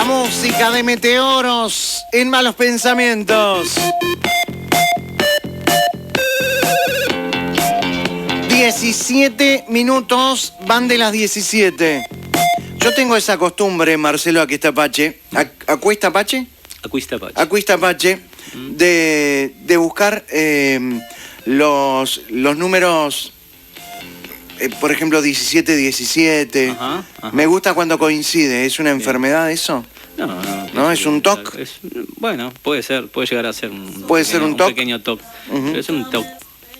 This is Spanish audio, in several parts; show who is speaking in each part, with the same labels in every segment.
Speaker 1: La música de Meteoros en Malos Pensamientos. 17 minutos, van de las 17. Yo tengo esa costumbre, Marcelo Aquistapache, ¿Acuistapache? Acuistapache, de buscar los números, por ejemplo, 17.
Speaker 2: Ajá.
Speaker 1: Me gusta cuando coincide. ¿Es una enfermedad eso? No, es un TOC.
Speaker 2: Bueno, puede llegar a ser un pequeño TOC. Pero es un TOC,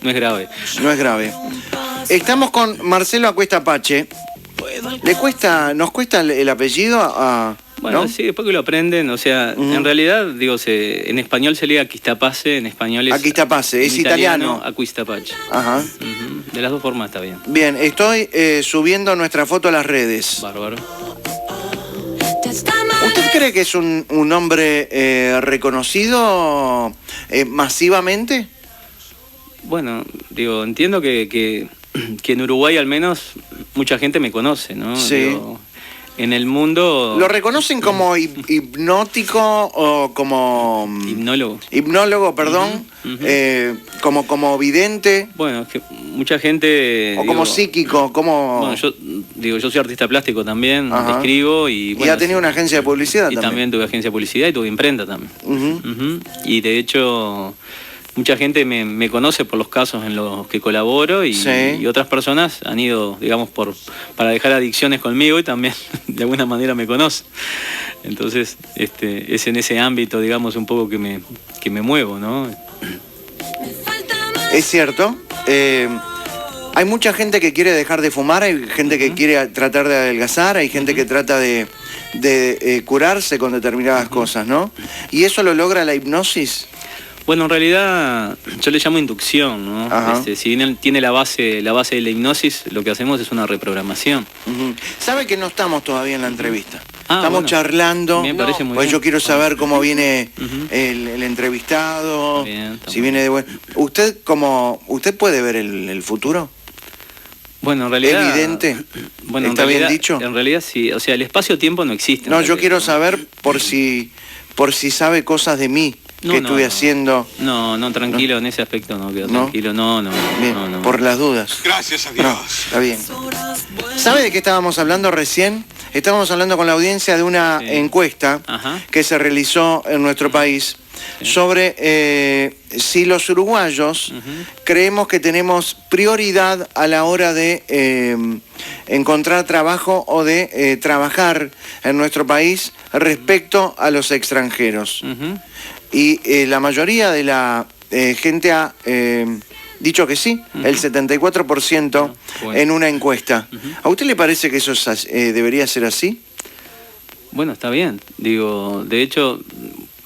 Speaker 2: no es grave.
Speaker 1: No es grave. Estamos con Marcelo Acuistapache. ¿Nos cuesta el apellido?
Speaker 2: Bueno,
Speaker 1: ¿no?
Speaker 2: sí, después que lo aprenden, o sea, en realidad, digo, en español se lee Aquistapace, en español es...
Speaker 1: Aquistapace, es italiano.
Speaker 2: Aquistapache.
Speaker 1: Ajá.
Speaker 2: De las dos formas está bien.
Speaker 1: Bien, estoy subiendo nuestra foto a las redes.
Speaker 2: Bárbaro.
Speaker 1: ¿Usted cree que es un hombre reconocido masivamente?
Speaker 2: Bueno, digo, entiendo que en Uruguay al menos mucha gente me conoce, ¿no?
Speaker 1: Sí.
Speaker 2: Digo, en el mundo...
Speaker 1: ¿Lo reconocen como hipnótico o como...
Speaker 2: Hipnólogo,
Speaker 1: perdón. Como vidente.
Speaker 2: Bueno, es que mucha gente...
Speaker 1: O como psíquico, como...
Speaker 2: Bueno, yo soy artista plástico también, escribo y... Bueno,
Speaker 1: y ha tenido una agencia de publicidad
Speaker 2: y
Speaker 1: también.
Speaker 2: También tuve agencia de publicidad y tuve imprenta también. Y de hecho... Mucha gente me conoce por los casos en los que colaboro y otras personas han ido, digamos, para dejar adicciones conmigo y también de alguna manera me conocen. Entonces, es en ese ámbito, digamos, un poco que me muevo, ¿no?
Speaker 1: Es cierto. Hay mucha gente que quiere dejar de fumar, hay gente que quiere tratar de adelgazar, hay gente que trata de curarse con determinadas cosas, ¿no? ¿Y eso lo logra la hipnosis?
Speaker 2: Bueno, en realidad yo le llamo inducción, ¿no? Si bien tiene la base de la hipnosis, lo que hacemos es una reprogramación.
Speaker 1: ¿Sabe que no estamos todavía en la entrevista? Estamos charlando.
Speaker 2: Me parece muy
Speaker 1: pues
Speaker 2: bien.
Speaker 1: yo quiero saber cómo viene el entrevistado,
Speaker 2: Bien,
Speaker 1: si viene de buen... ¿Usted puede ver el futuro?
Speaker 2: Bueno, en realidad...
Speaker 1: ¿Evidente?
Speaker 2: Bueno,
Speaker 1: ¿Está bien dicho?
Speaker 2: En realidad sí, o sea, el espacio-tiempo no existe.
Speaker 1: No, yo quiero saber por si sabe cosas de mí. ¿Qué estuve haciendo?
Speaker 2: No, tranquilo, en ese aspecto no quedo tranquilo, no.
Speaker 1: Bien, por las dudas.
Speaker 3: Gracias a Dios.
Speaker 1: No, está bien. ¿Sabe de qué estábamos hablando recién? Estábamos hablando con la audiencia de una encuesta que se realizó en nuestro país sobre si los uruguayos creemos que tenemos prioridad a la hora de encontrar trabajo o de trabajar en nuestro país respecto a los extranjeros. Y la mayoría de la gente ha dicho que sí, el 74% en una encuesta. ¿A usted le parece que eso debería ser así?
Speaker 2: Bueno, está bien. Digo, de hecho,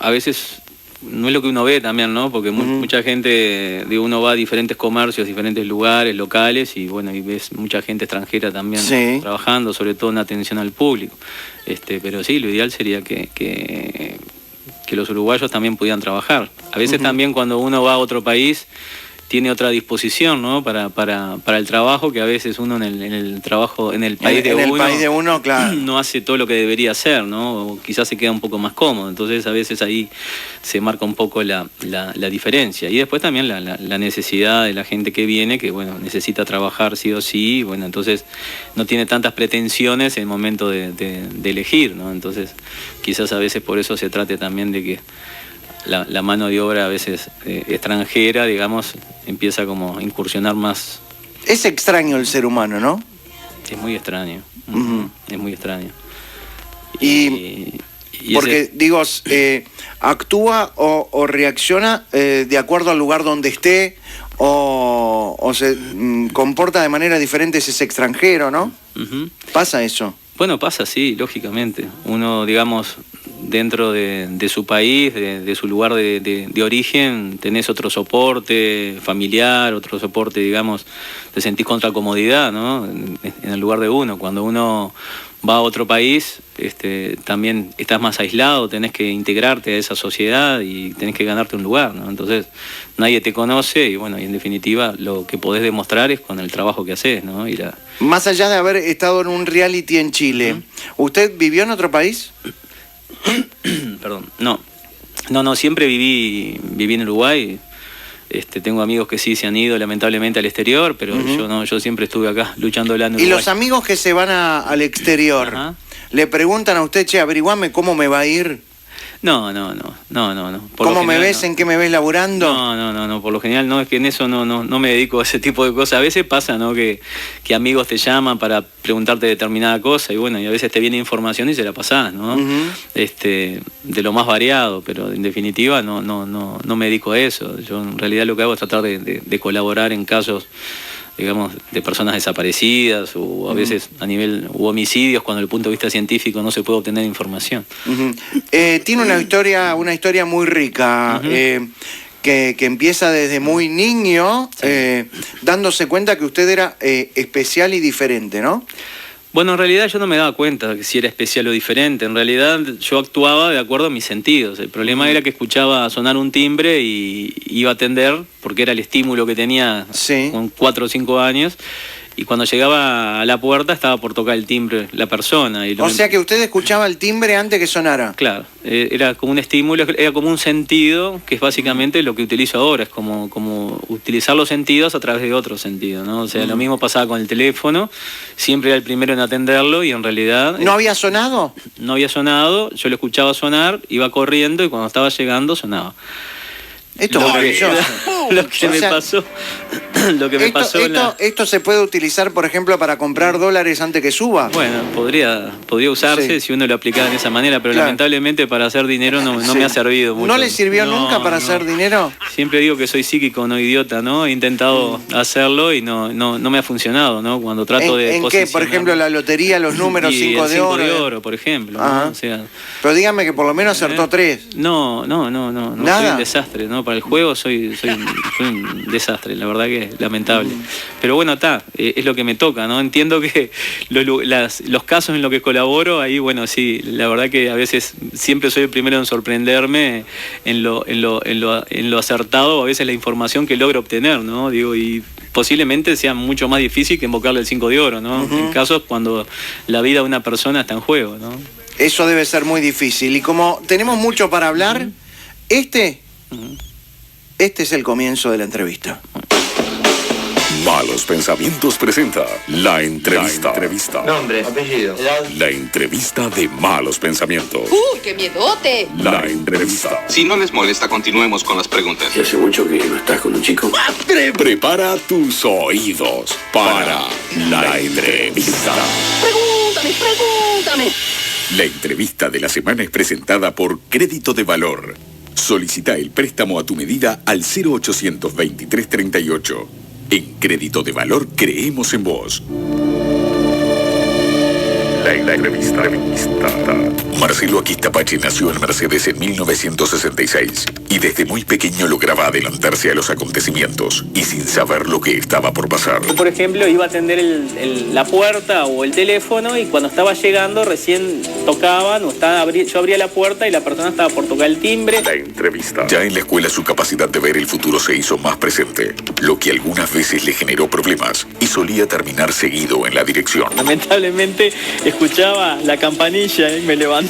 Speaker 2: a veces no es lo que uno ve también, ¿no? Porque mucha gente, digo, uno va a diferentes comercios, diferentes lugares, locales, y bueno, y ves mucha gente extranjera también trabajando, sobre todo en atención al público. Pero sí, lo ideal sería que los uruguayos también pudieran trabajar. A veces también cuando uno va a otro país tiene otra disposición, ¿no? para el trabajo, que a veces uno en el trabajo, en el país de uno,
Speaker 1: claro,
Speaker 2: no hace todo lo que debería hacer, ¿no? O quizás se queda un poco más cómodo. Entonces a veces ahí se marca un poco la diferencia. Y después también la necesidad de la gente que viene, que bueno, necesita trabajar sí o sí, bueno, entonces no tiene tantas pretensiones en el momento de elegir, ¿no? Entonces quizás a veces por eso se trate también de que la mano de obra a veces extranjera, digamos, empieza como a incursionar más.
Speaker 1: Es extraño el ser humano, ¿no?
Speaker 2: Es muy extraño. Es muy extraño.
Speaker 1: Y porque, digo, actúa o reacciona de acuerdo al lugar donde esté o se comporta de manera diferente si es extranjero, ¿no? ¿Pasa eso?
Speaker 2: Bueno, pasa, sí, lógicamente. Uno, digamos, dentro de su país, de su lugar de origen, tenés otro soporte familiar, otro soporte, digamos, te sentís con otra comodidad, ¿no? En el lugar de uno. Cuando uno va a otro país, también estás más aislado, tenés que integrarte a esa sociedad y tenés que ganarte un lugar, ¿no? Entonces nadie te conoce y bueno, y en definitiva lo que podés demostrar es con el trabajo que haces, ¿no?
Speaker 1: Más allá de haber estado en un reality en Chile, ¿usted vivió en otro país?
Speaker 2: Perdón, no, siempre viví en Uruguay. Tengo amigos que sí se han ido lamentablemente al exterior, pero yo siempre estuve acá luchando en Uruguay.
Speaker 1: ¿Y los amigos que se van al exterior, le preguntan a usted, che, averiguame cómo me va a ir?
Speaker 2: No.
Speaker 1: ¿Cómo me ves? ¿En qué me ves laburando?
Speaker 2: No, por lo general no, es que en eso no me dedico a ese tipo de cosas. A veces pasa, ¿no? Que amigos te llaman para preguntarte determinada cosa y bueno, y a veces te viene información y se la pasás, ¿no? De lo más variado, pero en definitiva no me dedico a eso. Yo en realidad lo que hago es tratar de colaborar en casos, digamos, de personas desaparecidas o a veces a nivel homicidios cuando desde el punto de vista científico no se puede obtener información.
Speaker 1: Tiene una historia muy rica, que empieza desde muy niño, dándose cuenta que usted era especial y diferente, ¿no?
Speaker 2: Bueno, en realidad yo no me daba cuenta de si era especial o diferente. En realidad yo actuaba de acuerdo a mis sentidos. El problema era que escuchaba sonar un timbre y iba a atender, porque era el estímulo que tenía con 4 o 5 años. Y cuando llegaba a la puerta estaba por tocar el timbre la persona.
Speaker 1: O sea que usted escuchaba el timbre antes que sonara.
Speaker 2: Claro, era como un estímulo, era como un sentido, que es básicamente lo que utilizo ahora, es como utilizar los sentidos a través de otros sentidos, ¿no? O sea, lo mismo pasaba con el teléfono, siempre era el primero en atenderlo y en realidad...
Speaker 1: ¿No había sonado?
Speaker 2: No había sonado, yo lo escuchaba sonar, iba corriendo y cuando estaba llegando sonaba.
Speaker 1: Esto es maravilloso.
Speaker 2: Lo que me pasó.
Speaker 1: ¿Esto se puede utilizar, por ejemplo, para comprar dólares antes que suba?
Speaker 2: Bueno, podría usarse si uno lo aplicara de esa manera, pero lamentablemente para hacer dinero no me ha servido mucho.
Speaker 1: ¿No le sirvió nunca para hacer dinero?
Speaker 2: Siempre digo que soy psíquico, no idiota, ¿no? He intentado hacerlo y no me ha funcionado, ¿no? Cuando trato de...
Speaker 1: ¿En qué? Por ejemplo, la lotería, los números 5 de oro.
Speaker 2: 5 de oro, por ejemplo, ¿no? O sea,
Speaker 1: pero dígame que por lo menos acertó 3.
Speaker 2: No.
Speaker 1: ¿Nada?
Speaker 2: Soy un desastre, ¿no? Para el juego soy un desastre, la verdad que es lamentable. Pero bueno, es lo que me toca, ¿no? Entiendo que los casos en los que colaboro, ahí, bueno, sí, la verdad que a veces siempre soy el primero en sorprenderme en lo acertado, a veces la información que logro obtener, ¿no? Digo, y posiblemente sea mucho más difícil que invocarle el 5 de oro, ¿no? En casos cuando la vida de una persona está en juego, ¿no?
Speaker 1: Eso debe ser muy difícil. Y como tenemos mucho para hablar, este es el comienzo de la entrevista.
Speaker 3: Malos Pensamientos presenta La Entrevista.
Speaker 1: Nombre, apellido, edad.
Speaker 3: La entrevista de Malos Pensamientos.
Speaker 4: ¡Uy, qué miedote!
Speaker 3: La entrevista.
Speaker 5: Si no les molesta, continuemos con las preguntas.
Speaker 6: ¿Y hace mucho que no estás con un chico?
Speaker 3: Prepara tus oídos para la entrevista.
Speaker 4: Pregúntame.
Speaker 3: La entrevista de la semana es presentada por Crédito de Valor. Solicita el préstamo a tu medida al 0800 23 38. En Crédito de Valor creemos en vos. La entrevista. Marcelo Aquistapache nació en Mercedes en 1966 y desde muy pequeño lograba adelantarse a los acontecimientos y sin saber lo que estaba por pasar.
Speaker 2: Por ejemplo, iba a atender la puerta o el teléfono y cuando estaba llegando recién tocaban o yo abría la puerta y la persona estaba por tocar el timbre.
Speaker 3: La entrevista. Ya en la escuela su capacidad de ver el futuro se hizo más presente, lo que algunas veces le generó problemas y solía terminar seguido en la dirección.
Speaker 2: Lamentablemente escuchaba la campanilla y me levantaba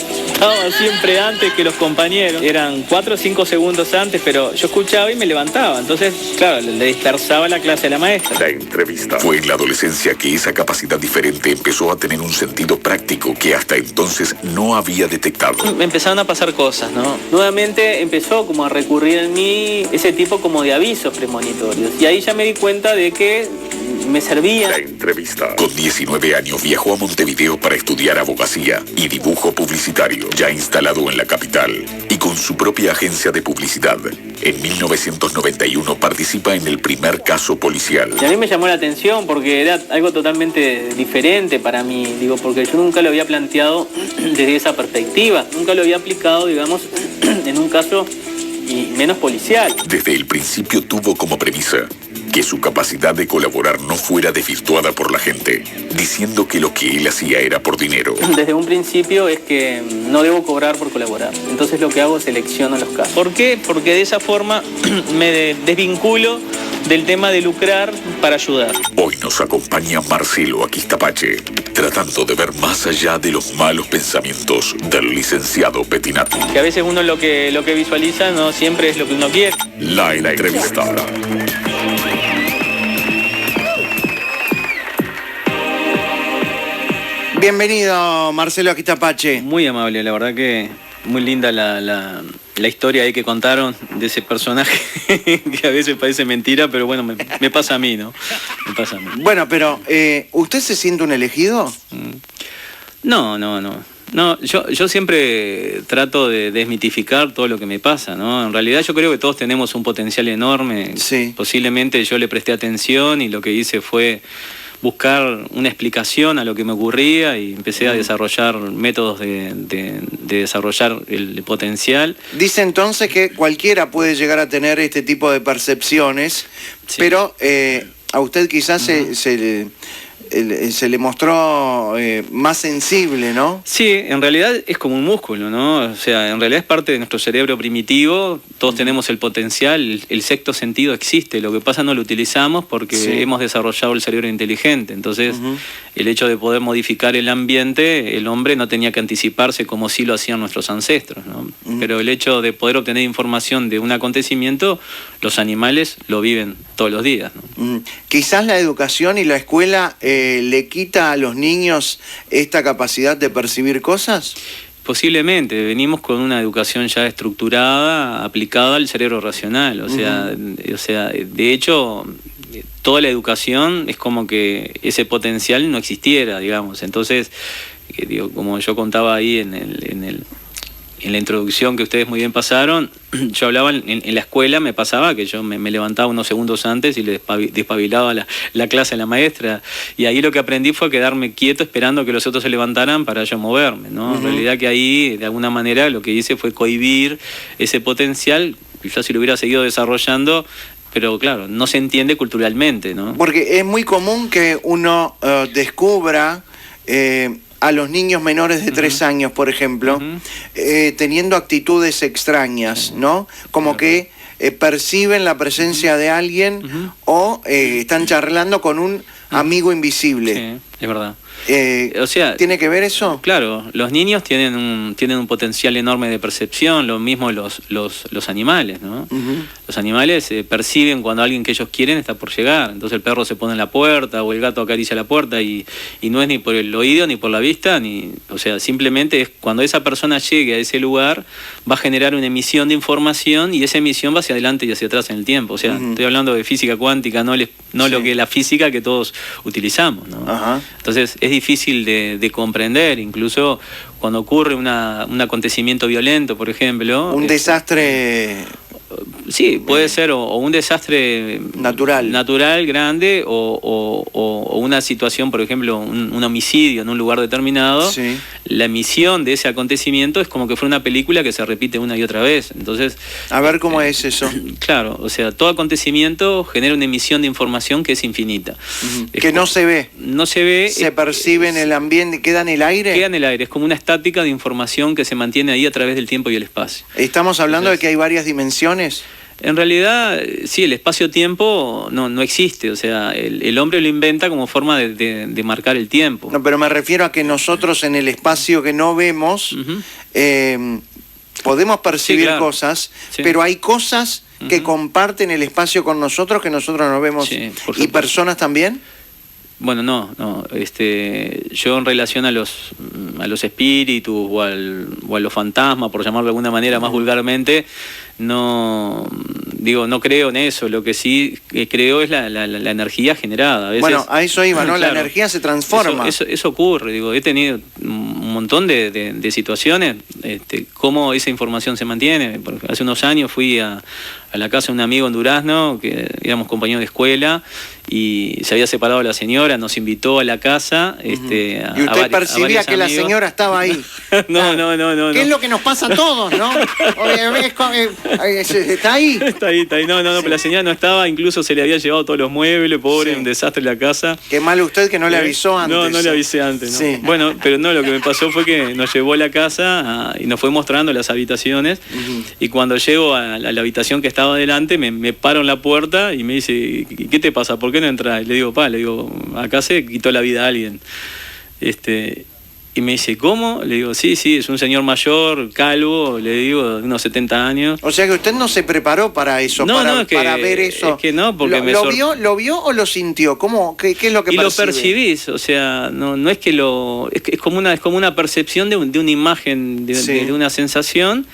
Speaker 2: siempre antes que los compañeros. Eran 4 o 5 segundos antes, pero yo escuchaba y me levantaba. Entonces, claro, le dispersaba la clase a la maestra.
Speaker 3: La entrevista. Fue en la adolescencia que esa capacidad diferente empezó a tener un sentido práctico que hasta entonces no había detectado.
Speaker 2: Me empezaron a pasar cosas, ¿no? Nuevamente empezó como a recurrir en mí ese tipo como de avisos premonitorios. Y ahí ya me di cuenta de que me servía.
Speaker 3: La entrevista. Con 19 años viajó a Montevideo para estudiar abogacía y dibujo publicitario, ya instalado en la capital y con su propia agencia de publicidad. En 1991 participa en el primer caso policial.
Speaker 2: Y a mí me llamó la atención porque era algo totalmente diferente para mí, digo, porque yo nunca lo había planteado desde esa perspectiva, nunca lo había aplicado, digamos, en un caso y menos policial.
Speaker 3: Desde el principio tuvo como premisa que su capacidad de colaborar no fuera desvirtuada por la gente, diciendo que lo que él hacía era por dinero.
Speaker 2: Desde un principio es que no debo cobrar por colaborar. Entonces lo que hago es selecciono los casos. ¿Por qué? Porque de esa forma me desvinculo del tema de lucrar para ayudar.
Speaker 3: Hoy nos acompaña Marcelo Aquistapache, tratando de ver más allá de los malos pensamientos del licenciado Pettinato.
Speaker 2: Que a veces uno lo que visualiza no siempre es lo que uno quiere.
Speaker 3: La entrevista.
Speaker 1: Bienvenido, Marcelo Aquistapache.
Speaker 2: Muy amable, la verdad que muy linda la historia ahí que contaron de ese personaje que a veces parece mentira, pero bueno, me pasa a mí, ¿no? Me pasa a mí.
Speaker 1: Bueno, pero ¿usted se siente un elegido?
Speaker 2: No, yo siempre trato de desmitificar todo lo que me pasa, ¿no? En realidad yo creo que todos tenemos un potencial enorme.
Speaker 1: Sí.
Speaker 2: Posiblemente yo le presté atención y lo que hice fue buscar una explicación a lo que me ocurría y empecé a desarrollar métodos de desarrollar el potencial.
Speaker 1: Dice entonces que cualquiera puede llegar a tener este tipo de percepciones, sí. Pero a usted quizás se le mostró más sensible, ¿no?
Speaker 2: Sí, en realidad es como un músculo, ¿no? O sea, en realidad es parte de nuestro cerebro primitivo, todos tenemos el potencial, el sexto sentido existe, lo que pasa no lo utilizamos porque hemos desarrollado el cerebro inteligente, entonces el hecho de poder modificar el ambiente, el hombre no tenía que anticiparse como sí lo hacían nuestros ancestros, ¿no? Pero el hecho de poder obtener información de un acontecimiento, los animales lo viven todos los días, ¿no?
Speaker 1: Quizás la educación y la escuela le quita a los niños esta capacidad de percibir cosas.
Speaker 2: Posiblemente, venimos con una educación ya estructurada, aplicada al cerebro racional, o sea, de hecho, toda la educación es como que ese potencial no existiera, digamos. Entonces, digo, como yo contaba ahí en la introducción que ustedes muy bien pasaron, yo hablaba en la escuela, me pasaba que yo me levantaba unos segundos antes y le despabilaba la clase a la maestra, y ahí lo que aprendí fue quedarme quieto esperando que los otros se levantaran para yo moverme, ¿no? En realidad que ahí, de alguna manera, lo que hice fue cohibir ese potencial, quizás si lo hubiera seguido desarrollando, pero claro, no se entiende culturalmente, ¿no?
Speaker 1: Porque es muy común que uno descubra a los niños menores de 3 años, por ejemplo, teniendo actitudes extrañas, ¿no? Como que perciben la presencia de alguien o están charlando con un amigo invisible.
Speaker 2: Sí, es verdad.
Speaker 1: O sea, ¿tiene que ver eso?
Speaker 2: Claro, los niños tienen un potencial enorme de percepción, lo mismo los animales, ¿no? Los animales perciben cuando alguien que ellos quieren está por llegar, entonces el perro se pone en la puerta o el gato acaricia la puerta y no es ni por el oído ni por la vista, o sea, simplemente es cuando esa persona llegue a ese lugar va a generar una emisión de información y esa emisión va hacia adelante y hacia atrás en el tiempo, o sea, estoy hablando de física cuántica, no lo que la física que todos utilizamos, ¿no? Entonces es difícil de comprender, incluso cuando ocurre un acontecimiento violento, por ejemplo.
Speaker 1: Un desastre.
Speaker 2: Sí, puede ser o un desastre natural grande o una situación, por ejemplo, un homicidio en un lugar determinado. Sí. La emisión de ese acontecimiento es como que fuera una película que se repite una y otra vez. Entonces,
Speaker 1: a ver cómo es eso.
Speaker 2: Claro, o sea, todo acontecimiento genera una emisión de información que es infinita.
Speaker 1: Que no se ve.
Speaker 2: No se ve.
Speaker 1: Se percibe en el ambiente, queda en el aire.
Speaker 2: Queda en el aire, es como una estática de información que se mantiene ahí a través del tiempo y el espacio.
Speaker 1: Estamos hablando de que hay varias dimensiones.
Speaker 2: En realidad, sí, el espacio-tiempo no existe, o sea, el hombre lo inventa como forma de marcar el tiempo.
Speaker 1: No, pero me refiero a que nosotros en el espacio que no vemos podemos percibir cosas, pero hay cosas que comparten el espacio con nosotros que nosotros no vemos. Sí, ¿y personas también?
Speaker 2: Bueno, no. Yo en relación a los espíritus o a los fantasmas, por llamarlo de alguna manera más vulgarmente, no creo en eso. Lo que sí creo es la energía generada. A veces, bueno,
Speaker 1: a eso iba, ¿no? Claro, la energía se transforma.
Speaker 2: Eso ocurre. He tenido un montón de situaciones, cómo esa información se mantiene. Porque hace unos años fui a la casa de un amigo en Durazno, que éramos compañeros de escuela, y se había separado la señora, nos invitó a la casa.
Speaker 1: Y usted percibía que la señora estaba ahí.
Speaker 2: No.
Speaker 1: ¿Qué es lo que nos pasa a todos, no? Está ahí.
Speaker 2: Está ahí. No, pero la señora no estaba, incluso se le había llevado todos los muebles, pobre, un desastre en la casa.
Speaker 1: Qué mal usted que no le avisó antes.
Speaker 2: No le avisé antes, ¿no?
Speaker 1: Sí.
Speaker 2: Bueno, pero no, lo que me pasó pasó fue que nos llevó a la casa y nos fue mostrando las habitaciones. Y cuando llego a la habitación que estaba adelante, me paro en la puerta y me dice, ¿qué te pasa? ¿Por qué no entras? Y le digo, acá se quitó la vida a alguien. Y me dice, ¿cómo? Le digo, sí, es un señor mayor, calvo, le digo, de unos 70 años.
Speaker 1: O sea que usted no se preparó para eso, para ver eso.
Speaker 2: Es que no, porque
Speaker 1: ¿Lo vio o lo sintió? ¿Qué es lo que percibe?
Speaker 2: Y lo percibís, o sea, no es que es como una percepción de una imagen, de una sensación.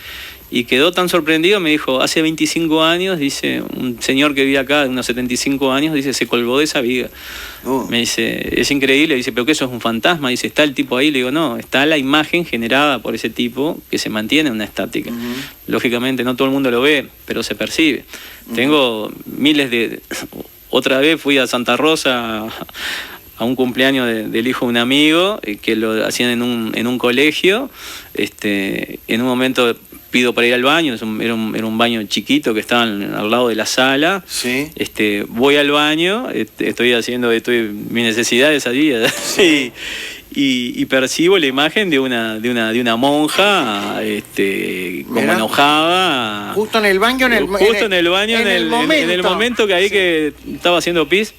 Speaker 2: Y quedó tan sorprendido, me dijo, hace 25 años, dice, un señor que vive acá, de unos 75 años, dice, se colgó de esa viga. Me dice, es increíble, dice, ¿pero qué, eso es un fantasma? Dice, ¿está el tipo ahí? Le digo, no, está la imagen generada por ese tipo que se mantiene en una estática. Lógicamente no todo el mundo lo ve, pero se percibe. Tengo miles de... Otra vez fui a Santa Rosa a un cumpleaños del hijo de un amigo, que lo hacían en un colegio. En un momento pido para ir al baño, era un baño chiquito que estaba al lado de la sala.
Speaker 1: Sí.
Speaker 2: Voy al baño, estoy haciendo mis necesidades allí. Sí. Y percibo la imagen de una monja como enojada.
Speaker 1: Justo en el baño, en
Speaker 2: el momento que ahí que estaba haciendo pis.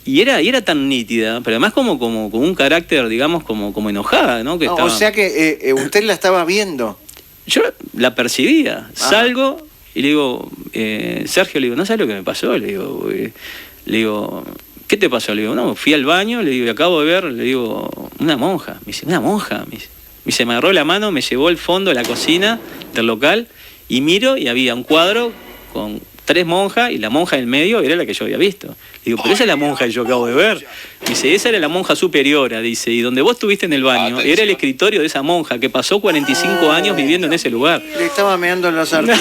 Speaker 2: Y era tan nítida, pero además como un carácter, digamos, como enojada, ¿no?
Speaker 1: O sea que usted la estaba viendo.
Speaker 2: Yo la percibía. Salgo y le digo, Sergio, le digo, ¿no sabes lo que me pasó? Le digo, ¿qué te pasó? Le digo, no, fui al baño, le digo, acabo de ver, le digo, una monja. Me dice, ¿una monja? Me dice, me agarró la mano, me llevó al fondo de la cocina del local y miro y había un cuadro con 3 monjas y la monja del medio era la que yo había visto. Digo, pero esa es la monja que yo acabo de ver. Dice, esa era la monja superiora, dice, y donde vos estuviste en el baño era el escritorio de esa monja que pasó 45 años viviendo en ese lugar.
Speaker 1: Le estaba meando los archivos.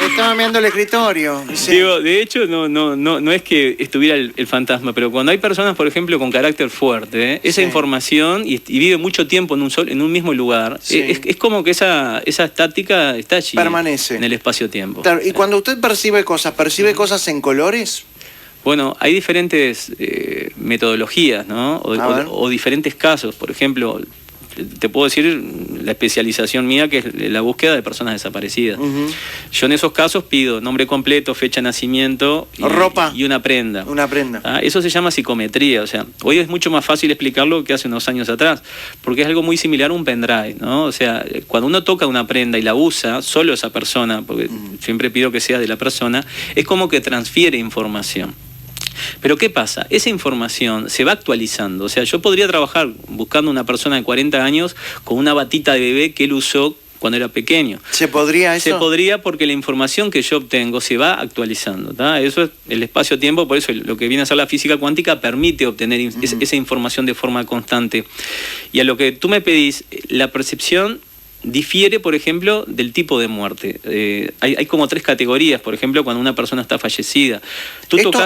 Speaker 1: Le estaba meando el escritorio. Sí.
Speaker 2: Digo, de hecho, no es que estuviera el fantasma, pero cuando hay personas, por ejemplo, con carácter fuerte, esa información y vive mucho tiempo en un mismo lugar, es como que esa estática está allí.
Speaker 1: Permanece.
Speaker 2: En el espacio-tiempo.
Speaker 1: Claro, y cuando usted percibe cosas en colores.
Speaker 2: Bueno, hay diferentes metodologías, ¿no? O diferentes casos. Por ejemplo, te puedo decir la especialización mía, que es la búsqueda de personas desaparecidas. Yo en esos casos pido nombre completo, fecha de nacimiento
Speaker 1: ropa
Speaker 2: y una prenda.
Speaker 1: Una prenda.
Speaker 2: Eso se llama psicometría. O sea, hoy es mucho más fácil explicarlo que hace unos años atrás, porque es algo muy similar a un pendrive, ¿no? O sea, cuando uno toca una prenda y la usa, solo esa persona, porque siempre pido que sea de la persona, es como que transfiere información. Pero ¿qué pasa? Esa información se va actualizando. O sea, yo podría trabajar buscando una persona de 40 años con una batita de bebé que él usó cuando era pequeño.
Speaker 1: ¿Se podría eso?
Speaker 2: Se podría, porque la información que yo obtengo se va actualizando, ¿tá? Eso es el espacio-tiempo, por eso lo que viene a ser la física cuántica permite obtener esa información de forma constante. Y a lo que tú me pedís, la percepción difiere, por ejemplo, del tipo de muerte. Hay como 3 categorías, por ejemplo, cuando una persona está fallecida.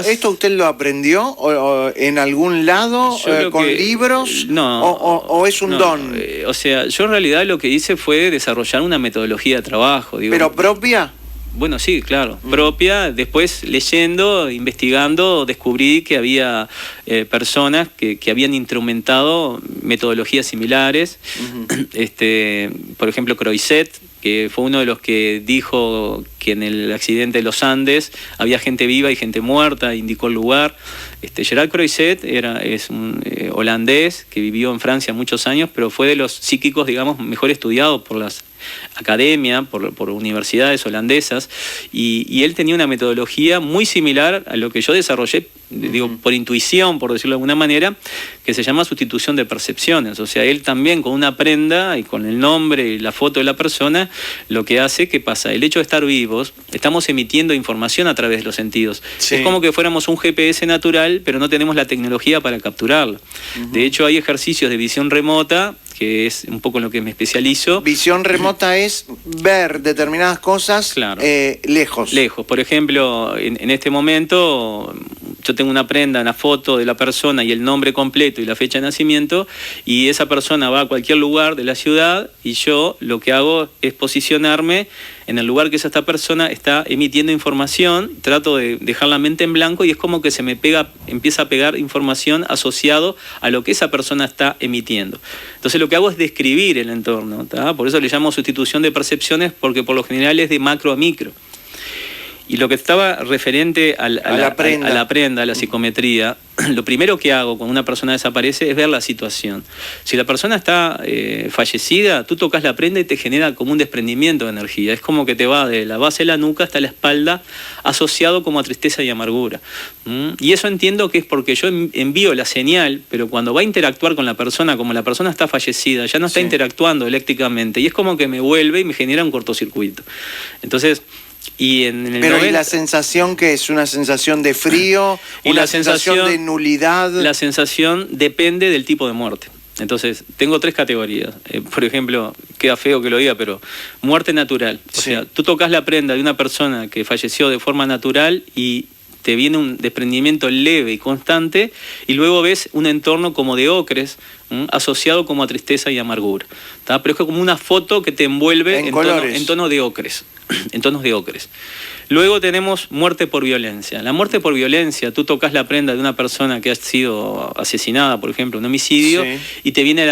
Speaker 1: ¿Esto usted lo aprendió o en algún lado, con libros?
Speaker 2: No.
Speaker 1: ¿O es un don?
Speaker 2: O sea, yo en realidad lo que hice fue desarrollar una metodología de trabajo. Digo,
Speaker 1: ¿pero propia?
Speaker 2: Bueno, sí, claro, propia. Después, leyendo, investigando, descubrí que había personas que habían instrumentado metodologías similares. Por ejemplo, Croiset, que fue uno de los que dijo que en el accidente de los Andes había gente viva y gente muerta, indicó el lugar. Gerard Croiset es un holandés que vivió en Francia muchos años, pero fue de los psíquicos, digamos, mejor estudiados por las academias, por universidades holandesas, y él tenía una metodología muy similar a lo que yo desarrollé, digo, por intuición, por decirlo de alguna manera, que se llama sustitución de percepciones. O sea, él también con una prenda y con el nombre y la foto de la persona, lo que hace, ¿qué pasa? El hecho de estar vivos, estamos emitiendo información a través de los sentidos. Sí. Es como que fuéramos un GPS natural, pero no tenemos la tecnología para capturarlo. De hecho, hay ejercicios de visión remota, que es un poco en lo que me especializo.
Speaker 1: Visión remota es ver determinadas cosas, claro, lejos.
Speaker 2: Lejos. Por ejemplo, en este momento, yo yo tengo una prenda, una foto de la persona y el nombre completo y la fecha de nacimiento, y esa persona va a cualquier lugar de la ciudad y yo lo que hago es posicionarme en el lugar que esta persona está emitiendo información, trato de dejar la mente en blanco y es como que se me empieza a pegar información asociado a lo que esa persona está emitiendo. Entonces lo que hago es describir el entorno, ¿tá? Por eso le llamo sustitución de percepciones, porque por lo general es de macro a micro. Y lo que estaba referente a la prenda, a la psicometría, lo primero que hago cuando una persona desaparece es ver la situación. Si la persona está fallecida, tú tocas la prenda y te genera como un desprendimiento de energía. Es como que te va de la base de la nuca hasta la espalda, asociado como a tristeza y amargura. Y eso entiendo que es porque yo envío la señal, pero cuando va a interactuar con la persona, como la persona está fallecida, ya no está interactuando eléctricamente, y es como que me vuelve y me genera un cortocircuito. Entonces... Y
Speaker 1: pero ¿y la sensación que es una sensación de frío?
Speaker 2: Y
Speaker 1: ¿Una sensación de nulidad?
Speaker 2: La sensación depende del tipo de muerte. Entonces, tengo 3 categorías. Por ejemplo, queda feo que lo diga, pero muerte natural. O sea, tú tocas la prenda de una persona que falleció de forma natural y te viene un desprendimiento leve y constante, y luego ves un entorno como de ocres, asociado como a tristeza y amargura. ¿Tá? Pero es como una foto que te envuelve en tono de ocres. En tonos de ocres. Luego tenemos muerte por violencia. La muerte por violencia, tú tocas la prenda de una persona que ha sido asesinada, por ejemplo, un homicidio, y te viene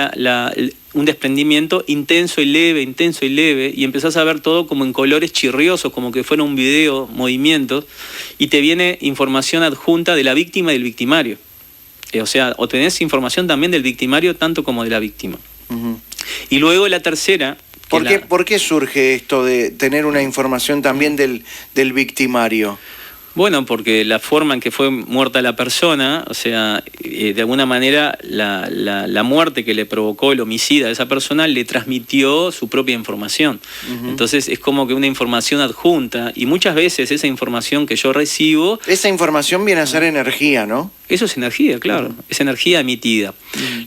Speaker 2: un desprendimiento intenso y leve, y empezás a ver todo como en colores chirriosos, como que fuera un video, movimientos, y te viene información adjunta de la víctima y del victimario. O sea, obtenés información también del victimario tanto como de la víctima. Y luego la tercera...
Speaker 1: ¿Por qué surge esto de tener una información también del victimario?
Speaker 2: Bueno, porque la forma en que fue muerta la persona, o sea, de alguna manera la muerte que le provocó el homicida a esa persona le transmitió su propia información. Entonces es como que una información adjunta, y muchas veces esa información que yo recibo...
Speaker 1: Esa información viene a ser energía, ¿no?
Speaker 2: Eso es energía, claro, es energía emitida.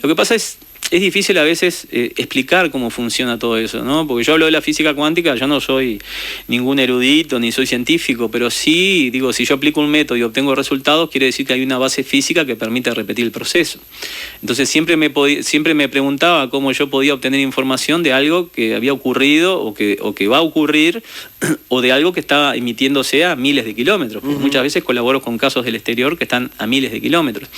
Speaker 2: Lo que pasa es difícil a veces explicar cómo funciona todo eso, ¿no? Porque yo hablo de la física cuántica, yo no soy ningún erudito ni soy científico, pero sí, digo, si yo aplico un método y obtengo resultados, quiere decir que hay una base física que permite repetir el proceso. Entonces siempre me preguntaba cómo yo podía obtener información de algo que había ocurrido o que va a ocurrir, o de algo que estaba emitiéndose a miles de kilómetros. Porque muchas veces colaboro con casos del exterior que están a miles de kilómetros.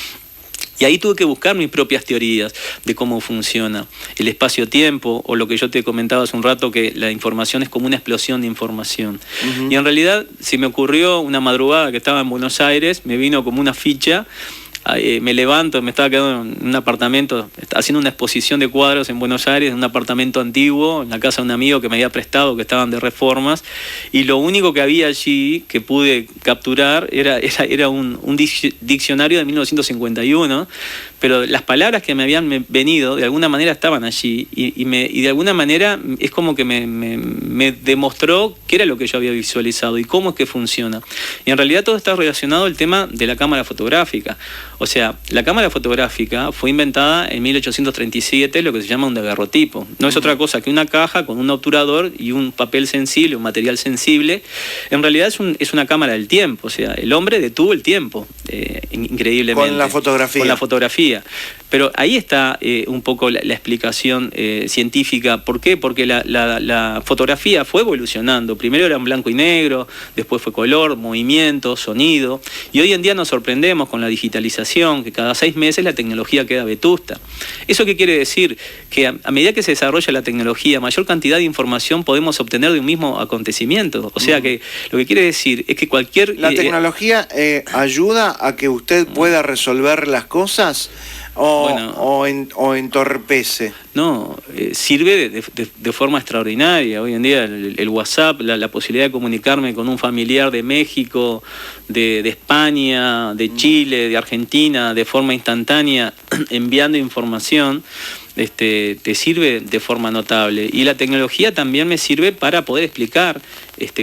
Speaker 2: Y ahí tuve que buscar mis propias teorías de cómo funciona el espacio-tiempo, o lo que yo te comentaba hace un rato, que la información es como una explosión de información. Y en realidad, si me ocurrió una madrugada que estaba en Buenos Aires, me vino como una ficha, me levanto, me estaba quedando en un apartamento, haciendo una exposición de cuadros en Buenos Aires, en un apartamento antiguo, en la casa de un amigo que me había prestado, que estaban de reformas, y lo único que había allí que pude capturar era un diccionario de 1951, pero las palabras que me habían venido de alguna manera estaban allí, y de alguna manera es como que me demostró qué era lo que yo había visualizado y cómo es que funciona. Y en realidad todo está relacionado al tema de la cámara fotográfica. O sea, la cámara fotográfica fue inventada en 1837, lo que se llama un daguerrotipo. No es otra cosa que una caja con un obturador y un papel sensible, un material sensible. En realidad es una cámara del tiempo. O sea, el hombre detuvo el tiempo, increíblemente.
Speaker 1: Con la fotografía.
Speaker 2: Con la fotografía. Pero ahí está un poco la explicación científica. ¿Por qué? Porque la fotografía fue evolucionando. Primero era en blanco y negro, después fue color, movimiento, sonido. Y hoy en día nos sorprendemos con la digitalización, que cada 6 meses la tecnología queda vetusta. ¿Eso qué quiere decir? Que a medida que se desarrolla la tecnología, mayor cantidad de información podemos obtener de un mismo acontecimiento. O sea que lo que quiere decir es que cualquier...
Speaker 1: ¿La tecnología ayuda a que usted pueda resolver las cosas? ¿O entorpece?
Speaker 2: No, sirve de forma extraordinaria. Hoy en día el WhatsApp, la posibilidad de comunicarme con un familiar de México, de España, de Chile, de Argentina, de forma instantánea, enviando información, te sirve de forma notable. Y la tecnología también me sirve para poder explicar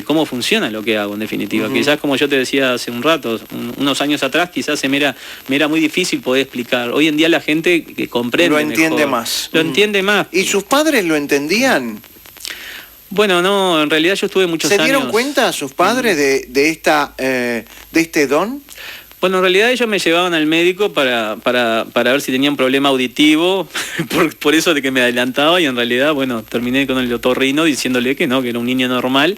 Speaker 2: cómo funciona lo que hago, en definitiva. Quizás, como yo te decía hace un rato, unos años atrás, quizás me era muy difícil poder explicar. Hoy en día la gente que comprende
Speaker 1: lo entiende
Speaker 2: mejor.
Speaker 1: Más.
Speaker 2: Lo entiende más.
Speaker 1: ¿Y sus padres lo entendían?
Speaker 2: Bueno, no, en realidad yo estuve muchos años...
Speaker 1: ¿Se dieron cuenta sus padres de este don?
Speaker 2: Bueno, en realidad ellos me llevaban al médico para ver si tenía un problema auditivo, por eso de que me adelantaba, y en realidad, bueno, terminé con el otorrino diciéndole que no, que era un niño normal,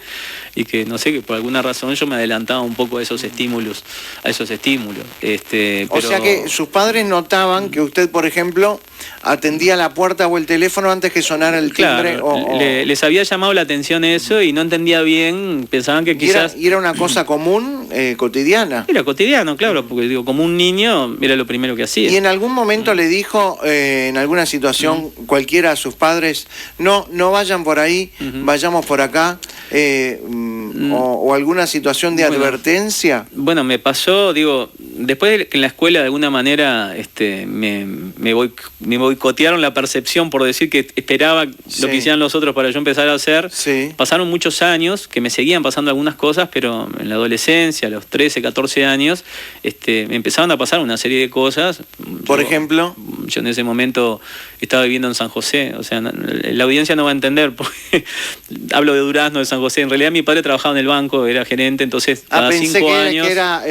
Speaker 2: y que no sé, que por alguna razón yo me adelantaba un poco a esos estímulos.
Speaker 1: O sea que sus padres notaban que usted, por ejemplo, atendía la puerta o el teléfono antes que sonara el timbre.
Speaker 2: Claro, les había llamado la atención eso y no entendía bien, pensaban que quizás...
Speaker 1: ¿Y era una cosa común, cotidiana?
Speaker 2: Era cotidiano, claro, porque digo, como un niño era lo primero que hacía.
Speaker 1: ¿Y en algún momento le dijo, en alguna situación, cualquiera a sus padres, no vayan por ahí, vayamos por acá, o alguna situación de advertencia?
Speaker 2: Bueno, me pasó, digo, después de que en la escuela de alguna manera me boicotearon la percepción por decir que esperaba lo que hicieran los otros para yo empezar a hacer. Pasaron muchos años que me seguían pasando algunas cosas, pero en la adolescencia, a los 13, 14 años, me empezaron a pasar una serie de cosas.
Speaker 1: Por ejemplo,
Speaker 2: yo en ese momento estaba viviendo en San José, o sea, la audiencia no va a entender, porque hablo de Durazno, de San José. En realidad mi padre trabajaba en el banco, era gerente, entonces cada 5 años...
Speaker 1: que era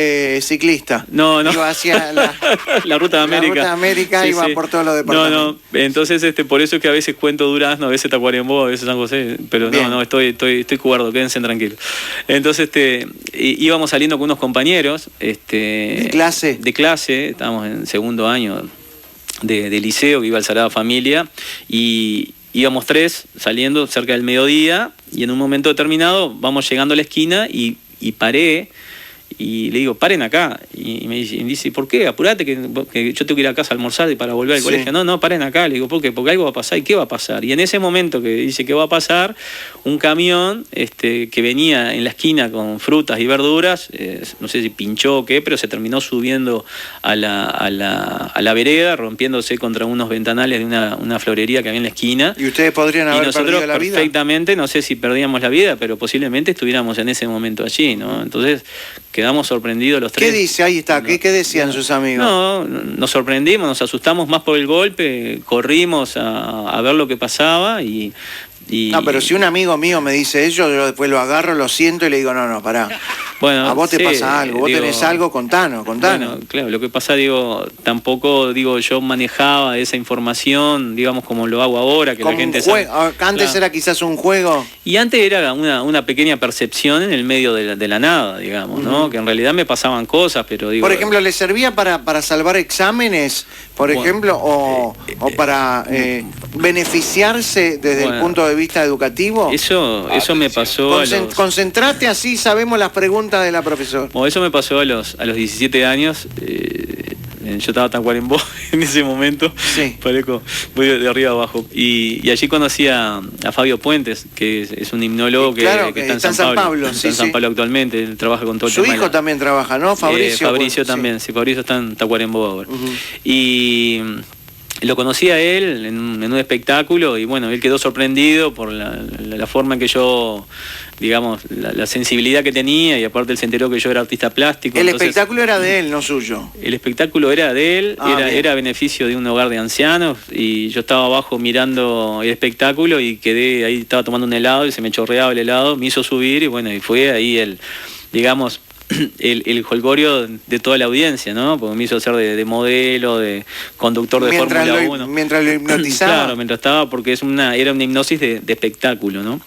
Speaker 1: ciclista.
Speaker 2: No.
Speaker 1: Iba hacia
Speaker 2: la Ruta de América.
Speaker 1: La Ruta de América, iba por todos los departamentos.
Speaker 2: No, entonces por eso es que a veces cuento Durazno, a veces Tacuarembó, a veces San José, pero bien. No, estoy cuerdo, quédense tranquilos. Entonces íbamos saliendo con unos compañeros ¿de
Speaker 1: clase?
Speaker 2: De clase, estábamos en segundo año de liceo, que iba al Sagrada Familia, y íbamos 3 saliendo cerca del mediodía, y en un momento determinado vamos llegando a la esquina y paré. Y le digo, paren acá. Y me dice, ¿por qué? Apurate, que yo tengo que ir a casa a almorzar y para volver al colegio. No, paren acá. Le digo, ¿por qué? Porque algo va a pasar. ¿Y qué va a pasar? Y en ese momento que dice que va a pasar, un camión que venía en la esquina con frutas y verduras, no sé si pinchó o qué, pero se terminó subiendo a la vereda, rompiéndose contra unos ventanales de una florería que había en la esquina.
Speaker 1: ¿Y ustedes podrían haber perdido la vida?
Speaker 2: Perfectamente, no sé si perdíamos la vida, pero posiblemente estuviéramos en ese momento allí, ¿no? Entonces quedamos sorprendidos los 3.
Speaker 1: ¿Qué dice? Ahí está. ¿Qué decían sus amigos?
Speaker 2: No, nos sorprendimos, nos asustamos más por el golpe, corrimos a ver lo que pasaba y...
Speaker 1: No, pero si un amigo mío me dice eso, yo después lo agarro, lo siento y le digo, no, pará.
Speaker 2: Bueno,
Speaker 1: a vos te pasa algo, vos tenés algo, contanos.
Speaker 2: Bueno, claro, lo que pasa, tampoco, yo manejaba esa información, digamos, como lo hago ahora, que la gente sabe.
Speaker 1: Antes era quizás un juego.
Speaker 2: Y antes era una pequeña percepción en el medio de la nada, digamos, ¿no? Que en realidad me pasaban cosas, pero digo...
Speaker 1: Por ejemplo, ¿le servía para salvar exámenes, por ejemplo, o para beneficiarse desde el punto de vista educativo?
Speaker 2: Eso me pasó
Speaker 1: Concentrate, así sabemos las preguntas de la profesora.
Speaker 2: Bueno, eso me pasó a los 17 años. Yo estaba tan Tacuarembó en ese momento.
Speaker 1: Sí.
Speaker 2: Parezco, voy de arriba abajo. Y allí conocí a Fabio Puentes, que es un himnólogo que está en San Pablo. Está en San Pablo actualmente, él trabaja con todo el tema.
Speaker 1: Su hijo también trabaja, ¿no?
Speaker 2: Fabricio también, sí, Fabricio está en Tacuarembó ahora. Y lo conocí a él en un espectáculo y bueno, él quedó sorprendido por la forma en que yo, digamos, la sensibilidad que tenía, y aparte él se enteró que yo era artista plástico.
Speaker 1: El espectáculo era de él, no suyo.
Speaker 2: El espectáculo era de él, era a beneficio de un hogar de ancianos, y yo estaba abajo mirando el espectáculo y quedé ahí, estaba tomando un helado y se me chorreaba el helado, me hizo subir y bueno, y fue ahí el jolgorio de toda la audiencia, ¿no? Porque me hizo hacer de modelo, de conductor de Fórmula 1.
Speaker 1: Mientras lo hipnotizaba.
Speaker 2: Claro, mientras estaba, porque era una hipnosis de espectáculo, ¿no?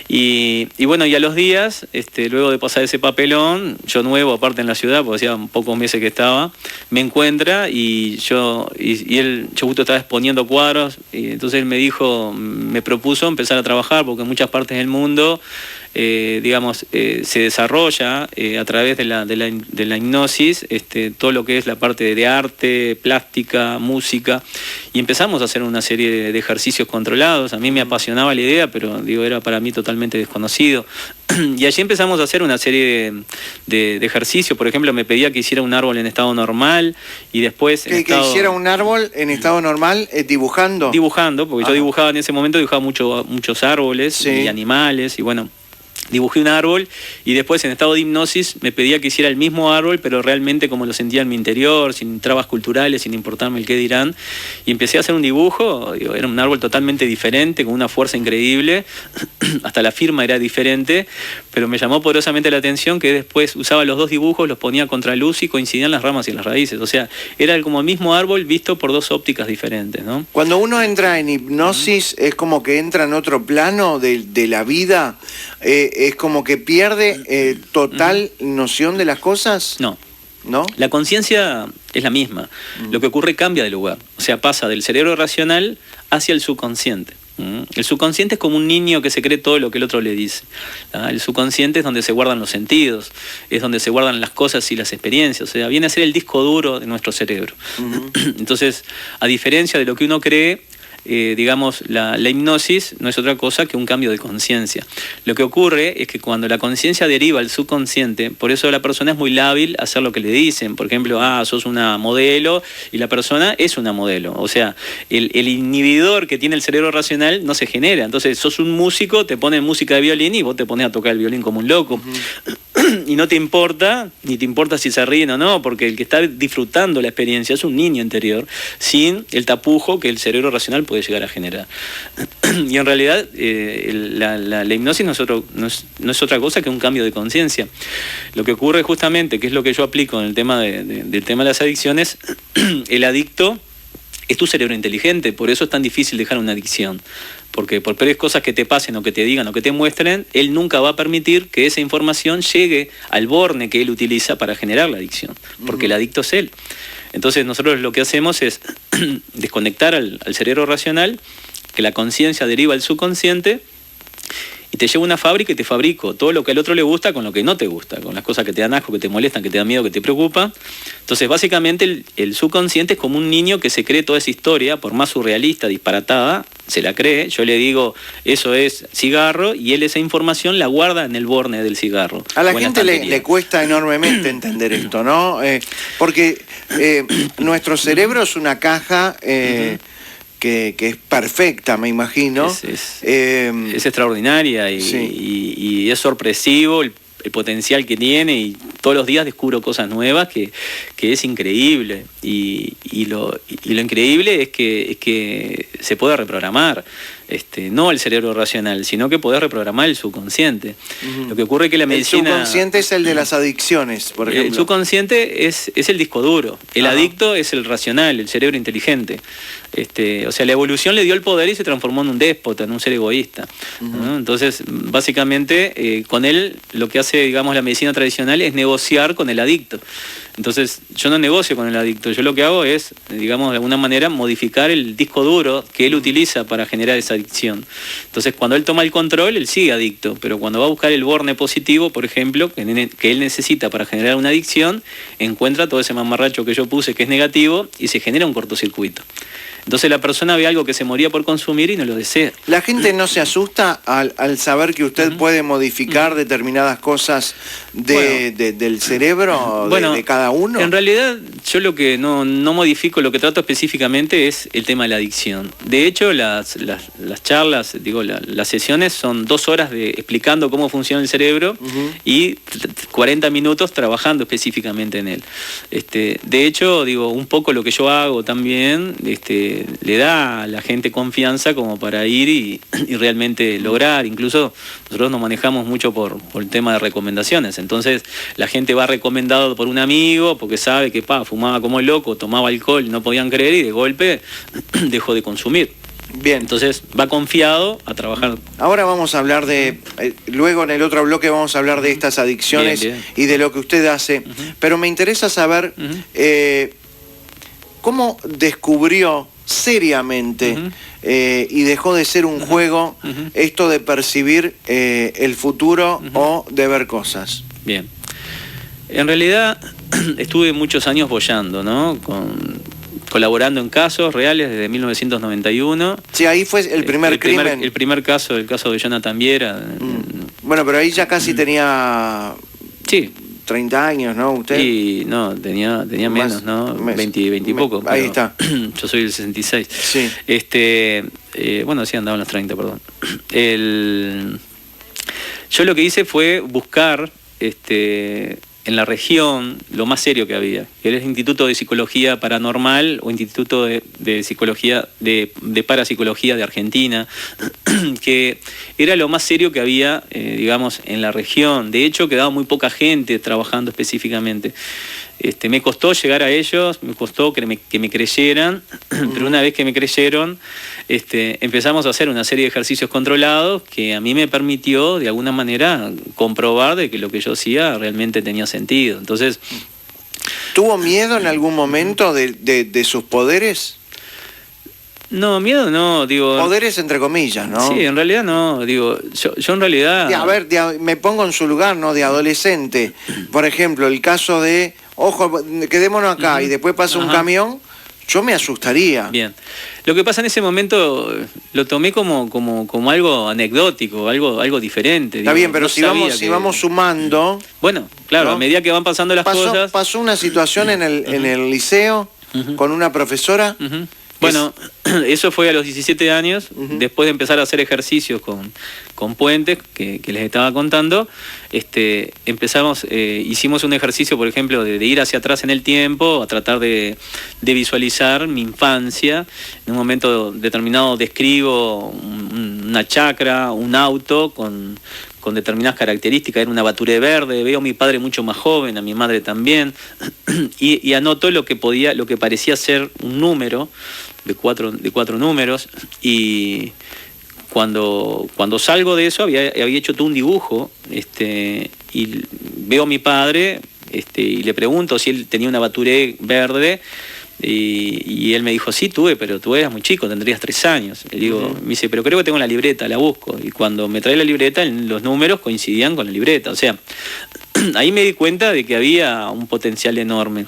Speaker 2: Y bueno, y a los días, luego de pasar ese papelón, yo nuevo, aparte en la ciudad, porque hacía pocos meses que estaba, me encuentra y él, yo justo estaba exponiendo cuadros, y entonces él me propuso empezar a trabajar, porque en muchas partes del mundo se desarrolla a través de la hipnosis todo lo que es la parte de arte, plástica, música, y empezamos a hacer una serie de ejercicios controlados. A mí me apasionaba la idea, pero era para mí totalmente desconocido. Y allí empezamos a hacer una serie de ejercicios. Por ejemplo, me pedía que hiciera un árbol en estado normal y después...
Speaker 1: Que hiciera un árbol en estado normal dibujando.
Speaker 2: Dibujando, porque yo dibujaba en ese momento, muchos árboles y animales, y bueno... dibujé un árbol y después en estado de hipnosis me pedía que hiciera el mismo árbol, pero realmente como lo sentía en mi interior, sin trabas culturales, sin importarme el qué dirán. Y empecé a hacer un dibujo, digo, era un árbol totalmente diferente, con una fuerza increíble, hasta la firma era diferente, pero me llamó poderosamente la atención que después usaba los dos dibujos, los ponía contra luz y coincidían las ramas y las raíces. O sea, era como el mismo árbol visto por dos ópticas diferentes, ¿no?
Speaker 1: Cuando uno entra en hipnosis, es como que entra en otro plano de la vida. ¿Es como que pierde total noción de las cosas?
Speaker 2: No.
Speaker 1: ¿No?
Speaker 2: La conciencia es la misma. Lo que ocurre cambia de lugar. O sea, pasa del cerebro racional hacia el subconsciente. El subconsciente es como un niño que se cree todo lo que el otro le dice. El subconsciente es donde se guardan los sentidos, es donde se guardan las cosas y las experiencias. O sea, viene a ser el disco duro de nuestro cerebro. Entonces, a diferencia de lo que uno cree, digamos, la hipnosis no es otra cosa que un cambio de conciencia. Lo que ocurre es que cuando la conciencia deriva al subconsciente, por eso la persona es muy lábil a hacer lo que le dicen. Por ejemplo, sos una modelo, y la persona es una modelo. O sea, el inhibidor que tiene el cerebro racional no se genera. Entonces, sos un músico, te ponen música de violín y vos te pones a tocar el violín como un loco. Y no te importa, ni te importa si se ríen o no, porque el que está disfrutando la experiencia es un niño interior, sin el tapujo que el cerebro racional puede llegar a generar. Y en realidad la hipnosis no es otra cosa que un cambio de conciencia. Lo que ocurre justamente, que es lo que yo aplico en el tema del tema de las adicciones, el adicto es tu cerebro inteligente, por eso es tan difícil dejar una adicción. Porque por peores cosas que te pasen o que te digan o que te muestren, él nunca va a permitir que esa información llegue al borne que él utiliza para generar la adicción, porque el adicto es él. Entonces nosotros lo que hacemos es desconectar al cerebro racional, que la conciencia deriva al subconsciente, y te llevo a una fábrica y te fabrico todo lo que al otro le gusta con lo que no te gusta, con las cosas que te dan asco, que te molestan, que te dan miedo, que te preocupan. Entonces, básicamente, el subconsciente es como un niño que se cree toda esa historia, por más surrealista, disparatada, se la cree. Yo le digo, eso es cigarro, y él esa información la guarda en el borne del cigarro.
Speaker 1: A la gente le cuesta enormemente entender esto, ¿no? Porque nuestro cerebro es una caja... Que es perfecta, me imagino.
Speaker 2: Es extraordinaria y es sorpresivo el potencial que tiene, y todos los días descubro cosas nuevas que es increíble. Y lo increíble es que se puede reprogramar. No el cerebro racional, sino que podés reprogramar el subconsciente. Lo que ocurre es que la medicina...
Speaker 1: El subconsciente es el de las adicciones, por ejemplo.
Speaker 2: El subconsciente es el disco duro. El adicto es el racional, el cerebro inteligente. O sea, la evolución le dio el poder y se transformó en un déspota, en un ser egoísta, ¿no? Entonces, básicamente, con él lo que hace, digamos, la medicina tradicional es negociar con el adicto. Entonces, yo no negocio con el adicto, yo lo que hago es, digamos, de alguna manera modificar el disco duro que él utiliza para generar esa adicción. Entonces, cuando él toma el control, él sigue adicto, pero cuando va a buscar el borne positivo, por ejemplo, que él necesita para generar una adicción, encuentra todo ese mamarracho que yo puse que es negativo y se genera un cortocircuito. Entonces la persona ve algo que se moría por consumir y no lo desea.
Speaker 1: ¿La gente no se asusta al saber que usted puede modificar determinadas cosas del cerebro de cada uno?
Speaker 2: En realidad yo lo que no modifico, lo que trato específicamente es el tema de la adicción. De hecho, las charlas, las sesiones son 2 horas explicando cómo funciona el cerebro y 40 minutos trabajando específicamente en él. De hecho, un poco lo que yo hago también, le da a la gente confianza como para ir y realmente lograr. Incluso nosotros nos manejamos mucho por el tema de recomendaciones. Entonces la gente va recomendado por un amigo porque sabe que fumaba como loco, tomaba alcohol, no podían creer y de golpe dejó de consumir.
Speaker 1: Bien.
Speaker 2: Entonces va confiado a trabajar.
Speaker 1: Ahora vamos a hablar luego en el otro bloque vamos a hablar de estas adicciones bien. Y de lo que usted hace. Pero me interesa saber cómo descubrió seriamente y dejó de ser un juego esto de percibir el futuro o de ver cosas.
Speaker 2: Bien. En realidad estuve muchos años boyando, ¿no? Colaborando en casos reales desde 1991.
Speaker 1: Sí, ahí fue el primer crimen.
Speaker 2: El primer caso, el caso de Jonathan Viera.
Speaker 1: Bueno, pero ahí ya casi tenía...
Speaker 2: Sí.
Speaker 1: 30 años, ¿no? ¿Usted?
Speaker 2: Sí, no, tenía menos, ¿no? 20 y poco.
Speaker 1: Ahí está.
Speaker 2: Yo soy del 66.
Speaker 1: Sí.
Speaker 2: Bueno, sí, andaba en los 30, perdón. yo lo que hice fue buscar en la región lo más serio que había, que era el Instituto de Psicología Paranormal o Instituto de Psicología de Parapsicología de Argentina, que era lo más serio que había, digamos, en la región. De hecho, quedaba muy poca gente trabajando específicamente. Me costó llegar a ellos, me costó que me creyeran, pero una vez que me creyeron, empezamos a hacer una serie de ejercicios controlados que a mí me permitió, de alguna manera, comprobar de que lo que yo hacía realmente tenía sentido. Entonces,
Speaker 1: ¿tuvo miedo en algún momento de sus poderes?
Speaker 2: No, miedo no, digo...
Speaker 1: Poderes entre comillas, ¿no?
Speaker 2: Sí, en realidad no, digo, yo en realidad...
Speaker 1: A ver, me pongo en su lugar, ¿no? De adolescente. Por ejemplo, el caso de, ojo, quedémonos acá, y después pasa un camión, yo me asustaría.
Speaker 2: Bien. Lo que pasa en ese momento lo tomé como algo anecdótico, algo diferente.
Speaker 1: Está bien, pero si vamos sumando...
Speaker 2: Bueno, claro, ¿no? A medida que van pasando las cosas...
Speaker 1: Pasó una situación en el liceo con una profesora...
Speaker 2: Bueno, eso fue a los 17 años, después de empezar a hacer ejercicios con puentes, que les estaba contando, hicimos un ejercicio, por ejemplo, de ir hacia atrás en el tiempo, a tratar de visualizar mi infancia. En un momento determinado describo una chacra, un auto con determinadas características, era una Baturé verde, veo a mi padre mucho más joven, a mi madre también, y anoto lo que parecía ser un número, de cuatro números, y cuando salgo de eso había hecho todo un dibujo, y veo a mi padre, y le pregunto si él tenía una Baturé verde, y él me dijo, sí, tuve, pero tú eras muy chico, tendrías 3 años. Le digo, me dice, pero creo que tengo la libreta, la busco. Y cuando me trae la libreta, los números coincidían con la libreta. O sea, ahí me di cuenta de que había un potencial enorme.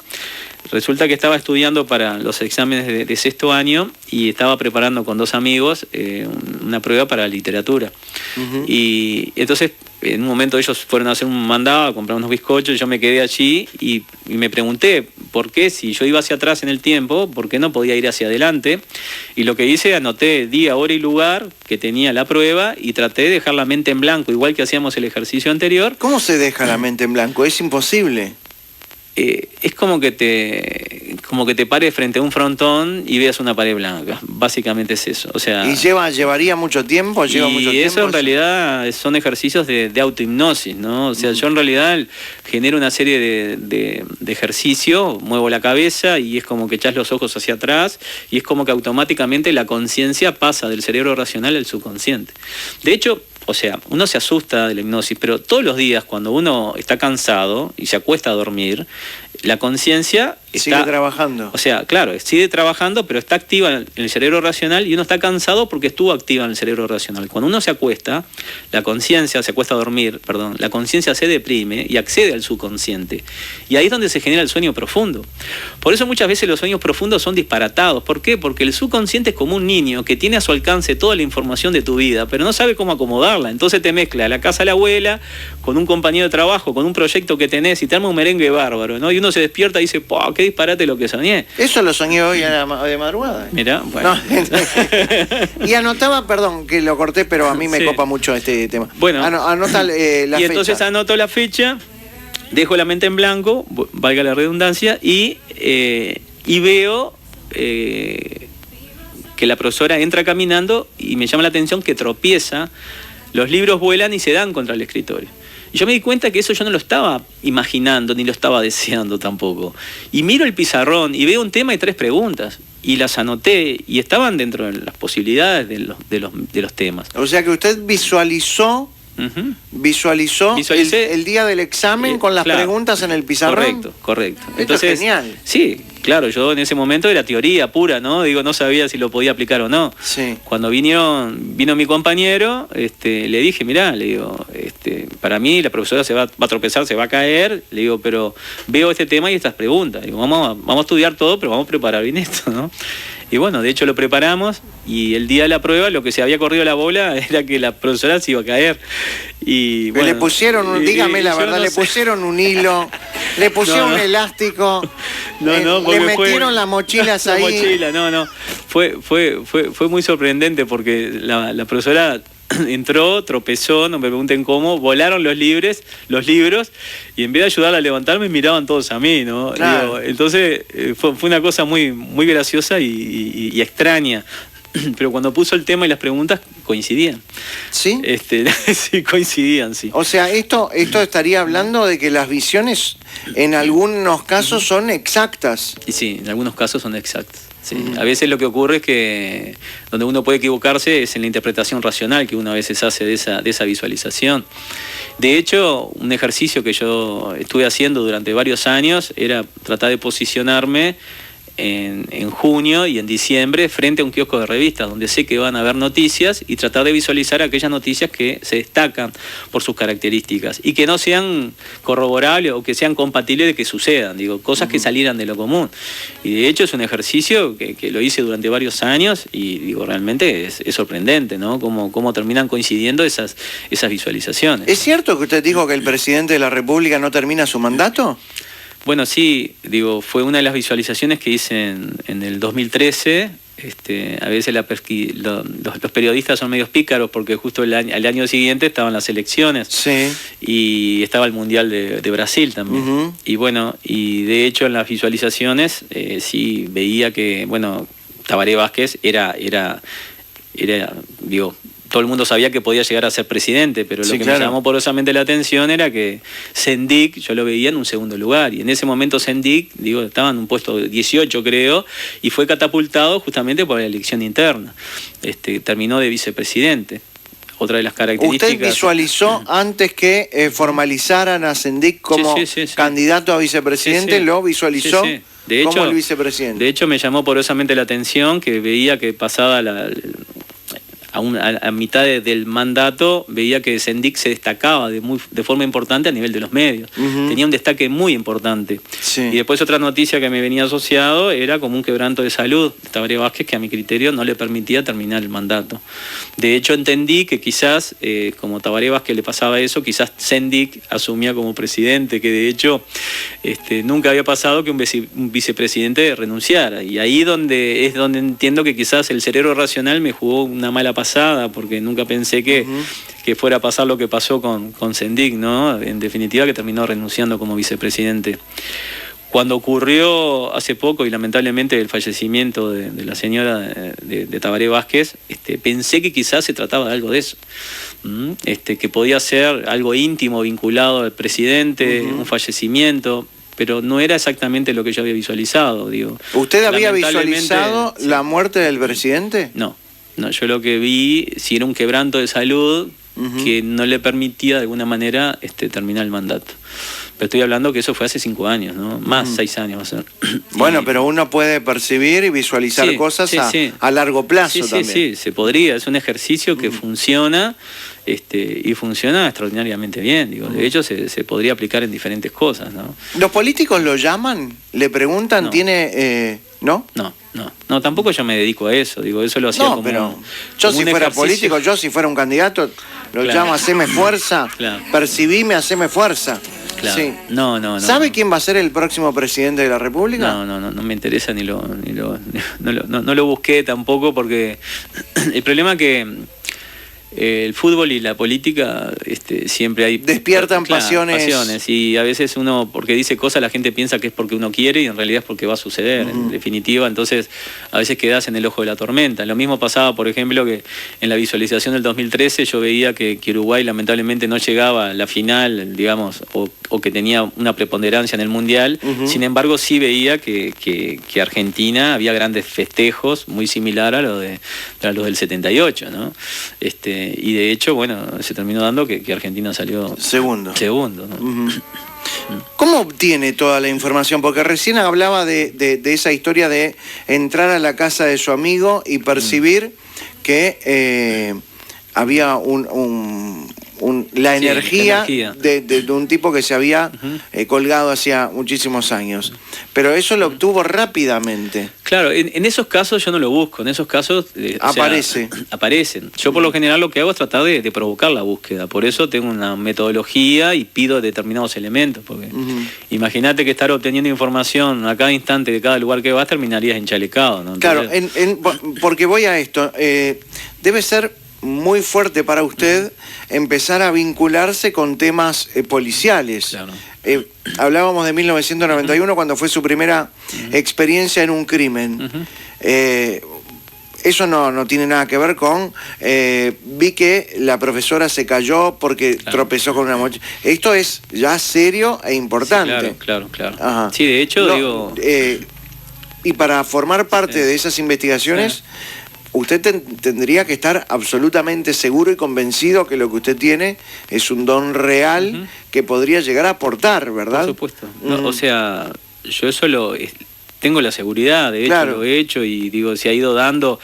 Speaker 2: Resulta que estaba estudiando para los exámenes de 6º año y estaba preparando con 2 amigos una prueba para literatura. Y entonces, en un momento ellos fueron a hacer un mandado, a comprar unos bizcochos, yo me quedé allí y me pregunté por qué, si yo iba hacia atrás en el tiempo, por qué no podía ir hacia adelante. Y lo que hice, anoté día, hora y lugar que tenía la prueba y traté de dejar la mente en blanco, igual que hacíamos el ejercicio anterior.
Speaker 1: ¿Cómo se deja la mente en blanco? Es imposible.
Speaker 2: Es como que te pares frente a un frontón y veas una pared blanca. Básicamente es eso. O sea,
Speaker 1: ¿y llevaría mucho tiempo?
Speaker 2: Y eso en realidad son ejercicios de autohipnosis, ¿no? O sea, yo en realidad genero una serie de ejercicio, muevo la cabeza y es como que echás los ojos hacia atrás y es como que automáticamente la conciencia pasa del cerebro racional al subconsciente. De hecho, o sea, uno se asusta de la hipnosis, pero todos los días cuando uno está cansado y se acuesta a dormir, la conciencia
Speaker 1: sigue trabajando.
Speaker 2: O sea, claro, sigue trabajando, pero está activa en el cerebro racional y uno está cansado porque estuvo activa en el cerebro racional. Cuando uno se acuesta, la conciencia se deprime y accede al subconsciente. Y ahí es donde se genera el sueño profundo. Por eso muchas veces los sueños profundos son disparatados. ¿Por qué? Porque el subconsciente es como un niño que tiene a su alcance toda la información de tu vida, pero no sabe cómo acomodarla. Entonces te mezcla la casa de la abuela con un compañero de trabajo, con un proyecto que tenés y te arma un merengue bárbaro, ¿no? Y uno se despierta y dice, ¡pah, qué disparate lo que soñé!
Speaker 1: Eso lo soñé hoy de madrugada.
Speaker 2: Mirá, bueno.
Speaker 1: No, y anotaba, perdón, que lo corté, pero a mí me copa mucho este tema.
Speaker 2: Bueno,
Speaker 1: anota la fecha.
Speaker 2: Y entonces anoto la fecha, dejo la mente en blanco, valga la redundancia, y veo que la profesora entra caminando y me llama la atención que tropieza, los libros vuelan y se dan contra el escritorio. Y yo me di cuenta que eso yo no lo estaba imaginando, ni lo estaba deseando tampoco. Y miro el pizarrón y veo un tema y 3 preguntas. Y las anoté y estaban dentro de las posibilidades de los temas.
Speaker 1: O sea que usted visualizó el día del examen con las preguntas en el pizarrón.
Speaker 2: Correcto.
Speaker 1: Entonces, es genial.
Speaker 2: Sí, claro, yo en ese momento era teoría pura, ¿no? Digo, no sabía si lo podía aplicar o no.
Speaker 1: Sí.
Speaker 2: Cuando vino mi compañero, le dije, mirá, le digo, para mí la profesora se va a tropezar, se va a caer, le digo, pero veo este tema y estas preguntas. Digo, vamos a estudiar todo, pero vamos a preparar bien esto, ¿no? Y bueno, de hecho lo preparamos y el día de la prueba lo que se había corrido la bola era que la profesora se iba a caer. Y bueno,
Speaker 1: le pusieron, dígame la verdad, le pusieron un hilo, le pusieron un elástico, le metieron las mochilas ahí.
Speaker 2: Fue muy sorprendente porque la profesora entró, tropezó, no me pregunten cómo, volaron los libros, y en vez de ayudar a levantarme, miraban todos a mí, ¿no?
Speaker 1: Claro.
Speaker 2: Digo, entonces fue una cosa muy, muy graciosa y extraña. Pero cuando puso el tema y las preguntas, coincidían.
Speaker 1: ¿Sí?
Speaker 2: Sí, coincidían, sí.
Speaker 1: O sea, esto estaría hablando de que las visiones en algunos casos son exactas.
Speaker 2: Y sí, en algunos casos son exactas. Sí. A veces lo que ocurre es que donde uno puede equivocarse es en la interpretación racional que uno a veces hace de esa visualización. De hecho, un ejercicio que yo estuve haciendo durante varios años era tratar de posicionarme en junio y en diciembre frente a un kiosco de revistas donde sé que van a haber noticias y tratar de visualizar aquellas noticias que se destacan por sus características y que no sean corroborables o que sean compatibles de que sucedan, digo, cosas que salieran de lo común. Y de hecho es un ejercicio que lo hice durante varios años y digo, realmente es sorprendente, ¿no? Cómo terminan coincidiendo esas visualizaciones.
Speaker 1: ¿Es cierto que usted dijo que el presidente de la República no termina su mandato?
Speaker 2: Bueno, sí, digo, fue una de las visualizaciones que hice en el 2013. A veces los periodistas son medios pícaros porque justo al año siguiente estaban las elecciones.
Speaker 1: Sí.
Speaker 2: Y estaba el Mundial de Brasil también. Y bueno, y de hecho en las visualizaciones sí veía que, bueno, Tabaré Vázquez era, digo, todo el mundo sabía que podía llegar a ser presidente, pero lo que me llamó poderosamente la atención era que Sendik, yo lo veía en un segundo lugar, y en ese momento Sendik, digo, estaba en un puesto 18 creo, y fue catapultado justamente por la elección interna. Terminó de vicepresidente. Otra de las características...
Speaker 1: ¿Usted visualizó antes que formalizaran a Sendik como candidato a vicepresidente? ¿Lo visualizó como el vicepresidente?
Speaker 2: De hecho, me llamó poderosamente la atención que veía que pasada a mitad del mandato, veía que Sendik se destacaba de forma importante a nivel de los medios. Tenía un destaque muy importante. Sí. Y después otra noticia que me venía asociado era como un quebranto de salud de Tabaré Vázquez que a mi criterio no le permitía terminar el mandato. De hecho entendí que quizás, como Tabaré Vázquez le pasaba eso, quizás Sendik asumía como presidente, que de hecho nunca había pasado que un vicepresidente renunciara. Y ahí es donde entiendo que quizás el cerebro racional me jugó una mala pasada, porque nunca pensé que fuera a pasar lo que pasó con Sendik, ¿no? En definitiva, que terminó renunciando como vicepresidente. Cuando ocurrió hace poco, y lamentablemente, el fallecimiento de la señora de Tabaré Vázquez, pensé que quizás se trataba de algo de eso. Que podía ser algo íntimo vinculado al presidente, un fallecimiento, pero no era exactamente lo que yo había visualizado, digo.
Speaker 1: ¿Usted había visualizado la muerte del presidente?
Speaker 2: No, yo lo que vi, si era un quebranto de salud que no le permitía de alguna manera terminar el mandato. Pero estoy hablando que eso fue hace 5 años, ¿no? Más 6 años va a ser.
Speaker 1: Bueno, pero uno puede percibir y visualizar cosas a largo plazo también.
Speaker 2: Sí, se podría. Es un ejercicio que funciona y funciona extraordinariamente bien. Digo. De hecho, se podría aplicar en diferentes cosas, ¿no?
Speaker 1: ¿Los políticos lo llaman? ¿Le preguntan?
Speaker 2: No.
Speaker 1: ¿Tiene...? ¿No?
Speaker 2: No, tampoco yo me dedico a eso. Digo, eso lo hacía
Speaker 1: pero yo si fuera político, yo si fuera un candidato, lo llamo haceme fuerza, percibime, haceme fuerza.
Speaker 2: Claro. Sí. No.
Speaker 1: ¿Sabe quién va a ser el próximo presidente de la República?
Speaker 2: No me interesa no lo busqué tampoco, porque el problema es que el fútbol y la política siempre hay...
Speaker 1: Despiertan pasiones.
Speaker 2: Y a veces uno, porque dice cosas, la gente piensa que es porque uno quiere y en realidad es porque va a suceder, en definitiva. Entonces, a veces quedás en el ojo de la tormenta. Lo mismo pasaba, por ejemplo, que en la visualización del 2013 yo veía que Uruguay lamentablemente no llegaba a la final, digamos, o que tenía una preponderancia en el Mundial. Sin embargo, sí veía que Argentina había grandes festejos, muy similar a los del 78, ¿no? Y de hecho, bueno, se terminó dando que Argentina salió segundo, ¿no?
Speaker 1: ¿Cómo obtiene toda la información? Porque recién hablaba de esa historia de entrar a la casa de su amigo y percibir que había la energía de un tipo que se había colgado hacía muchísimos años. Pero eso lo obtuvo rápidamente.
Speaker 2: Claro, en esos casos yo no lo busco, en esos casos aparecen. Yo por lo general lo que hago es tratar de provocar la búsqueda, por eso tengo una metodología y pido determinados elementos, porque imagínate que estar obteniendo información a cada instante de cada lugar que vas terminarías enchalecado, ¿no? Entonces,
Speaker 1: claro, porque voy a esto, debe ser muy fuerte para usted empezar a vincularse con temas policiales.
Speaker 2: Claro.
Speaker 1: Hablábamos de 1991 cuando fue su primera experiencia en un crimen. Eso no tiene nada que ver con... vi que la profesora se cayó porque tropezó con una mochila. Esto es ya serio e importante.
Speaker 2: Sí, claro.
Speaker 1: Ajá.
Speaker 2: Sí, de hecho,
Speaker 1: y para formar parte de esas investigaciones, usted tendría que estar absolutamente seguro y convencido que lo que usted tiene es un don real que podría llegar a aportar, ¿verdad?
Speaker 2: Por supuesto. No, o sea, yo eso tengo la seguridad, de hecho lo he hecho y digo, se ha ido dando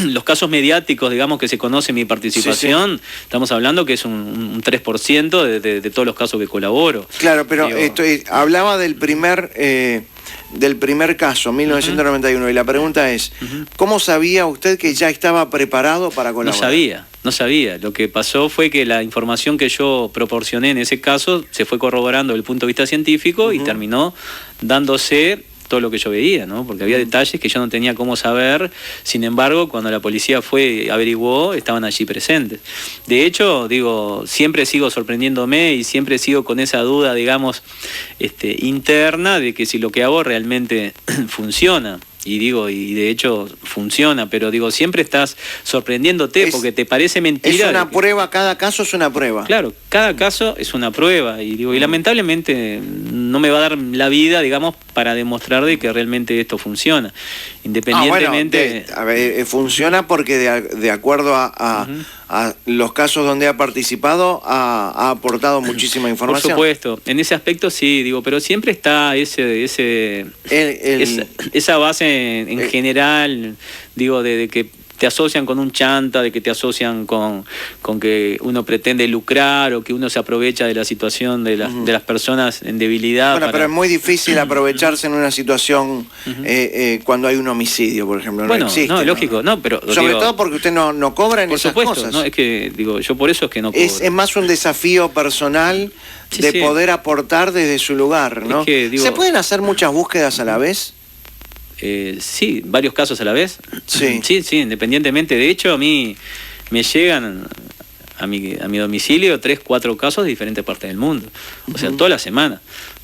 Speaker 2: los casos mediáticos, digamos, que se conoce mi participación, estamos hablando que es un 3% de todos los casos que colaboro.
Speaker 1: Claro, pero hablaba del primer caso, 1991, y la pregunta es, ¿cómo sabía usted que ya estaba preparado para colaborar?
Speaker 2: No sabía. Lo que pasó fue que la información que yo proporcioné en ese caso se fue corroborando desde el punto de vista científico y terminó dándose todo lo que yo veía, ¿no? Porque había detalles que yo no tenía cómo saber, sin embargo, cuando la policía averiguó, estaban allí presentes. De hecho, digo, siempre sigo sorprendiéndome y siempre sigo con esa duda, digamos, interna de que si lo que hago realmente funciona. Y de hecho funciona, pero digo, siempre estás sorprendiéndote porque te parece mentira.
Speaker 1: Es una prueba, cada caso es una prueba.
Speaker 2: Claro, cada caso es una prueba y lamentablemente no me va a dar la vida, digamos, para demostrar de que realmente esto funciona. Independientemente...
Speaker 1: funciona porque de acuerdo a los casos donde ha participado ha aportado muchísima información.
Speaker 2: Por supuesto, en ese aspecto sí, digo, pero siempre está esa base en general, digo, de que te asocian con un chanta, de que te asocian con que uno pretende lucrar o que uno se aprovecha de la situación de las personas en debilidad.
Speaker 1: Bueno, pero es muy difícil aprovecharse en una situación cuando hay un homicidio, por ejemplo.
Speaker 2: Bueno,
Speaker 1: no existe.
Speaker 2: No, lógico, no, pero...
Speaker 1: Sobre todo porque usted no cobra en esas cosas.
Speaker 2: Por supuesto, no, es que, digo, yo por eso es que no cobro.
Speaker 1: Es más un desafío personal de poder aportar desde su lugar, ¿no?
Speaker 2: Es que, digo,
Speaker 1: ¿se pueden hacer muchas búsquedas a la vez?
Speaker 2: Sí, varios casos a la vez.
Speaker 1: Sí,
Speaker 2: independientemente. De hecho, a mí me llegan a mi domicilio 3, 4 casos de diferentes partes del mundo. O sea, toda la semana.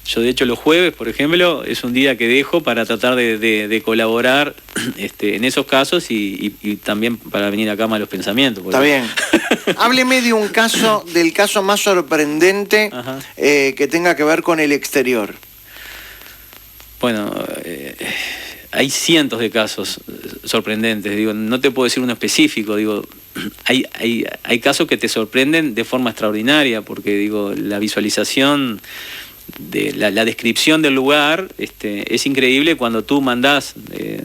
Speaker 2: Yo, de hecho, los jueves, por ejemplo, es un día que dejo para tratar de colaborar en esos casos y también para venir acá a Malos Pensamientos.
Speaker 1: Está bien. Hábleme de del caso más sorprendente que tenga que ver con el exterior.
Speaker 2: Bueno, hay cientos de casos sorprendentes, digo, no te puedo decir uno específico, digo, hay casos que te sorprenden de forma extraordinaria, porque digo, la visualización de la descripción del lugar es increíble cuando tú mandás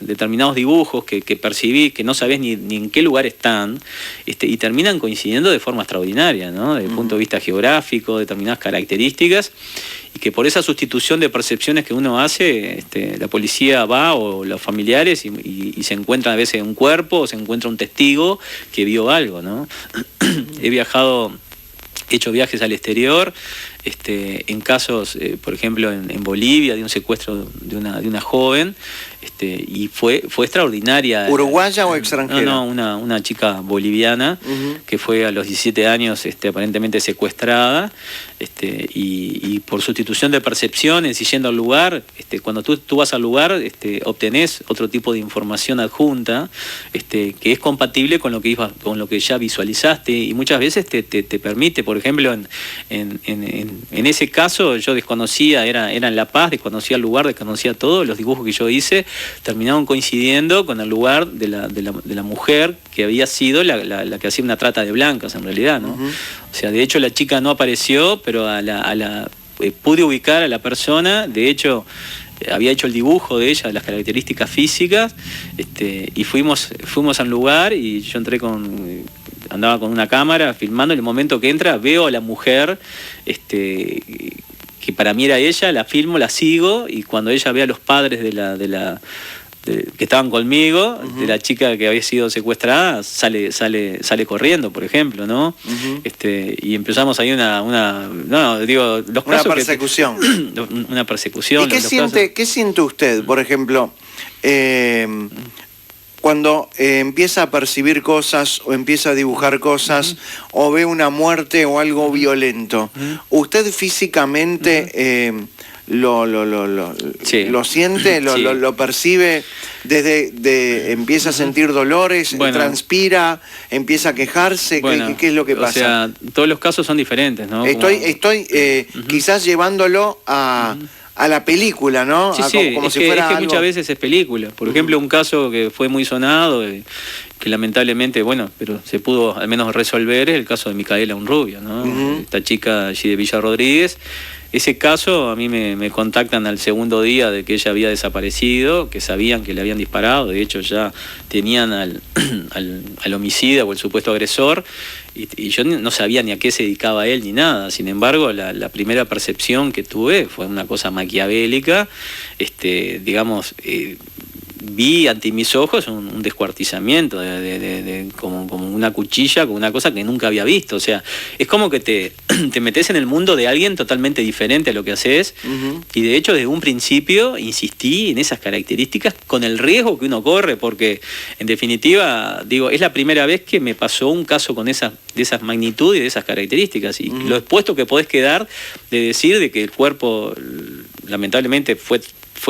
Speaker 2: determinados dibujos que percibís, que no sabés ni en qué lugar están, y terminan coincidiendo de forma extraordinaria, ¿no? Desde el punto de vista geográfico, determinadas características, y que por esa sustitución de percepciones que uno hace, la policía va o los familiares y se encuentra a veces un cuerpo o se encuentra un testigo que vio algo, ¿no? He hecho viajes al exterior, en casos, por ejemplo, en Bolivia, de un secuestro de una joven, y fue extraordinaria.
Speaker 1: ¿Uruguaya o extranjera?
Speaker 2: No, una chica boliviana que fue a los 17 años aparentemente secuestrada, y por sustitución de percepciones y yendo al lugar, cuando tú vas al lugar, obtenés otro tipo de información adjunta, que es compatible con lo que ya visualizaste, y muchas veces te permite, por ejemplo, en ese caso yo desconocía, era en La Paz, desconocía el lugar, desconocía todo, los dibujos que yo hice terminaron coincidiendo con el lugar de la mujer que había sido la que hacía una trata de blancas en realidad, ¿no? O sea, de hecho la chica no apareció, pero pude ubicar a la persona, de hecho había hecho el dibujo de ella, de las características físicas, y fuimos al lugar y yo andaba con una cámara filmando, en el momento que entra veo a la mujer, que para mí era ella, la filmo, la sigo, y cuando ella ve a los padres que estaban conmigo, de la chica que había sido secuestrada, sale corriendo, por ejemplo, ¿no? Y empezamos ahí una
Speaker 1: persecución.
Speaker 2: Una persecución.
Speaker 1: ¿Y qué siente usted, por ejemplo, cuando empieza a percibir cosas o empieza a dibujar cosas o ve una muerte o algo violento, ¿usted físicamente lo siente, lo percibe empieza a sentir dolores, transpira, empieza a quejarse? ¿Qué es lo que pasa?
Speaker 2: O sea, todos los casos son diferentes, ¿no?
Speaker 1: Estoy quizás llevándolo a la película, ¿no?
Speaker 2: Sí, como si fuera algo... muchas veces es película. Por ejemplo, un caso que fue muy sonado, que lamentablemente, pero se pudo al menos resolver, es el caso de Micaela Unrubia, ¿no? Esta chica allí de Villa Rodríguez. Ese caso a mí me contactan al segundo día de que ella había desaparecido, que sabían que le habían disparado, de hecho ya tenían al homicida o el supuesto agresor, y yo no sabía ni a qué se dedicaba él ni nada. Sin embargo, la primera percepción que tuve fue una cosa maquiavélica, vi ante mis ojos un descuartizamiento como una cuchilla, como una cosa que nunca había visto. O sea, es como que te metes en el mundo de alguien totalmente diferente a lo que haces, y de hecho desde un principio insistí en esas características con el riesgo que uno corre, porque en definitiva, es la primera vez que me pasó un caso con de esas magnitudes y de esas características, y lo expuesto que podés quedar de decir de que el cuerpo lamentablemente fue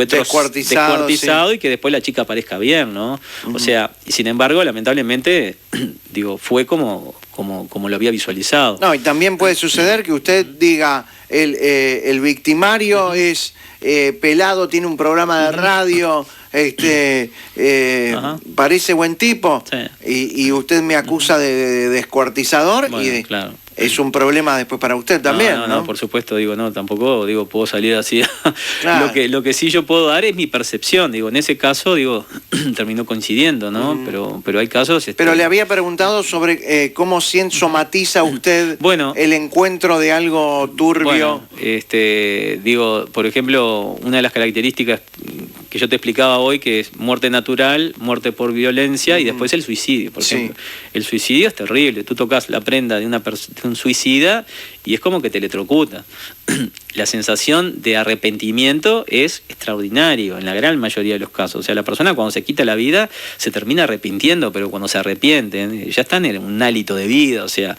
Speaker 2: descuartizado, y que después la chica aparezca bien, ¿no? O sea, y sin embargo, lamentablemente, fue como lo había visualizado.
Speaker 1: No, y también puede suceder que usted diga, el victimario es pelado, tiene un programa de radio, parece buen tipo, y usted me acusa de descuartizador,
Speaker 2: claro.
Speaker 1: Es un problema después para usted también, ¿no?
Speaker 2: No, por supuesto, tampoco puedo salir así.
Speaker 1: Claro.
Speaker 2: Lo que sí yo puedo dar es mi percepción, en ese caso, terminó coincidiendo, ¿no? Pero hay casos...
Speaker 1: Pero le había preguntado sobre cómo somatiza usted el encuentro de algo turbio.
Speaker 2: Por ejemplo, una de las características que yo te explicaba hoy, que es muerte natural, muerte por violencia, y después el suicidio, por ejemplo. El suicidio es terrible, tú tocas la prenda de un suicida y es como que te electrocuta. La sensación de arrepentimiento es extraordinario en la gran mayoría de los casos. O sea, la persona cuando se quita la vida se termina arrepintiendo, pero cuando se arrepienten ya están en un hálito de vida, o sea,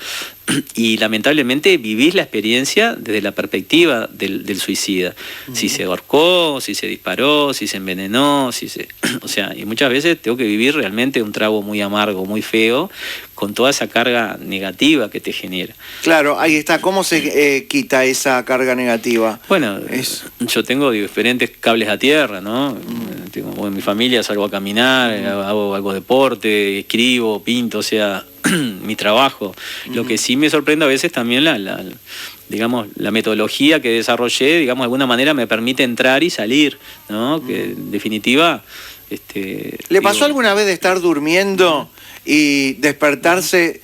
Speaker 2: y lamentablemente vivís la experiencia desde la perspectiva del suicida. Si se ahorcó, si se disparó, si se envenenó, o sea, y muchas veces tengo que vivir realmente un trago muy amargo, muy feo, con toda esa carga negativa que te genera.
Speaker 1: Claro, ahí está. ¿Cómo se quita esa carga negativa?
Speaker 2: Bueno, yo tengo diferentes cables a tierra, ¿no? En mi familia salgo a caminar, hago algo de deporte, escribo, pinto, o sea, mi trabajo. Lo que sí me sorprende a veces también la metodología que desarrollé, de alguna manera me permite entrar y salir, ¿no? Que en definitiva...
Speaker 1: ¿Le pasó alguna vez de estar durmiendo y despertarse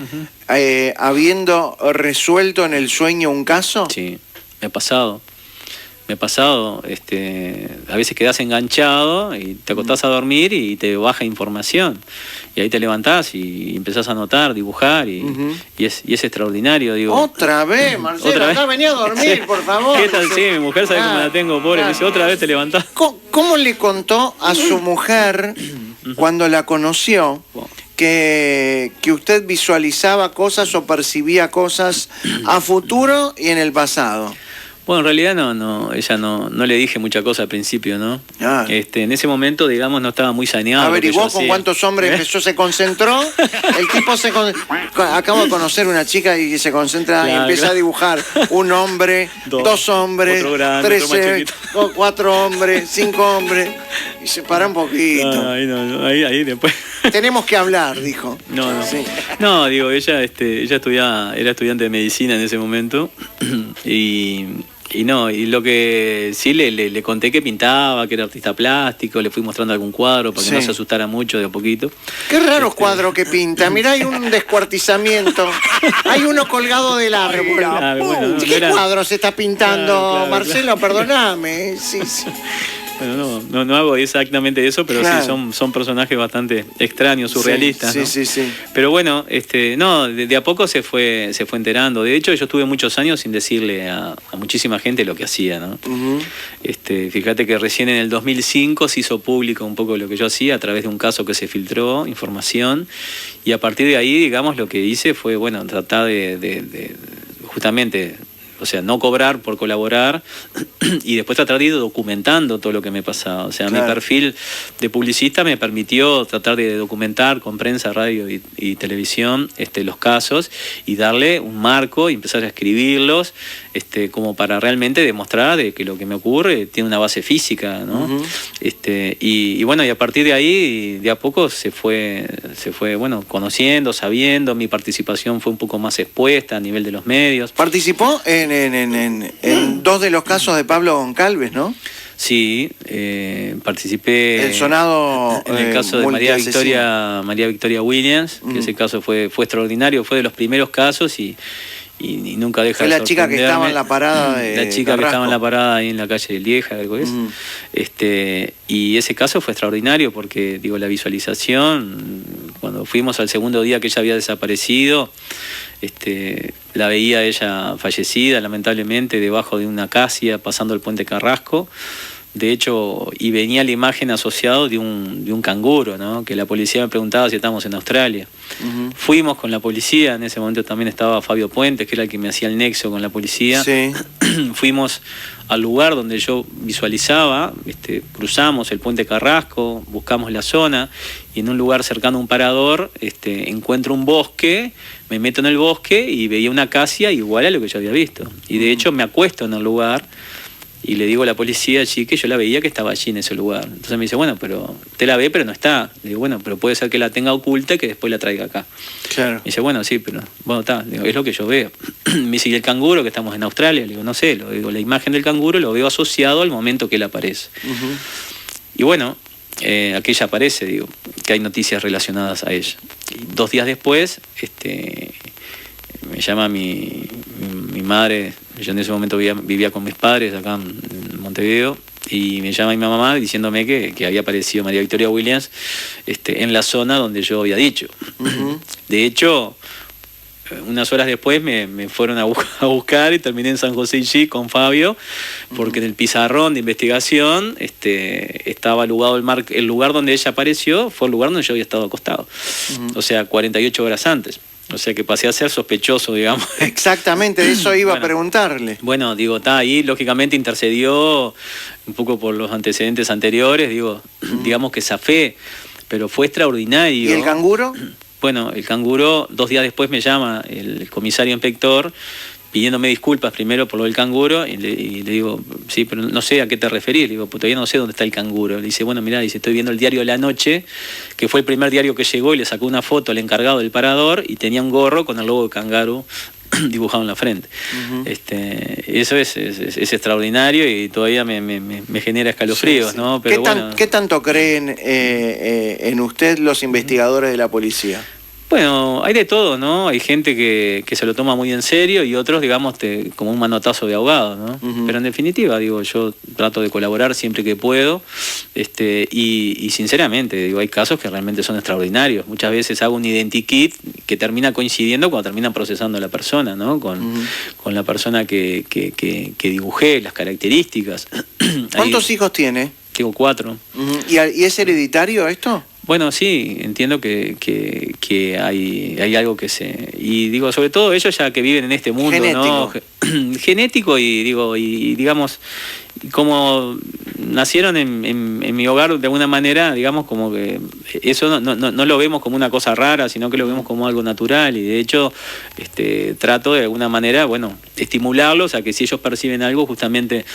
Speaker 1: habiendo resuelto en el sueño un caso?
Speaker 2: Sí, me ha pasado. A veces quedás enganchado y te acostás a dormir y te baja información. Y ahí te levantás y empezás a anotar, dibujar, y es extraordinario.
Speaker 1: ¿Otra vez, Marcelo? Acá venía a dormir, por favor.
Speaker 2: ¿Qué tal? Sí, mi mujer sabe cómo la tengo, pobre. Me dice, otra vez te levantás.
Speaker 1: ¿Cómo le contó a su mujer cuando la conoció que usted visualizaba cosas o percibía cosas a futuro y en el pasado?
Speaker 2: Bueno, en realidad ella no le dije mucha cosa al principio, ¿no? En ese momento, no estaba muy saneado.
Speaker 1: ¿Averiguó con cuántos hombres empezó, se concentró? El tipo acabo de conocer una chica y se concentra y empieza a dibujar un hombre, dos hombres, grande, 4 hombres, 5 hombres, y se para un poquito.
Speaker 2: Ahí después...
Speaker 1: Tenemos que hablar, dijo.
Speaker 2: No. Sí. No, ella era estudiante de medicina en ese momento, y lo que sí le conté que pintaba, que era artista plástico, le fui mostrando algún cuadro para que no se asustara mucho de a poquito.
Speaker 1: Qué raros cuadros que pinta. Mirá, hay un descuartizamiento. Hay uno colgado del árbol. ¿Qué cuadro se está pintando, Marcelo? Perdóname. Sí.
Speaker 2: Bueno, no hago exactamente eso, pero claro, sí son personajes bastante extraños, surrealistas.
Speaker 1: Sí,
Speaker 2: ¿no?
Speaker 1: sí.
Speaker 2: Pero bueno, de a poco se fue enterando. De hecho, yo estuve muchos años sin decirle a muchísima gente lo que hacía, ¿no? Fíjate que recién en el 2005 se hizo público un poco lo que yo hacía a través de un caso que se filtró, información, y a partir de ahí, digamos, lo que hice fue, bueno, tratar de justamente, o sea, no cobrar por colaborar y después tratar de ir documentando todo lo que me pasaba. O sea, claro, mi perfil de publicista me permitió tratar de documentar con prensa, radio y televisión los casos y darle un marco y empezar a escribirlos como para realmente demostrar de que lo que me ocurre tiene una base física, ¿no? Y bueno, y a partir de ahí, de a poco se fue bueno, conociendo, sabiendo, mi participación fue un poco más expuesta a nivel de los medios.
Speaker 1: ¿Participó en dos de los casos de Pablo Goncalves, no?
Speaker 2: Sí, participé
Speaker 1: el sonado,
Speaker 2: en el caso de María Victoria Williams, que ese caso fue extraordinario, fue de los primeros casos y nunca deja de sorprenderme.
Speaker 1: Fue la chica que estaba en la parada de
Speaker 2: La chica Carrasco, que estaba en la parada ahí en la calle del Lieja, algo es. Y ese caso fue extraordinario porque, digo, la visualización, cuando fuimos al segundo día que ella había desaparecido, la veía ella fallecida, lamentablemente, debajo de una acacia, pasando el puente Carrasco. De hecho, y venía la imagen asociado de un canguro, ¿no? Que la policía me preguntaba si estábamos en Australia. Fuimos con la policía, en ese momento también estaba Fabio Puentes, que era el que me hacía el nexo con la policía.
Speaker 1: Sí.
Speaker 2: Fuimos al lugar donde yo visualizaba, cruzamos el puente Carrasco, buscamos la zona, y en un lugar cercano a un parador encuentro un bosque, me meto en el bosque y veía una acacia igual a lo que yo había visto. Y de hecho me acuesto en el lugar y le digo a la policía allí que yo la veía que estaba allí en ese lugar. Entonces me dice, bueno, pero usted la ve pero no está. Le digo, bueno, pero puede ser que la tenga oculta y que después la traiga acá.
Speaker 1: Claro. Me
Speaker 2: dice, bueno, sí, pero bueno, está, es lo que yo veo. Me dice, ¿y el canguro que estamos en Australia? Le digo, no sé, la imagen del canguro lo veo asociado al momento que él aparece. Y bueno, aquella aparece, digo, que hay noticias relacionadas a ella. Y 2 días después, me llama mi madre. Yo en ese momento vivía con mis padres acá en Montevideo, y me llama mi mamá diciéndome que había aparecido María Victoria Williams en la zona donde yo había dicho. De hecho, unas horas después me fueron a buscar y terminé en San José Ixí con Fabio, porque en el pizarrón de investigación estaba alugado el lugar donde ella apareció, fue el lugar donde yo había estado acostado. O sea, 48 horas antes. O sea que pasé a ser sospechoso, digamos.
Speaker 1: Exactamente, de eso iba a preguntarle.
Speaker 2: Bueno, digo, está ahí, lógicamente intercedió un poco por los antecedentes anteriores, digamos que zafé, pero fue extraordinario.
Speaker 1: ¿Y el canguro?
Speaker 2: Bueno, el canguro, 2 días después me llama el comisario inspector pidiéndome disculpas primero por lo del canguro, y le digo, sí, pero no sé a qué te referís. Le digo, pues todavía no sé dónde está el canguro. Le dice, bueno, mirá, dice, estoy viendo el diario La Noche, que fue el primer diario que llegó, y le sacó una foto al encargado del parador y tenía un gorro con el logo de Kangaroo dibujado en la frente. Eso es extraordinario y todavía me genera escalofríos, ¿no? Pero
Speaker 1: ¿Qué tanto creen en usted los investigadores de la policía?
Speaker 2: Bueno, hay de todo, ¿no? Hay gente que se lo toma muy en serio y otros, digamos, como un manotazo de ahogado, ¿no? Pero en definitiva, digo, yo trato de colaborar siempre que puedo, y sinceramente, digo, hay casos que realmente son extraordinarios. Muchas veces hago un identikit que termina coincidiendo cuando terminan procesando a la persona, ¿no? Con la persona que dibujé, las características.
Speaker 1: ¿Cuántos hijos tiene?
Speaker 2: Tengo 4.
Speaker 1: ¿Y es hereditario esto?
Speaker 2: Bueno, sí, entiendo que hay algo que se... Y digo, sobre todo ellos ya que viven en este mundo,
Speaker 1: genético,
Speaker 2: ¿no? Genético y digamos, como nacieron en mi hogar de alguna manera, digamos, como que eso no lo vemos como una cosa rara, sino que lo vemos como algo natural, y de hecho trato de alguna manera, bueno, estimularlos a que si ellos perciben algo, justamente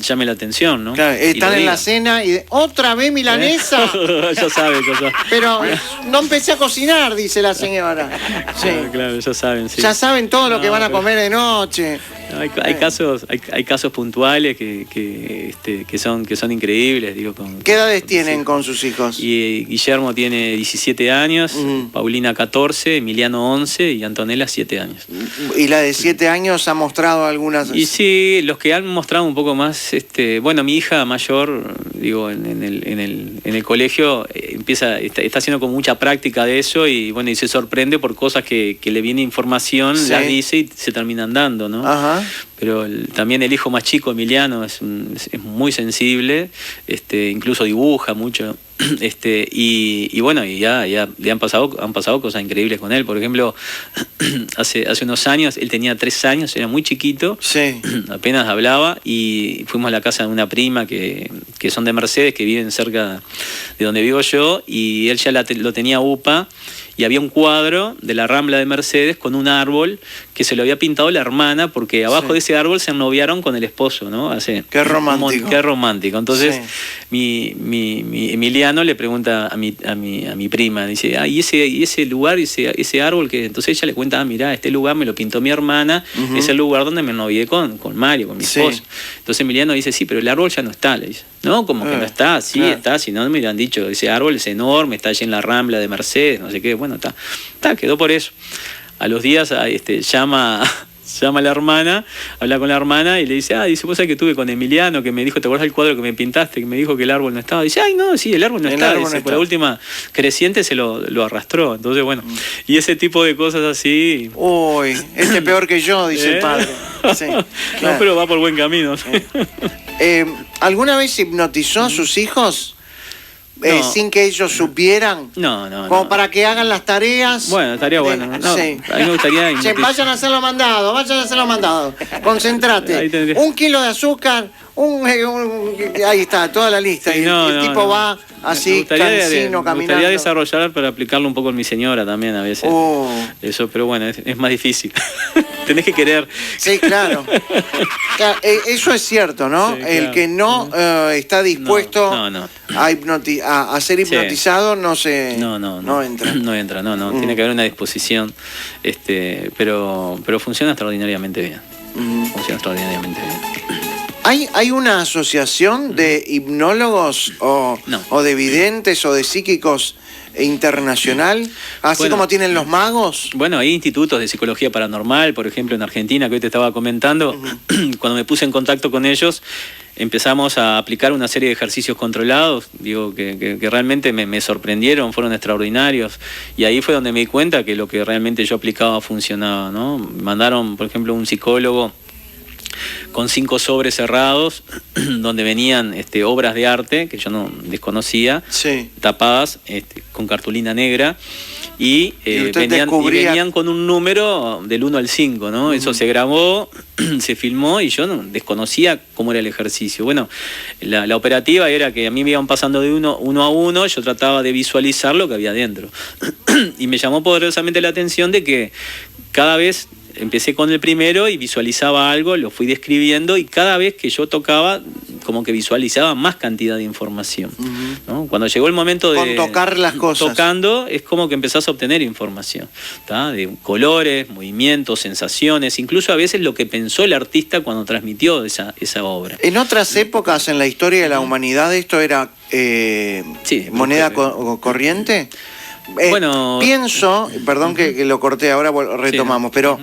Speaker 2: llame la atención, ¿no?
Speaker 1: Claro, están en la cena y ¿otra vez milanesa?
Speaker 2: Ya saben.
Speaker 1: Pero no empecé a cocinar, dice la señora. Sí.
Speaker 2: Claro, ya saben, sí.
Speaker 1: Ya saben todo lo que van a comer de noche.
Speaker 2: Hay casos puntuales que son increíbles, digo.
Speaker 1: ¿Qué edades tienen con sus hijos?
Speaker 2: Y Guillermo tiene 17 años, Paulina 14, Emiliano 11 y Antonella 7 años.
Speaker 1: ¿Y la de 7 años años ha mostrado algunas...
Speaker 2: Y sí, los que han mostrado un poco más, bueno, mi hija mayor, digo, en el colegio está haciendo con mucha práctica de eso y bueno, y se sorprende por cosas que le viene información,
Speaker 1: sí,
Speaker 2: las dice y se terminan dando, ¿no?
Speaker 1: Ajá.
Speaker 2: Pero también el hijo más chico, Emiliano, es muy sensible, incluso dibuja mucho. Y bueno, y ya han pasado cosas increíbles con él. Por ejemplo, hace unos años, él tenía 3 años, era muy chiquito,
Speaker 1: sí,
Speaker 2: apenas hablaba, y fuimos a la casa de una prima que son de Mercedes, que viven cerca de donde vivo yo, y él ya lo tenía UPA, y había un cuadro de la Rambla de Mercedes con un árbol que se lo había pintado la hermana, porque abajo, sí, de ese árbol se ennoviaron con el esposo, ¿no?
Speaker 1: Qué romántico.
Speaker 2: Qué romántico. Entonces,
Speaker 1: sí,
Speaker 2: mi Emiliano le pregunta a mi prima, dice, ¿y ese lugar, ese árbol? Que entonces ella le cuenta, mirá, este lugar me lo pintó mi hermana, es el lugar donde me novié con Mario, con mi esposo. Entonces Emiliano dice, sí, pero el árbol ya no está, le dice. No, como que no está, sí, claro, está, si no me hubieran dicho, ese árbol es enorme, está allí en la Rambla de Mercedes, no sé qué, bueno, está, quedó por eso. A los días llama a la hermana, habla con la hermana y le dice, dice, vos sabés que estuve con Emiliano, que me dijo, ¿te acordás del cuadro que me pintaste? Que me dijo que el árbol no estaba. Dice, no, sí, el árbol no está. Dice, por la última creciente se lo arrastró. Entonces, bueno, y ese tipo de cosas así.
Speaker 1: Uy, peor que yo, dice el padre. Sí, claro.
Speaker 2: No, pero va por buen camino.
Speaker 1: ¿Alguna vez hipnotizó a sus hijos?
Speaker 2: No,
Speaker 1: sin que ellos supieran, como para que hagan las tareas.
Speaker 2: Bueno, estaría bueno.
Speaker 1: Sí.
Speaker 2: A mí me gustaría
Speaker 1: vayan a hacer los mandados, concentrate. 1 kilo de azúcar, ahí está, toda la lista.
Speaker 2: Sí,
Speaker 1: y el tipo va así, cansino, caminando.
Speaker 2: Me gustaría desarrollar para aplicarlo un poco en mi señora también a veces. Eso, pero bueno, es más difícil. Tenés que querer.
Speaker 1: Sí, claro. Eso es cierto, ¿no? Sí, claro. El que no está dispuesto a ser hipnotizado no entra.
Speaker 2: No entra. Tiene que haber una disposición, pero funciona extraordinariamente bien. Funciona extraordinariamente bien.
Speaker 1: ¿Hay una asociación de hipnólogos o de videntes o de psíquicos internacional, así como tienen los magos?
Speaker 2: Bueno, hay institutos de psicología paranormal, por ejemplo, en Argentina, que hoy te estaba comentando. Cuando me puse en contacto con ellos, empezamos a aplicar una serie de ejercicios controlados, digo, que realmente me sorprendieron, fueron extraordinarios, y ahí fue donde me di cuenta que lo que realmente yo aplicaba funcionaba, ¿no? Mandaron, por ejemplo, un psicólogo con 5 sobres cerrados donde venían obras de arte que yo no desconocía, tapadas con cartulina negra, y venían con un número del 1 al 5, ¿no? Eso se grabó, se filmó, y yo no desconocía cómo era el ejercicio. Bueno, la operativa era que a mí me iban pasando de uno a uno, yo trataba de visualizar lo que había dentro. Y me llamó poderosamente la atención de que cada vez empecé con el primero y visualizaba algo, lo fui describiendo, y cada vez que yo tocaba, como que visualizaba más cantidad de información, ¿no? Cuando llegó el momento de
Speaker 1: tocar las cosas,
Speaker 2: tocando, es como que empezás a obtener información, ¿tá? De colores, movimientos, sensaciones, incluso a veces lo que pensó el artista cuando transmitió esa obra.
Speaker 1: En otras épocas en la historia de la humanidad esto era moneda corriente.
Speaker 2: Bueno,
Speaker 1: pienso, perdón que lo corté, ahora retomamos, pero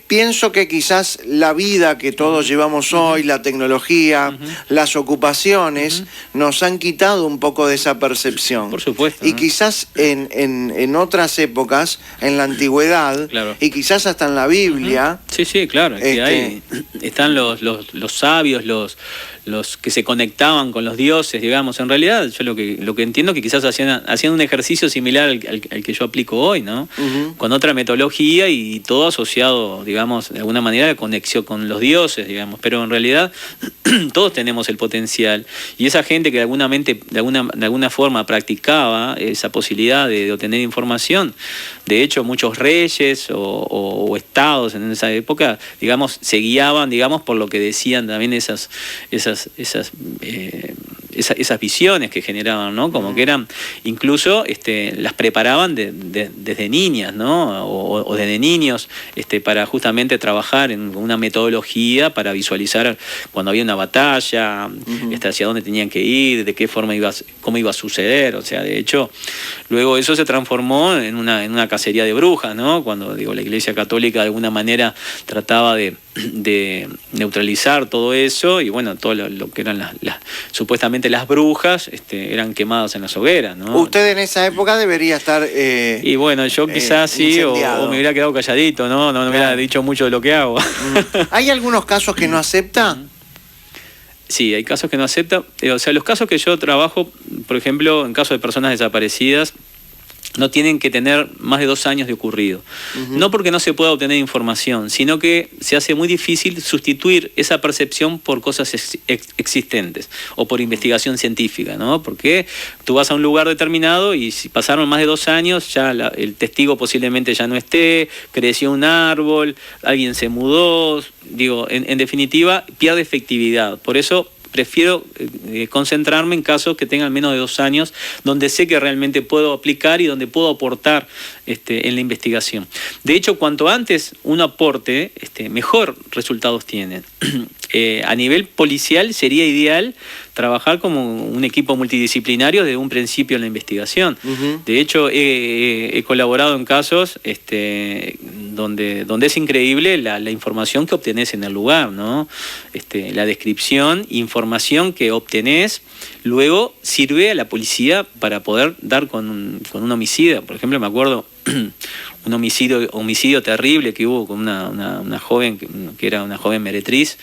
Speaker 1: pienso que quizás la vida que todos llevamos hoy, la tecnología, las ocupaciones, nos han quitado un poco de esa percepción.
Speaker 2: Por supuesto.
Speaker 1: Y quizás en otras épocas, en la antigüedad, y quizás hasta en la Biblia.
Speaker 2: Sí, claro. Que están los sabios, los que se conectaban con los dioses, digamos. En realidad, yo lo que entiendo que quizás hacían un ejercicio similar al que yo aplico hoy, ¿no? Con otra metodología y todo asociado, digamos, de alguna manera de conexión con los dioses, digamos. Pero en realidad todos tenemos el potencial, y esa gente que de alguna forma practicaba esa posibilidad de obtener información. De hecho, muchos reyes o estados en esa época, digamos, se guiaban, digamos, por lo que decían también esas esas visiones que generaban, ¿no? Como que eran, incluso las preparaban desde niñas, ¿no? O desde niños, para justamente trabajar en una metodología para visualizar cuando había una batalla, hacia dónde tenían que ir, de qué forma cómo iba a suceder. O sea, de hecho, luego eso se transformó en una cacería de brujas, ¿no? Cuando, la Iglesia Católica de alguna manera trataba de neutralizar todo eso, y bueno, todo lo que eran supuestamente las brujas eran quemadas en las hogueras, ¿no?
Speaker 1: Usted en esa época debería estar
Speaker 2: y bueno, yo quizás sí, o me hubiera quedado calladito, ¿no? No me hubiera dicho mucho de lo que hago.
Speaker 1: ¿Hay algunos casos que no acepta?
Speaker 2: Sí, hay casos que no acepta. O sea, los casos que yo trabajo, por ejemplo, en caso de personas desaparecidas, no tienen que tener más de 2 años de ocurrido. No porque no se pueda obtener información, sino que se hace muy difícil sustituir esa percepción por cosas existentes o por investigación científica, ¿no? Porque tú vas a un lugar determinado y si pasaron más de 2 años, ya el testigo posiblemente ya no esté, creció un árbol, alguien se mudó, en definitiva, pierde efectividad. Por eso prefiero concentrarme en casos que tengan menos de 2 años, donde sé que realmente puedo aplicar y donde puedo aportar en la investigación. De hecho, cuanto antes uno aporte, mejor resultados tienen. A nivel policial sería ideal trabajar como un equipo multidisciplinario desde un principio en la investigación. De hecho, he colaborado en casos donde es increíble la información que obtenés en el lugar, ¿no? La descripción, información que obtenés, luego sirve a la policía para poder dar con un homicida. Por ejemplo, me acuerdo un homicidio terrible que hubo con una joven que era una joven meretriz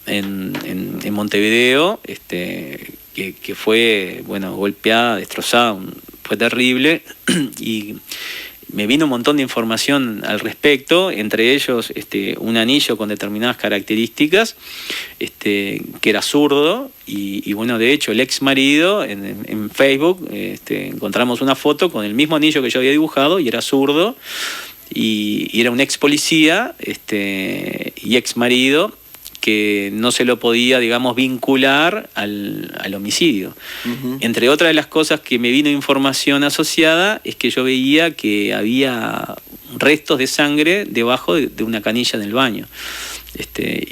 Speaker 2: en Montevideo, que fue golpeada, destrozada, fue terrible, y me vino un montón de información al respecto, entre ellos un anillo con determinadas características, que era zurdo, y bueno, de hecho el ex marido en Facebook encontramos una foto con el mismo anillo que yo había dibujado, y era zurdo, y era un ex policía y ex marido, que no se lo podía, vincular al homicidio. Entre otras de las cosas que me vino información asociada es que yo veía que había restos de sangre debajo de una canilla en el baño.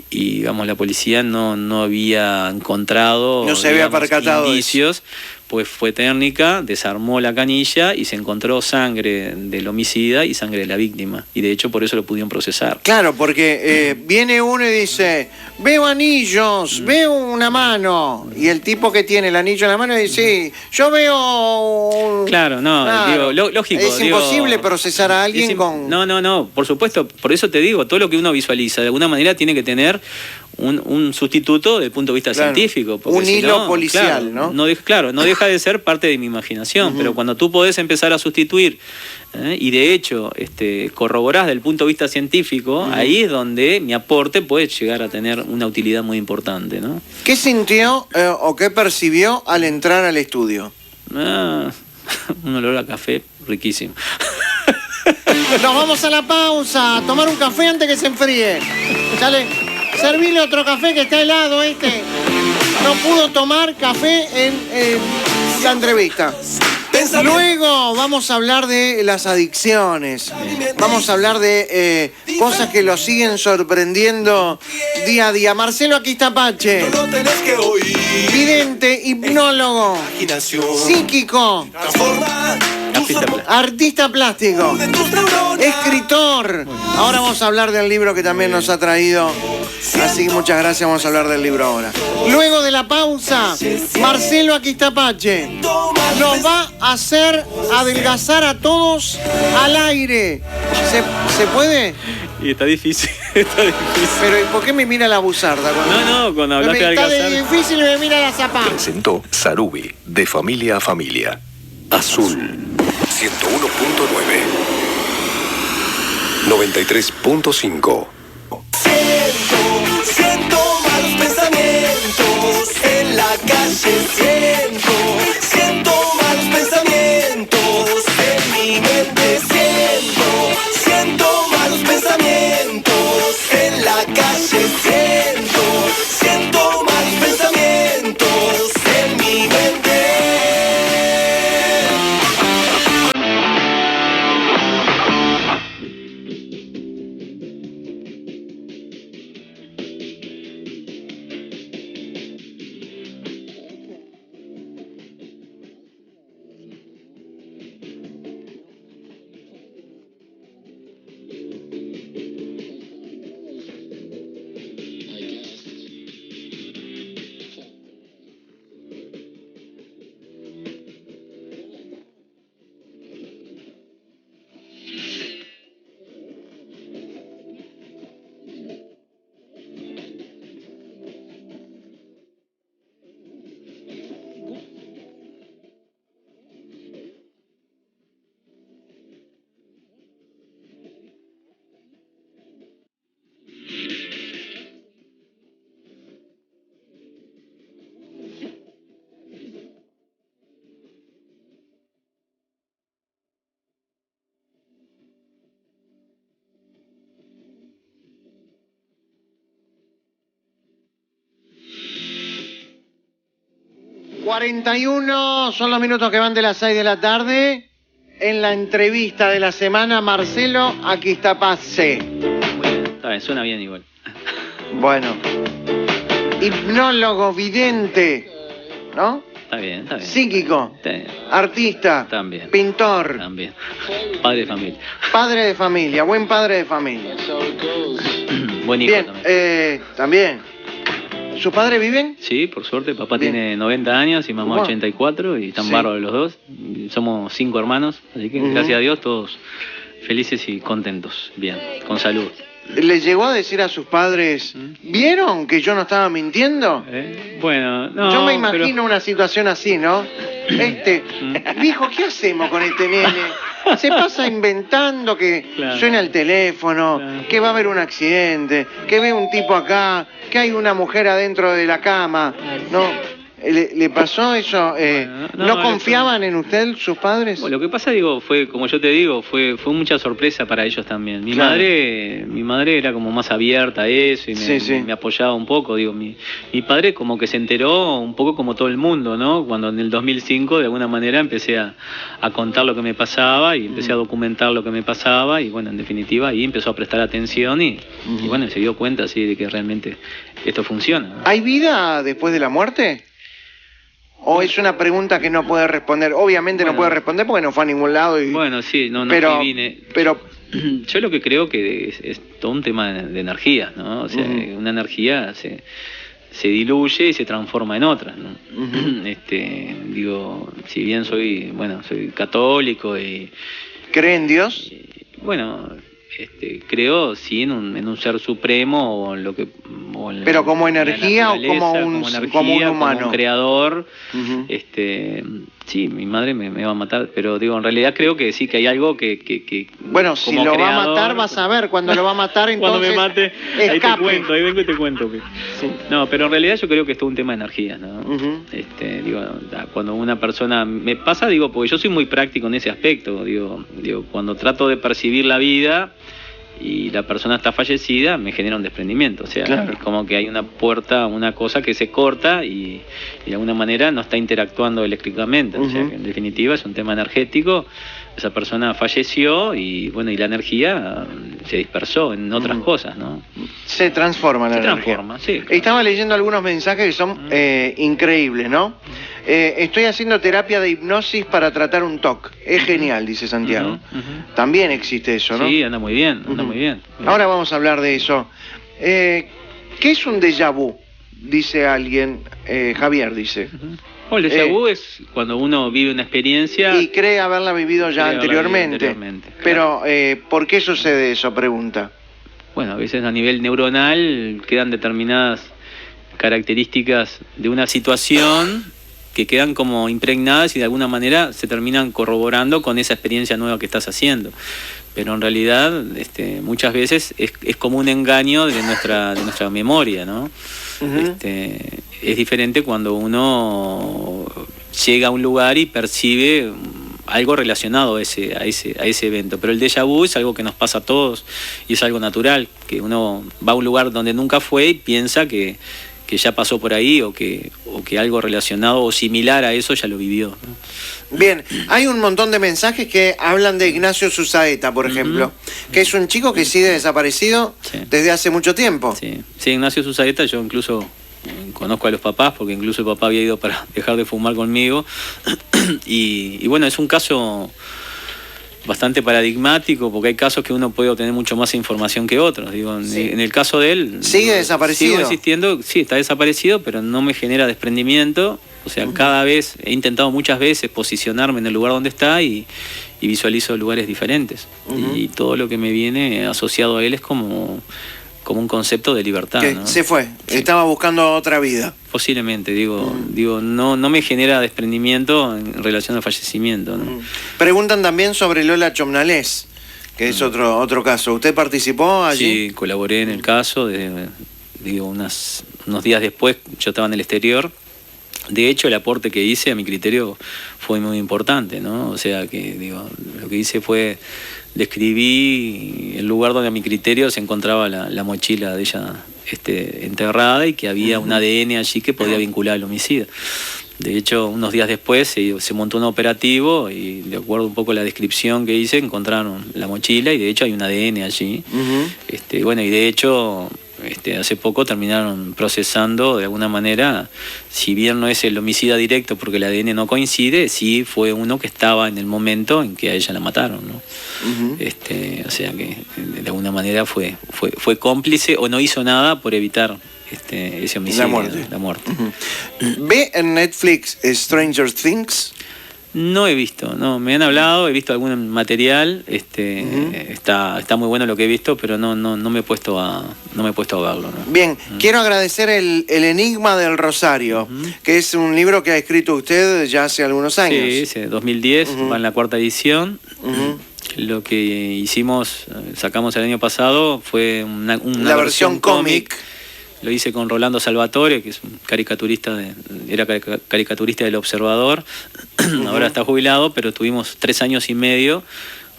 Speaker 2: Y la policía no había encontrado,
Speaker 1: no se había percatado
Speaker 2: indicios, pues fue técnica, desarmó la canilla y se encontró sangre del homicida y sangre de la víctima, y de hecho por eso lo pudieron procesar.
Speaker 1: Claro, porque viene uno y dice, veo anillos, veo una mano, y el tipo que tiene el anillo en la mano dice, sí, yo veo...
Speaker 2: Claro, lógico.
Speaker 1: Es imposible procesar a alguien con...
Speaker 2: No, por supuesto, por eso te digo, todo lo que uno visualiza de alguna manera tiene que tener un sustituto desde el punto de vista científico.
Speaker 1: Un hilo policial, ¿no?
Speaker 2: No deja de ser parte de mi imaginación, pero cuando tú podés empezar a sustituir, y de hecho corroborás desde el punto de vista científico, ahí es donde mi aporte puede llegar a tener una utilidad muy importante, ¿no?
Speaker 1: ¿Qué sintió o qué percibió al entrar al estudio?
Speaker 2: Un olor a café riquísimo.
Speaker 1: Nos vamos a la pausa, a tomar un café antes que se enfríe. Sale, servirle otro café que está helado No pudo tomar café en la entrevista. Luego vamos a hablar de las adicciones. Vamos a hablar de cosas que lo siguen sorprendiendo día a día. Marcelo Aquistapache, vidente, hipnólogo, psíquico, artista plástico, escritor. Ahora vamos a hablar del libro que también nos ha traído. Así que muchas gracias, vamos a hablar del libro ahora. Luego de la pausa, Marcelo Aquistapache nos va a hacer adelgazar a todos al aire. ¿Se puede?
Speaker 2: Y está difícil,
Speaker 1: Pero ¿y por qué me mira la buzarda?
Speaker 2: Cuando hablaste de adelgazar.
Speaker 1: Está difícil y me mira la zapata.
Speaker 3: Presentó Sarubi, de familia a familia. Azul 101.9 93.5.
Speaker 4: Siento malos pensamientos en la calle, siento malos pensamientos en mi mente, siento malos pensamientos en la calle, siento malos pensamientos.
Speaker 1: 41 son los minutos que van de las 6 de la tarde. En la entrevista de la semana, Marcelo Aquistapase.
Speaker 2: Está bien, suena bien igual.
Speaker 1: Bueno, hipnólogo, vidente, ¿no?
Speaker 2: Está bien.
Speaker 1: Psíquico,
Speaker 2: Está bien.
Speaker 1: artista,
Speaker 2: También.
Speaker 1: pintor,
Speaker 2: También. Padre de familia.
Speaker 1: padre de familia, buen padre de familia.
Speaker 2: Buen hijo
Speaker 1: Bien,
Speaker 2: también.
Speaker 1: también. ¿Sus padres viven?
Speaker 2: Sí, por suerte, papá
Speaker 1: Bien.
Speaker 2: tiene 90 años y mamá
Speaker 1: Bueno.
Speaker 2: 84 y están
Speaker 1: Sí.
Speaker 2: bárbaros los dos. Y somos 5 hermanos, así que gracias a Dios todos felices y contentos, bien, con salud.
Speaker 1: ¿Le llegó a decir a sus padres, ¿vieron que yo no estaba mintiendo?
Speaker 2: Bueno, no,
Speaker 1: Yo me imagino
Speaker 2: pero-
Speaker 1: una situación así, ¿no? Viejo, ¿qué hacemos con este nene? Se pasa inventando que
Speaker 2: Claro.
Speaker 1: suena el teléfono,
Speaker 2: Claro.
Speaker 1: que va a haber un accidente, que ve un tipo acá, que hay una mujer adentro de la cama. ¿No? ¿Le pasó eso?
Speaker 2: Bueno,
Speaker 1: ¿No
Speaker 2: no,
Speaker 1: confiaban en usted, sus padres?
Speaker 2: Bueno, lo que pasa, digo, fue, como yo te digo, fue mucha sorpresa para ellos también. Mi
Speaker 1: Claro.
Speaker 2: madre era como más abierta a eso y me apoyaba un poco. Digo, mi padre como que se enteró un poco como todo el mundo, ¿no? Cuando en el 2005 de alguna manera empecé a contar lo que me pasaba y empecé a documentar lo que me pasaba y bueno, en definitiva ahí empezó a prestar atención y bueno, se dio cuenta así de que realmente esto funciona, ¿no?
Speaker 1: ¿Hay vida después de la muerte? ¿O es una pregunta que no puede responder? Obviamente no
Speaker 2: Bueno.
Speaker 1: puede responder porque no fue a ningún lado.
Speaker 2: Bueno, sí, no
Speaker 1: pero,
Speaker 2: fui, vine.
Speaker 1: pero
Speaker 2: Yo lo que creo que es todo un tema de energía, ¿no? O sea, una energía se diluye y se transforma en otra, ¿no? Digo, si bien soy católico y
Speaker 1: ¿cree en Dios?
Speaker 2: bueno, creo sí en un ser supremo o en lo que
Speaker 1: ¿Pero como energía o como
Speaker 2: energía,
Speaker 1: como un humano?
Speaker 2: como un creador.
Speaker 1: Ujú.
Speaker 2: Sí, mi madre me va a matar, pero digo, en realidad creo que sí que hay algo que
Speaker 1: Bueno, si
Speaker 2: como
Speaker 1: lo va a
Speaker 2: creador,
Speaker 1: matar, vas a ver. Cuando lo va a matar, entonces
Speaker 2: cuando me mate, ahí te
Speaker 1: escape.
Speaker 2: cuento, ahí vengo y te cuento.
Speaker 1: Sí.
Speaker 2: No, pero en realidad yo creo que es todo un tema de energía, ¿no?
Speaker 1: Ujú.
Speaker 2: Cuando una persona me pasa, digo, porque yo soy muy práctico en ese aspecto, digo, cuando trato de percibir la vida y la persona está fallecida, me genera un desprendimiento, o sea,
Speaker 1: Claro.
Speaker 2: es como que hay una puerta, una cosa que se corta y de alguna manera no está interactuando eléctricamente, o sea,
Speaker 1: Ujú.
Speaker 2: que en definitiva es un tema energético. Esa persona falleció y bueno, y la energía se dispersó en otras cosas, ¿no?
Speaker 1: Se transforma la
Speaker 2: Se
Speaker 1: energía.
Speaker 2: transforma, sí, claro.
Speaker 1: Estaba leyendo algunos mensajes que son increíbles, ¿no? Estoy haciendo terapia de hipnosis para tratar un TOC. Es genial, dice Santiago.
Speaker 2: Ujú.
Speaker 1: También existe eso, ¿no?
Speaker 2: Sí, anda muy bien, anda
Speaker 1: Ujú.
Speaker 2: muy bien.
Speaker 1: Ahora vamos a hablar de eso. ¿Qué es un déjà vu? Dice alguien, Javier dice.
Speaker 2: O el déjà vu es cuando uno vive una experiencia.
Speaker 1: Y cree haberla vivido ya
Speaker 2: Cree haberla vivido
Speaker 1: anteriormente.
Speaker 2: anteriormente,
Speaker 1: Pero, ¿por qué sucede eso? Pregunta.
Speaker 2: Bueno, a veces a nivel neuronal quedan determinadas características de una situación que quedan como impregnadas y de alguna manera se terminan corroborando con esa experiencia nueva que estás haciendo. Pero en realidad muchas veces es como un engaño de nuestra memoria, ¿no?
Speaker 1: Ujú.
Speaker 2: Es diferente cuando uno llega a un lugar y percibe algo relacionado a ese evento. Pero el déjà vu es algo que nos pasa a todos y es algo natural, que uno va a un lugar donde nunca fue y piensa que ya pasó por ahí o que algo relacionado o similar a eso ya lo vivió, ¿no?
Speaker 1: Bien, hay un montón de mensajes que hablan de Ignacio Susaeta, por ejemplo, que es un chico que sigue desaparecido
Speaker 2: Sí.
Speaker 1: desde hace mucho tiempo.
Speaker 2: Sí, Ignacio Susaeta, yo incluso conozco a los papás, porque incluso el papá había ido para dejar de fumar conmigo. y bueno, es un caso bastante paradigmático, porque hay casos que uno puede obtener mucho más información que otros. Digo,
Speaker 1: Sí.
Speaker 2: en el caso de él...
Speaker 1: ¿Sigue desaparecido?
Speaker 2: Sigo existiendo, sí, está desaparecido, pero no me genera desprendimiento. O sea, cada vez, he intentado muchas veces posicionarme en el lugar donde está y visualizo lugares diferentes. Y todo lo que me viene asociado a él es como un concepto de libertad,
Speaker 1: Que
Speaker 2: ¿no?
Speaker 1: se fue,
Speaker 2: Sí.
Speaker 1: estaba buscando otra vida.
Speaker 2: Posiblemente, digo, no me genera desprendimiento en relación al fallecimiento, ¿no?
Speaker 1: Preguntan también sobre Lola Chomnalés, que es otro caso. ¿Usted participó allí?
Speaker 2: Sí, colaboré en el caso, unos días después yo estaba en el exterior. De hecho, el aporte que hice, a mi criterio, fue muy importante, ¿no? O sea, que lo que hice fue describí el lugar donde a mi criterio se encontraba la mochila de ella enterrada y que había un ADN allí que podía vincular al homicidio. De hecho, unos días después se montó un operativo y, de acuerdo un poco a la descripción que hice, encontraron la mochila y de hecho hay un ADN allí. Bueno, y de hecho hace poco terminaron procesando de alguna manera, si bien no es el homicida directo porque el ADN no coincide, sí fue uno que estaba en el momento en que a ella la mataron, ¿no? O sea que de alguna manera fue cómplice o no hizo nada por evitar ese homicidio, la muerte.
Speaker 1: ¿Ve en Netflix Stranger Things?
Speaker 2: No he visto, no, me han hablado, he visto algún material, está muy bueno lo que he visto, pero no me he puesto a verlo, ¿no?
Speaker 1: Bien, quiero agradecer el Enigma del Rosario, que es un libro que ha escrito usted ya hace algunos años.
Speaker 2: Sí, 2010, va en la 4ª edición. Lo que hicimos, sacamos el año pasado, fue una
Speaker 1: la versión cómic.
Speaker 2: Lo hice con Rolando Salvatore, que es un caricaturista, era caricaturista del Observador. Ahora está jubilado, pero tuvimos 3 años y medio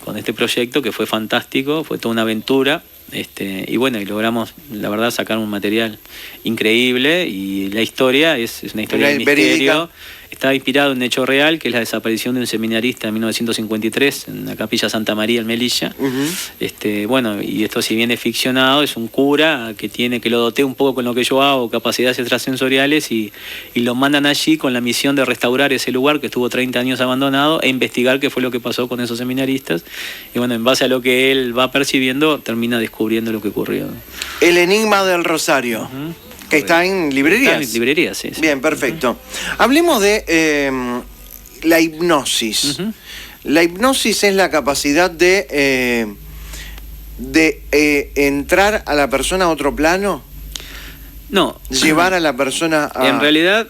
Speaker 2: con este proyecto que fue fantástico, fue toda una aventura. Y bueno, y logramos, la verdad, sacar un material increíble, y la historia es una historia de misterio. Verídica. Está inspirado en un hecho real, que es la desaparición de un seminarista en 1953 en la Capilla Santa María en Melilla. Bueno, y esto, si bien es ficcionado, es un cura que lo doté un poco con lo que yo hago, capacidades extrasensoriales, y lo mandan allí con la misión de restaurar ese lugar que estuvo 30 años abandonado e investigar qué fue lo que pasó con esos seminaristas. Y bueno, en base a lo que él va percibiendo, termina descubriendo lo que ocurrió.
Speaker 1: El Enigma del Rosario. Que está en librerías.
Speaker 2: Está en librerías, sí.
Speaker 1: Bien, perfecto. Hablemos de la hipnosis. La hipnosis es la capacidad de entrar a la persona a otro plano.
Speaker 2: No.
Speaker 1: Llevar a la persona a...
Speaker 2: En realidad,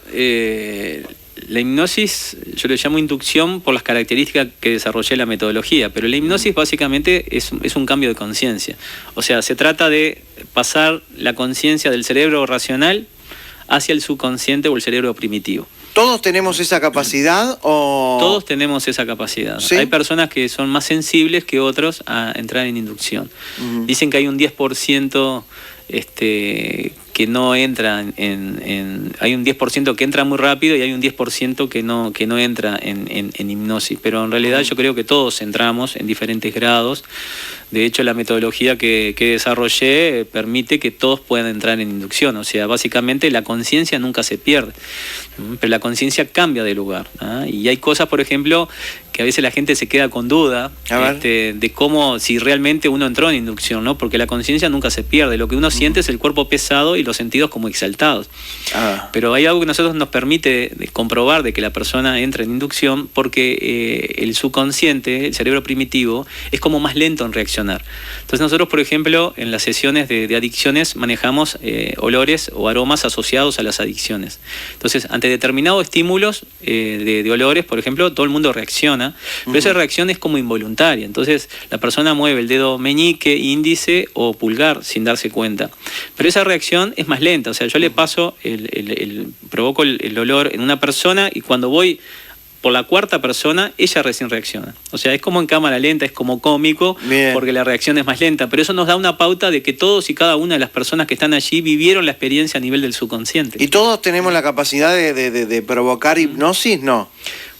Speaker 2: la hipnosis, yo le llamo inducción por las características que desarrollé la metodología, pero la hipnosis básicamente es un cambio de conciencia. O sea, se trata de pasar la conciencia del cerebro racional hacia el subconsciente o el cerebro primitivo.
Speaker 1: ¿Todos tenemos esa capacidad o...?
Speaker 2: Todos tenemos esa capacidad.
Speaker 1: ¿Sí?
Speaker 2: Hay personas que son más sensibles que otros a entrar en inducción. Dicen que hay un 10% que no entra hay un 10% que entra muy rápido y hay un 10% que no entra en hipnosis, pero en realidad yo creo que todos entramos en diferentes grados. De hecho, la metodología que desarrollé permite que todos puedan entrar en inducción. O sea, básicamente la conciencia nunca se pierde, pero la conciencia cambia de lugar, ¿ah? Y hay cosas, por ejemplo, que a veces la gente se queda con duda de cómo, si realmente uno entró en inducción, ¿no? Porque la conciencia nunca se pierde. Lo que uno siente es el cuerpo pesado y los sentidos como exaltados. Pero hay algo que a nosotros nos permite comprobar de que la persona entra en inducción, porque el subconsciente, el cerebro primitivo, es como más lento en reaccionar. Entonces nosotros, por ejemplo, en las sesiones de adicciones manejamos olores o aromas asociados a las adicciones. Entonces, ante determinados estímulos de olores, por ejemplo, todo el mundo reacciona, pero esa reacción es como involuntaria. Entonces, la persona mueve el dedo meñique, índice o pulgar sin darse cuenta. Pero esa reacción es más lenta. O sea, yo le paso, provoco el olor en una persona, y cuando voy por la 4ª persona, ella recién reacciona. O sea, es como en cámara lenta, es como cómico, porque la reacción es más lenta. Pero eso nos da una pauta de que todos y cada una de las personas que están allí vivieron la experiencia a nivel del subconsciente.
Speaker 1: ¿Y todos tenemos la capacidad de provocar hipnosis? No.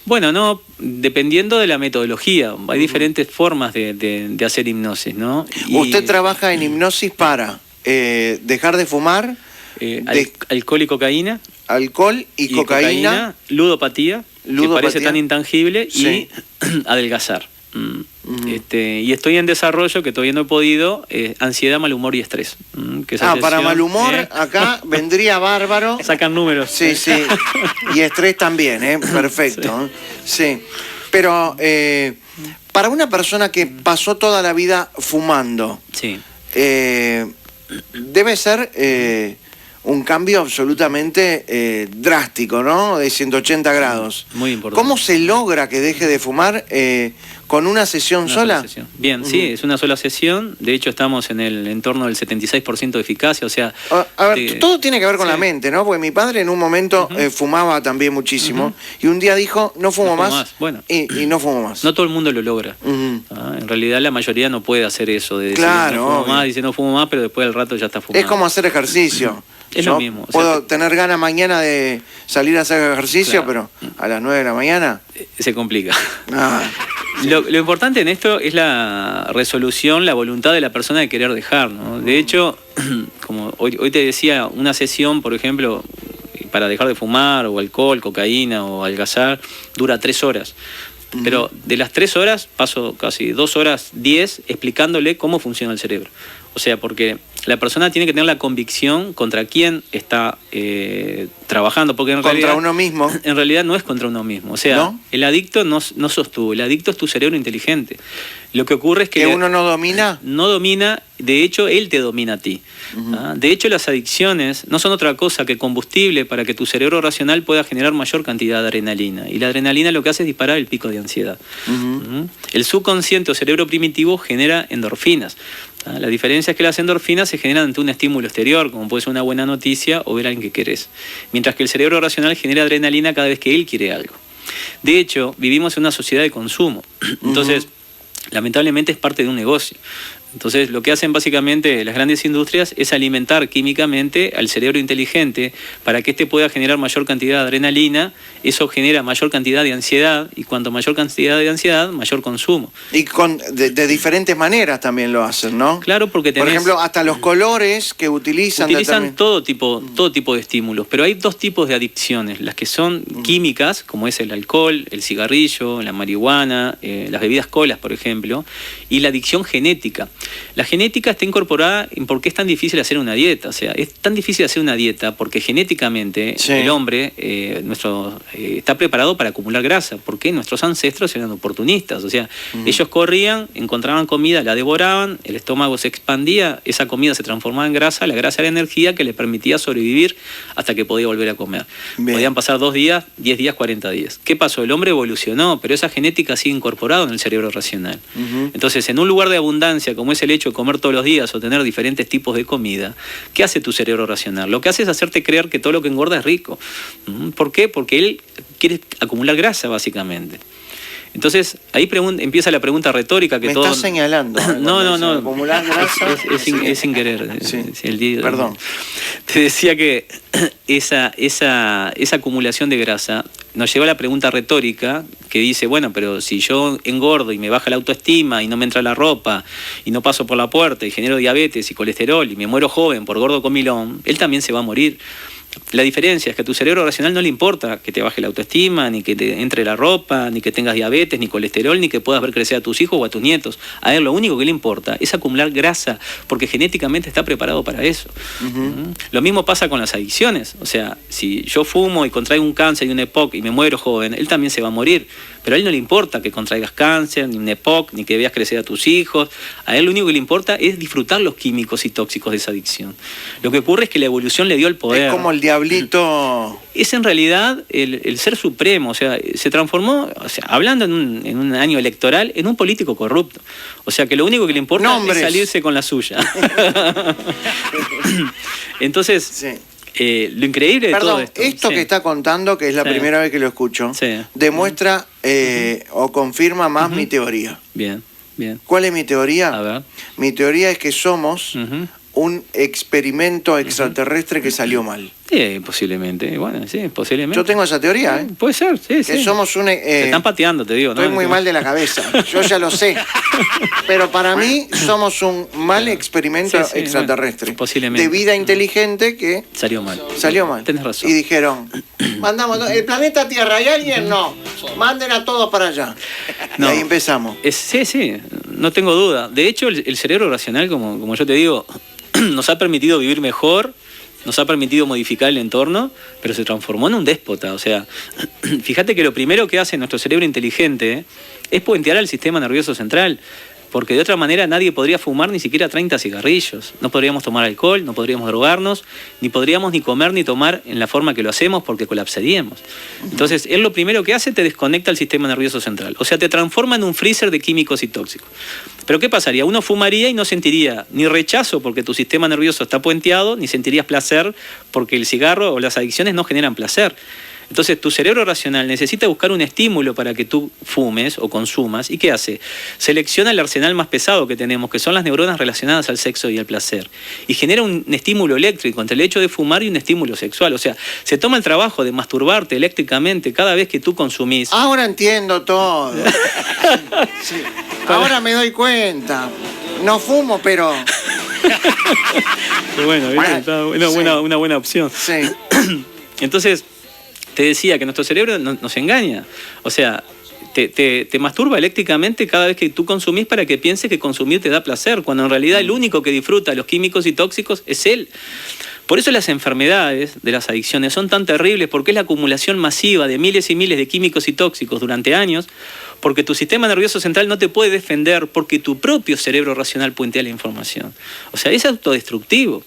Speaker 2: Bueno, no, dependiendo de la metodología. Hay diferentes formas de hacer hipnosis, ¿no?
Speaker 1: ¿Usted trabaja en hipnosis para dejar de fumar?
Speaker 2: Alcohol y cocaína.
Speaker 1: Alcohol y cocaína.
Speaker 2: Ludopatía, que parece tan intangible, sí. Y adelgazar. Y estoy en desarrollo, que todavía no he podido, ansiedad, mal humor y estrés.
Speaker 1: Para mal humor, acá vendría bárbaro.
Speaker 2: Sacan números.
Speaker 1: Sí. Y estrés también, perfecto. Sí. Pero para una persona que pasó toda la vida fumando,
Speaker 2: sí.
Speaker 1: Debe ser un cambio absolutamente drástico, ¿no? De 180 grados.
Speaker 2: Muy importante.
Speaker 1: ¿Cómo se logra que deje de fumar ¿Con una sesión sola?
Speaker 2: Sesión. Bien, sí, es una sola sesión. De hecho, estamos en el entorno del 76% de eficacia, o sea...
Speaker 1: A ver, todo tiene que ver con la mente, ¿no? Porque mi padre en un momento fumaba también muchísimo y un día dijo, no fumo más.
Speaker 2: Bueno.
Speaker 1: Y no fumo más.
Speaker 2: No todo el mundo lo logra. En realidad la mayoría no puede hacer eso de decir,
Speaker 1: claro,
Speaker 2: no fumo más, dice no fumo más, pero después del rato ya está fumando.
Speaker 1: Es como hacer ejercicio.
Speaker 2: Es lo mismo.
Speaker 1: Puedo tener ganas mañana de salir a hacer ejercicio, claro, pero a las 9 de la mañana...
Speaker 2: Se complica. Lo importante en esto es la resolución, la voluntad de la persona de querer dejar, ¿no? De hecho, como hoy te decía, una sesión, por ejemplo, para dejar de fumar, o alcohol, cocaína, o adelgazar, dura 3 horas. Pero de las 3 horas paso casi 2 horas 10 explicándole cómo funciona el cerebro. O sea, porque la persona tiene que tener la convicción contra quién está trabajando, porque
Speaker 1: contra uno mismo.
Speaker 2: En realidad no es contra uno mismo. O sea, ¿no? El adicto no sos tú, el adicto es tu cerebro inteligente. Lo que ocurre es que
Speaker 1: uno no domina.
Speaker 2: No domina, de hecho, él te domina a ti. De hecho, las adicciones no son otra cosa que combustible para que tu cerebro racional pueda generar mayor cantidad de adrenalina. Y la adrenalina lo que hace es disparar el pico de ansiedad. El subconsciente o cerebro primitivo genera endorfinas. La diferencia es que las endorfinas se generan ante un estímulo exterior, como puede ser una buena noticia o ver a alguien que querés. Mientras que el cerebro racional genera adrenalina cada vez que él quiere algo. De hecho, vivimos en una sociedad de consumo. Entonces, lamentablemente es parte de un negocio. Entonces, lo que hacen básicamente las grandes industrias es alimentar químicamente al cerebro inteligente para que éste pueda generar mayor cantidad de adrenalina. Eso genera mayor cantidad de ansiedad, y cuanto mayor cantidad de ansiedad, mayor consumo.
Speaker 1: Y de diferentes maneras también lo hacen, ¿no?
Speaker 2: Claro, porque
Speaker 1: por ejemplo, hasta los colores que utilizan
Speaker 2: todo tipo de estímulos, pero hay 2 tipos de adicciones: las que son químicas, como es el alcohol, el cigarrillo, la marihuana, las bebidas colas, por ejemplo, y la adicción genética. La genética está incorporada en por qué es tan difícil hacer una dieta. O sea, es tan difícil hacer una dieta porque genéticamente el hombre está preparado para acumular grasa, porque nuestros ancestros eran oportunistas. O sea, ellos corrían, encontraban comida, la devoraban, el estómago se expandía, esa comida se transformaba en grasa, la grasa era energía que les permitía sobrevivir hasta que podía volver a comer. Bien. Podían pasar 2 días, 10 días, 40 días. ¿Qué pasó? El hombre evolucionó, pero esa genética sigue incorporada en el cerebro racional. Entonces, en un lugar de abundancia como es el hecho de comer todos los días o tener diferentes tipos de comida, ¿qué hace tu cerebro racional? Lo que hace es hacerte creer que todo lo que engorda es rico. ¿Por qué? Porque él quiere acumular grasa, básicamente. Entonces, ahí empieza la pregunta retórica que todo...
Speaker 1: Me estás señalando.
Speaker 2: No.
Speaker 1: Acumular grasa.
Speaker 2: Es sin querer.
Speaker 1: Perdón.
Speaker 2: Te decía que esa acumulación de grasa nos lleva a la pregunta retórica que dice, bueno, pero si yo engordo y me baja la autoestima y no me entra la ropa y no paso por la puerta y genero diabetes y colesterol y me muero joven por gordo comilón, él también se va a morir. La diferencia es que a tu cerebro racional no le importa que te baje la autoestima, ni que te entre la ropa, ni que tengas diabetes, ni colesterol, ni que puedas ver crecer a tus hijos o a tus nietos. A él lo único que le importa es acumular grasa, porque genéticamente está preparado para eso. Lo mismo pasa con las adicciones. O sea, si yo fumo y contraigo un cáncer y un EPOC y me muero joven, él también se va a morir. Pero a él no le importa que contraigas cáncer, ni un EPOC, ni que veas crecer a tus hijos. A él lo único que le importa es disfrutar los químicos y tóxicos de esa adicción. Lo que ocurre es que la evolución le dio el poder.
Speaker 1: Es como el diablito...
Speaker 2: Es en realidad el ser supremo. O sea, se transformó, o sea, hablando en un año electoral, en un político corrupto. O sea, que lo único que le importa es salirse con la suya. Entonces... Sí. Lo increíble de todo esto...
Speaker 1: que está contando, que es la primera vez que lo escucho, demuestra o confirma más mi teoría.
Speaker 2: Bien.
Speaker 1: ¿Cuál es mi teoría?
Speaker 2: A ver.
Speaker 1: Mi teoría es que somos un experimento extraterrestre que salió mal.
Speaker 2: Posiblemente. Bueno, sí, posiblemente.
Speaker 1: Yo tengo esa teoría, ¿eh?
Speaker 2: Puede ser, sí.
Speaker 1: Que somos un...
Speaker 2: Te están pateando, te digo, ¿no?
Speaker 1: Estoy muy mal de la cabeza, yo ya lo sé. Pero para mí somos un mal experimento extraterrestre.
Speaker 2: Bueno, posiblemente.
Speaker 1: De vida inteligente que...
Speaker 2: Salió mal.
Speaker 1: Tenés razón. Y dijeron, mandamos... ¿El planeta Tierra hay alguien? No. Manden a todos para allá. Y ahí empezamos.
Speaker 2: Sí, no tengo duda. De hecho, el cerebro racional, como yo te digo, nos ha permitido vivir mejor, nos ha permitido modificar el entorno, pero se transformó en un déspota. O sea, fíjate que lo primero que hace nuestro cerebro inteligente es puentear al sistema nervioso central. porque de otra manera nadie podría fumar ni siquiera 30 cigarrillos. No podríamos tomar alcohol, no podríamos drogarnos, ni podríamos ni comer ni tomar en la forma que lo hacemos porque colapsaríamos. Entonces, él lo primero que hace, te desconecta el sistema nervioso central. O sea, te transforma en un freezer de químicos y tóxicos. Pero ¿qué pasaría? Uno fumaría y no sentiría ni rechazo porque tu sistema nervioso está puenteado, ni sentirías placer porque el cigarro o las adicciones no generan placer. Entonces tu cerebro racional necesita buscar un estímulo para que tú fumes o consumas. ¿Y qué hace? Selecciona el arsenal más pesado que tenemos, que son las neuronas relacionadas al sexo y al placer. Y genera un estímulo eléctrico entre el hecho de fumar y un estímulo sexual. O sea, se toma el trabajo de masturbarte eléctricamente cada vez que tú consumís.
Speaker 1: Ahora entiendo todo. Sí. Ahora me doy cuenta. No fumo, pero...
Speaker 2: Bueno, una buena opción.
Speaker 1: Sí.
Speaker 2: Entonces... Te decía que nuestro cerebro nos engaña. O sea, te masturba eléctricamente cada vez que tú consumís para que pienses que consumir te da placer, cuando en realidad el único que disfruta los químicos y tóxicos es él. Por eso las enfermedades de las adicciones son tan terribles, porque es la acumulación masiva de miles y miles de químicos y tóxicos durante años, porque tu sistema nervioso central no te puede defender porque tu propio cerebro racional puentea la información. O sea, es autodestructivo.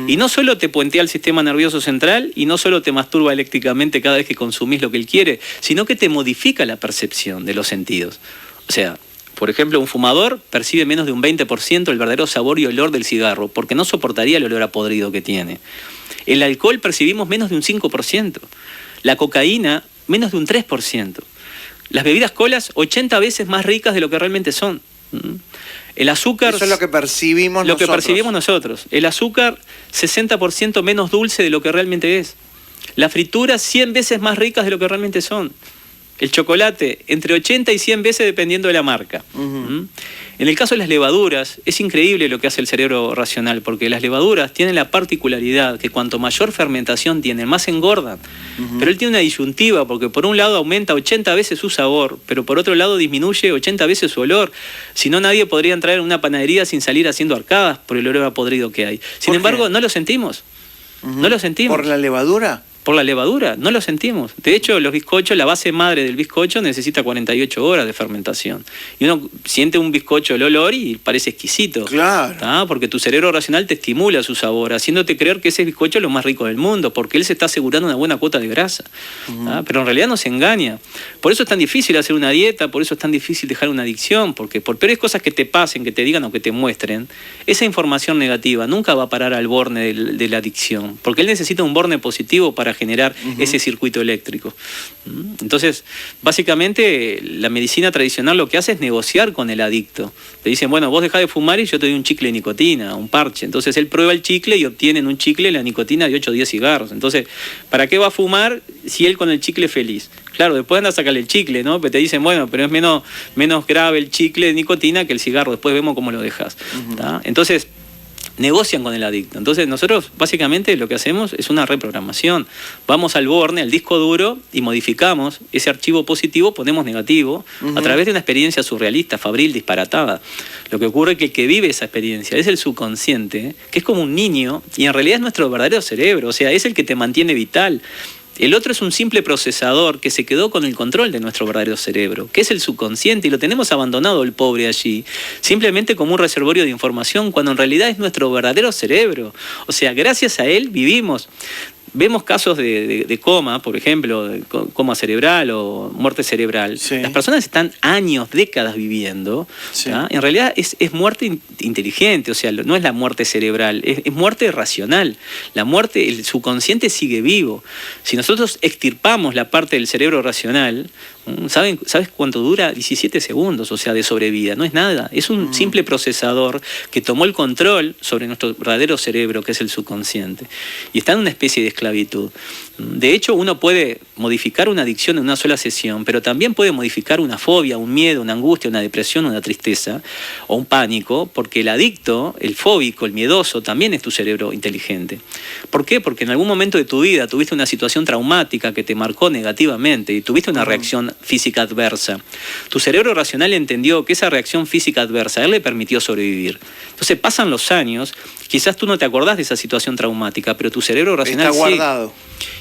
Speaker 2: Y no solo te puentea el sistema nervioso central y no solo te masturba eléctricamente cada vez que consumís lo que él quiere, sino que te modifica la percepción de los sentidos. O sea, por ejemplo, un fumador percibe menos de un 20% el verdadero sabor y olor del cigarro, porque no soportaría el olor a podrido que tiene. El alcohol percibimos menos de un 5%. La cocaína, menos de un 3%. Las bebidas colas, 80 veces más ricas de lo que realmente son. El azúcar...
Speaker 1: Eso es lo que percibimos nosotros.
Speaker 2: Lo que percibimos nosotros. El azúcar, 60% menos dulce de lo que realmente es. Las frituras, 100 veces más ricas de lo que realmente son. El chocolate, entre 80 y 100 veces dependiendo de la marca. En el caso de las levaduras, es increíble lo que hace el cerebro racional, porque las levaduras tienen la particularidad que cuanto mayor fermentación tienen, más engordan. Pero él tiene una disyuntiva, porque por un lado aumenta 80 veces su sabor, pero por otro lado disminuye 80 veces su olor. Si no, nadie podría entrar en una panadería sin salir haciendo arcadas por el olor a podrido que hay. Sin embargo, no lo sentimos. No lo sentimos.
Speaker 1: ¿Por la levadura?
Speaker 2: Por la levadura, no lo sentimos. De hecho, los bizcochos, la base madre del bizcocho necesita 48 horas de fermentación. Y uno siente un bizcocho el olor y parece exquisito.
Speaker 1: Claro.
Speaker 2: ¿Tá? Porque tu cerebro racional te estimula su sabor, haciéndote creer que ese bizcocho es lo más rico del mundo, porque él se está asegurando una buena cuota de grasa. Pero en realidad nos engaña. Por eso es tan difícil hacer una dieta, por eso es tan difícil dejar una adicción, porque por peores cosas que te pasen, que te digan o que te muestren, esa información negativa nunca va a parar al borne de la adicción, porque él necesita un borne positivo para generar ese circuito eléctrico. Entonces, básicamente, la medicina tradicional lo que hace es negociar con el adicto. Te dicen, bueno, vos dejá de fumar y yo te doy un chicle de nicotina, un parche. Entonces, él prueba el chicle y obtiene en un chicle la nicotina de 8 o 10 cigarros. Entonces, ¿para qué va a fumar si él con el chicle es feliz? Claro, después anda a sacarle el chicle, ¿no? Pero te dicen, bueno, pero es menos grave el chicle de nicotina que el cigarro. Después vemos cómo lo dejas. Entonces, negocian con el adicto. Entonces nosotros básicamente lo que hacemos es una reprogramación. Vamos al borne, al disco duro, y modificamos ese archivo positivo, ponemos negativo, a través de una experiencia surrealista, fabril, disparatada. Lo que ocurre es que el que vive esa experiencia es el subconsciente, que es como un niño, y en realidad es nuestro verdadero cerebro, o sea, es el que te mantiene vital. El otro es un simple procesador que se quedó con el control de nuestro verdadero cerebro, que es el subconsciente, y lo tenemos abandonado el pobre allí, simplemente como un reservorio de información, cuando en realidad es nuestro verdadero cerebro. O sea, gracias a él vivimos. Vemos casos de coma, por ejemplo, de coma cerebral o muerte cerebral. Sí. Las personas están años, décadas viviendo. Sí. En realidad es muerte inteligente, o sea, no es la muerte cerebral, es muerte racional. La muerte, el subconsciente sigue vivo. Si nosotros extirpamos la parte del cerebro racional, ¿sabes cuánto dura? 17 segundos, o sea, de sobrevida. No es nada. Es un simple procesador que tomó el control sobre nuestro verdadero cerebro, que es el subconsciente. Y está en una especie de esclavitud. De hecho, uno puede modificar una adicción en una sola sesión, pero también puede modificar una fobia, un miedo, una angustia, una depresión, una tristeza o un pánico, porque el adicto, el fóbico, el miedoso, también es tu cerebro inteligente. ¿Por qué? Porque en algún momento de tu vida tuviste una situación traumática que te marcó negativamente y tuviste una reacción reacción física adversa. Tu cerebro racional entendió que esa reacción física adversa a él le permitió sobrevivir. Entonces pasan los años, quizás tú no te acordás de esa situación traumática, pero tu cerebro racional
Speaker 1: está guardado.
Speaker 2: Sí.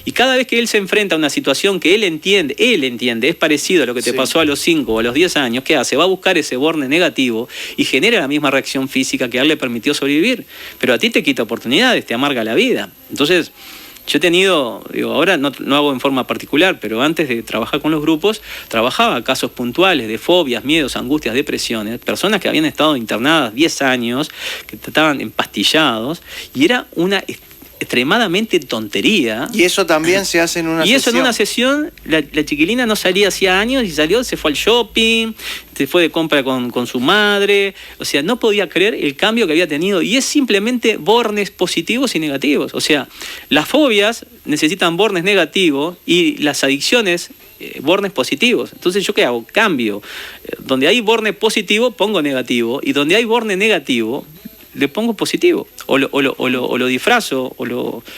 Speaker 2: Y cada vez que él se enfrenta a una situación que él entiende, es parecido a lo que te pasó a los 5 o a los 10 años, ¿qué hace? Va a buscar ese borne negativo y genera la misma reacción física que a él le permitió sobrevivir. Pero a ti te quita oportunidades, te amarga la vida. Entonces, yo he tenido, ahora no hago en forma particular, pero antes de trabajar con los grupos, trabajaba casos puntuales de fobias, miedos, angustias, depresiones, personas que habían estado internadas 10 años, que estaban empastillados, y era una extremadamente tontería.
Speaker 1: Y eso también se hace en una sesión.
Speaker 2: Y eso en una sesión, la chiquilina no salía hacía años y salió, se fue al shopping, se fue de compra con su madre, o sea, no podía creer el cambio que había tenido, y es simplemente bornes positivos y negativos. O sea, las fobias necesitan bornes negativos y las adicciones bornes positivos. Entonces, ¿yo qué hago? Cambio. Donde hay borne positivo, pongo negativo, y donde hay borne negativo, le pongo positivo, o lo disfrazo,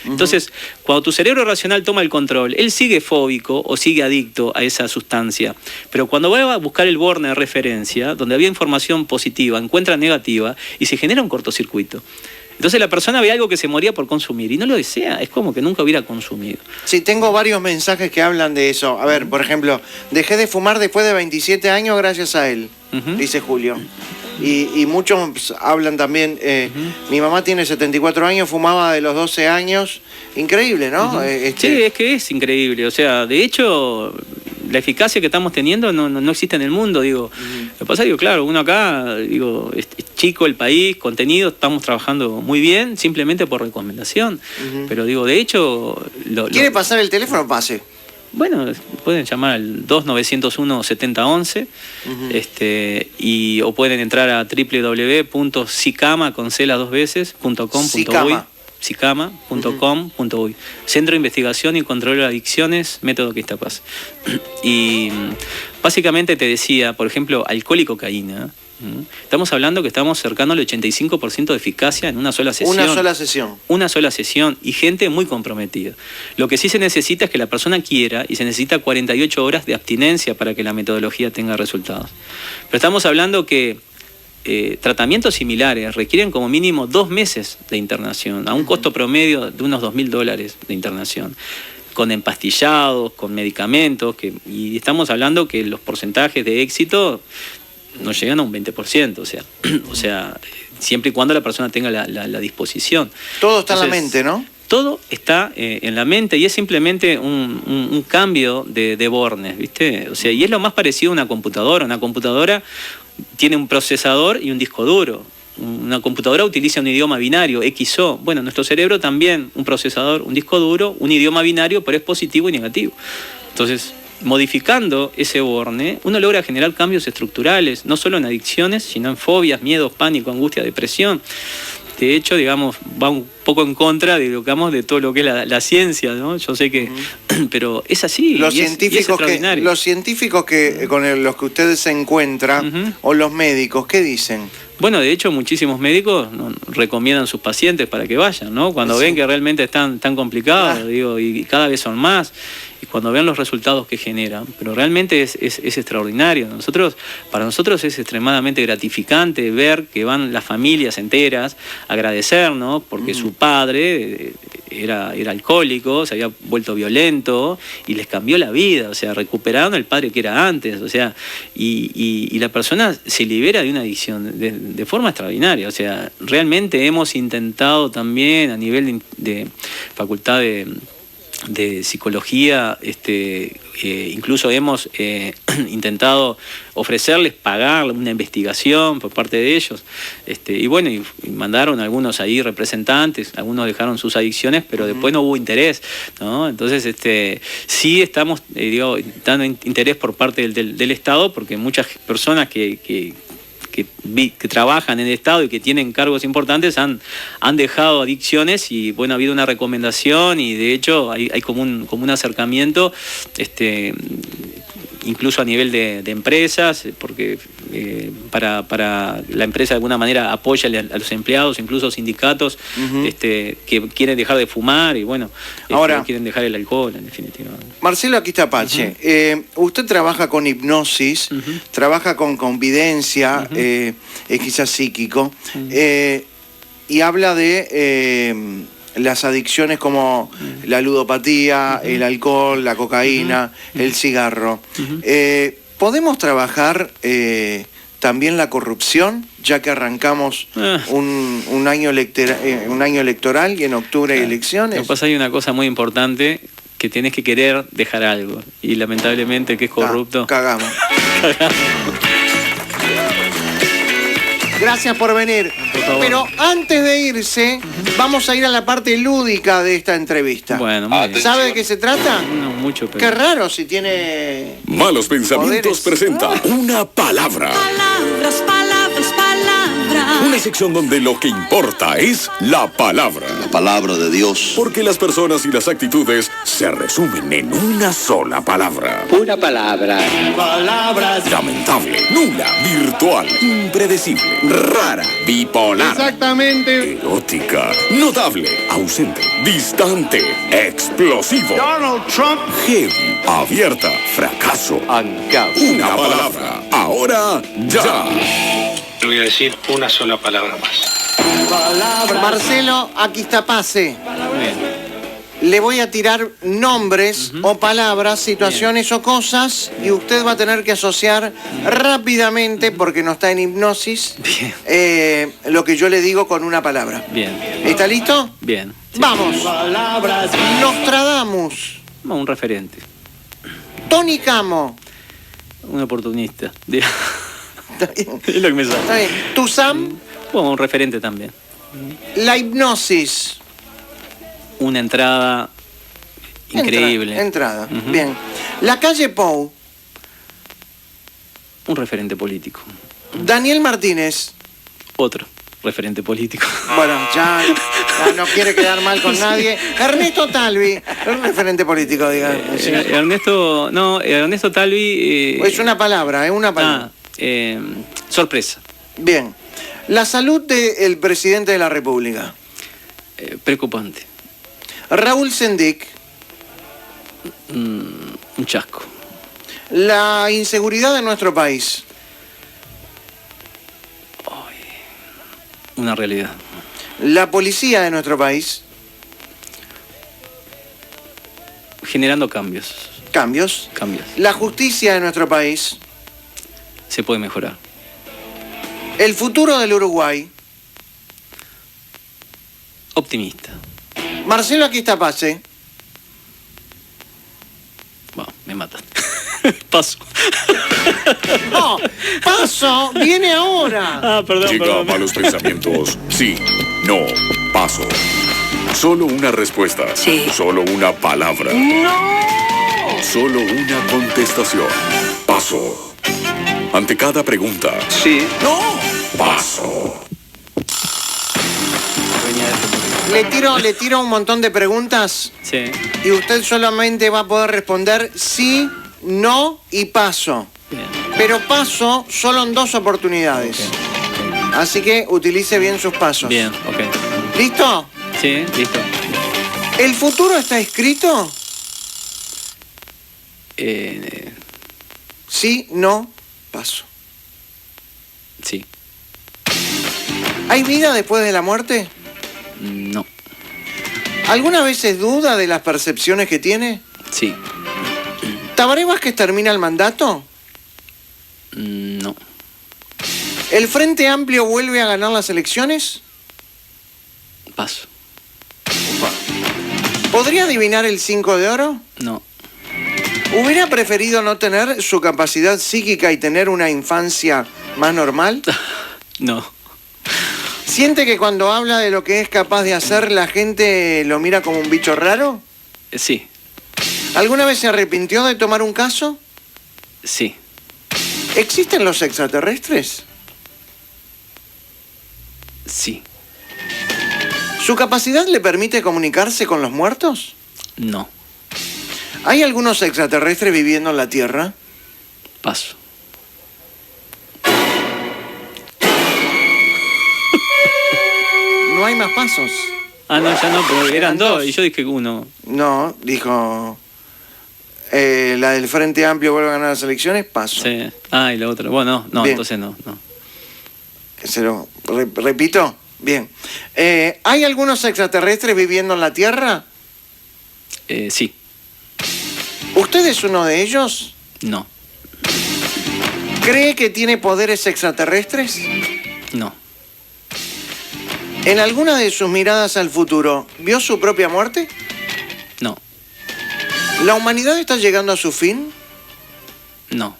Speaker 2: Entonces, cuando tu cerebro racional toma el control, él sigue fóbico o sigue adicto a esa sustancia, pero cuando va a buscar el borne de referencia, donde había información positiva, encuentra negativa, y se genera un cortocircuito. Entonces la persona ve algo que se moría por consumir y no lo desea, es como que nunca hubiera consumido.
Speaker 1: Sí, tengo varios mensajes que hablan de eso. A ver, por ejemplo, dejé de fumar después de 27 años gracias a él, dice Julio. Y muchos hablan también, mi mamá tiene 74 años, fumaba de los 12 años, increíble, ¿no?
Speaker 2: Sí, es que es increíble, o sea, de hecho, la eficacia que estamos teniendo no existe en el mundo, digo. Lo que pasa es que, claro, uno acá, digo, es chico el país, contenido, estamos trabajando muy bien, simplemente por recomendación, pero digo, de hecho...
Speaker 1: ¿Quiere pasar el teléfono? Pase.
Speaker 2: Bueno, pueden llamar al 2901-7011 o pueden entrar a www.sicama.com.uy Centro de Investigación y Control de Adicciones, Método Quistapaz. Y básicamente te decía, por ejemplo, alcohol y cocaína. Estamos hablando que estamos cercano al 85% de eficacia en una sola sesión. Una sola sesión y gente muy comprometida. Lo que sí se necesita es que la persona quiera, y se necesita 48 horas de abstinencia para que la metodología tenga resultados. Pero estamos hablando que tratamientos similares requieren como mínimo 2 meses de internación, a un costo promedio de unos $2.000 de internación, con empastillados, con medicamentos, y estamos hablando que los porcentajes de éxito no llegan a un 20%, o sea, siempre y cuando la persona tenga la disposición.
Speaker 1: Todo está en la mente, ¿no?
Speaker 2: Todo está en la mente, y es simplemente un cambio de bornes, ¿viste? O sea, y es lo más parecido a una computadora. Una computadora tiene un procesador y un disco duro. Una computadora utiliza un idioma binario, XO. Bueno, nuestro cerebro también, un procesador, un disco duro, un idioma binario, pero es positivo y negativo. Entonces, modificando ese borne, uno logra generar cambios estructurales, no solo en adicciones, sino en fobias, miedos, pánico, angustia, depresión. De hecho, digamos, va un poco en contra de todo lo que es la ciencia, ¿no? Yo sé que, pero es así.
Speaker 1: Los científicos que con los que ustedes se encuentran, o los médicos, ¿qué dicen?
Speaker 2: Bueno, de hecho, muchísimos médicos recomiendan a sus pacientes para que vayan, ¿no? Cuando ven que realmente están tan complicados, digo, y cada vez son más, y cuando ven los resultados que generan. Pero realmente es extraordinario. Para nosotros es extremadamente gratificante ver que van las familias enteras a agradecer, ¿no? Porque su padre era alcohólico, se había vuelto violento, y les cambió la vida, o sea, recuperaron al padre que era antes, o sea, y la persona se libera de una adicción de forma extraordinaria. O sea, realmente hemos intentado también a nivel de facultad de psicología, incluso hemos intentado ofrecerles pagar una investigación por parte de ellos, y bueno, y mandaron algunos ahí representantes, algunos dejaron sus adicciones, pero después no hubo interés, ¿no? Entonces sí estamos dando interés por parte del Estado, porque muchas personas que trabajan en el Estado y que tienen cargos importantes han dejado adicciones, y bueno, ha habido una recomendación, y de hecho hay como un acercamiento incluso a nivel de empresas, porque para la empresa de alguna manera apoya a los empleados, incluso sindicatos que quieren dejar de fumar y bueno, ahora quieren dejar el alcohol, en definitiva.
Speaker 1: Marcelo Aquistapache, usted trabaja con hipnosis, trabaja con convidencia, es quizás psíquico, y habla de las adicciones como la ludopatía, el alcohol, la cocaína, el cigarro. ¿Podemos trabajar también la corrupción, ya que arrancamos un año electoral y en octubre hay elecciones?
Speaker 2: Lo que pasa, hay una cosa muy importante, que tienes que querer dejar algo, y lamentablemente el que es corrupto...
Speaker 1: Cagamos. Gracias por venir. Pero antes de irse, vamos a ir a la parte lúdica de esta entrevista.
Speaker 2: Bueno, muy bien.
Speaker 1: ¿Sabe de qué se trata?
Speaker 2: No mucho, pero...
Speaker 1: Qué raro si tiene...
Speaker 3: Malos Pensamientos presenta una palabra.
Speaker 7: Palabras, palabras, palabras.
Speaker 3: Una sección donde lo que importa es la palabra.
Speaker 6: La palabra de Dios.
Speaker 3: Porque las personas y las actitudes se resumen en una sola palabra.
Speaker 6: Una palabra.
Speaker 1: Palabras.
Speaker 3: Lamentable, nula, virtual, impredecible, rara, bipolar.
Speaker 1: Exactamente.
Speaker 3: Erótica, notable, ausente, distante, explosivo.
Speaker 1: Donald Trump.
Speaker 3: Heavy, abierta, fracaso. Una palabra. Ahora, ya.
Speaker 8: Voy a decir una sola palabra más.
Speaker 1: Marcelo Aquistapace.
Speaker 2: Bien.
Speaker 1: Le voy a tirar nombres o palabras, situaciones o cosas, y usted va a tener que asociar rápidamente, porque no está en hipnosis, lo que yo le digo con una palabra.
Speaker 2: Bien.
Speaker 1: ¿Está listo?
Speaker 2: Bien. Sí.
Speaker 1: Vamos. Nostradamus.
Speaker 2: No, un referente.
Speaker 1: Tony Camo.
Speaker 2: Un oportunista.
Speaker 1: Está bien.
Speaker 2: Es lo que me sale.
Speaker 1: Está bien. Tuzam.
Speaker 2: Bueno, un referente también.
Speaker 1: La hipnosis.
Speaker 2: Una entrada increíble.
Speaker 1: Entrada. Bien. La calle Pou.
Speaker 2: Un referente político.
Speaker 1: Daniel Martínez.
Speaker 2: Otro referente político.
Speaker 1: Bueno, ya no quiere quedar mal con nadie. Ernesto Talvi, un referente político, digamos.
Speaker 2: Ernesto Talvi...
Speaker 1: Es una palabra, es una palabra.
Speaker 2: Sorpresa.
Speaker 1: Bien. La salud del presidente de la República.
Speaker 2: Preocupante.
Speaker 1: Raúl Sendic.
Speaker 2: Un chasco.
Speaker 1: La inseguridad de nuestro país.
Speaker 2: Una realidad.
Speaker 1: La policía de nuestro país.
Speaker 2: Generando cambios.
Speaker 1: Cambios.
Speaker 2: Cambios.
Speaker 1: La justicia de nuestro país.
Speaker 2: Se puede mejorar.
Speaker 1: El futuro del Uruguay.
Speaker 2: Optimista.
Speaker 1: Marcelo Aquistapace.
Speaker 2: Bueno, me matan. Paso.
Speaker 1: No, paso, viene ahora.
Speaker 2: Perdón,
Speaker 3: Llega a Malos Pensamientos. Sí, no, paso. Solo una respuesta.
Speaker 7: Sí.
Speaker 3: Solo una palabra.
Speaker 7: ¡No!
Speaker 3: Solo una contestación. Paso. Ante cada pregunta.
Speaker 6: Sí.
Speaker 3: No. Paso.
Speaker 1: Le tiro un montón de preguntas.
Speaker 2: Sí.
Speaker 1: Y usted solamente va a poder responder sí, no y paso.
Speaker 2: Bien.
Speaker 1: Pero paso solo en 2 oportunidades.
Speaker 2: Ok.
Speaker 1: Así que utilice bien sus pasos.
Speaker 2: Bien, ok.
Speaker 1: ¿Listo?
Speaker 2: Sí, listo.
Speaker 1: ¿El futuro está escrito? Sí, no, paso.
Speaker 2: Sí.
Speaker 1: ¿Hay vida después de la muerte?
Speaker 2: No.
Speaker 1: ¿Alguna vez se duda de las percepciones que tiene?
Speaker 2: Sí.
Speaker 1: ¿Tabaré Vázquez termina el mandato?
Speaker 2: No.
Speaker 1: ¿El Frente Amplio vuelve a ganar las elecciones?
Speaker 2: Paso.
Speaker 1: ¿Podría adivinar el 5 de oro?
Speaker 2: No.
Speaker 1: ¿Hubiera preferido no tener su capacidad psíquica y tener una infancia más normal?
Speaker 2: No.
Speaker 1: ¿Siente que cuando habla de lo que es capaz de hacer la gente lo mira como un bicho raro?
Speaker 2: Sí.
Speaker 1: ¿Alguna vez se arrepintió de tomar un caso?
Speaker 2: Sí.
Speaker 1: ¿Existen los extraterrestres?
Speaker 2: Sí.
Speaker 1: ¿Su capacidad le permite comunicarse con los muertos?
Speaker 2: No.
Speaker 1: ¿Hay algunos extraterrestres viviendo en la Tierra?
Speaker 2: Paso.
Speaker 1: No hay más pasos.
Speaker 2: Ah, no, ya no, pero eran dos y yo dije uno.
Speaker 1: No, dijo... la del Frente Amplio vuelve a ganar las elecciones, paso.
Speaker 2: Sí. Ah, y la otra. Bueno, no,
Speaker 1: Bien.
Speaker 2: entonces no.
Speaker 1: Se lo repito. Bien. ¿Hay algunos extraterrestres viviendo en la Tierra?
Speaker 2: Sí.
Speaker 1: ¿Usted es uno de ellos?
Speaker 2: No.
Speaker 1: ¿Cree que tiene poderes extraterrestres?
Speaker 2: No.
Speaker 1: ¿En alguna de sus miradas al futuro vio su propia muerte?
Speaker 2: No.
Speaker 1: ¿La humanidad está llegando a su fin?
Speaker 2: No.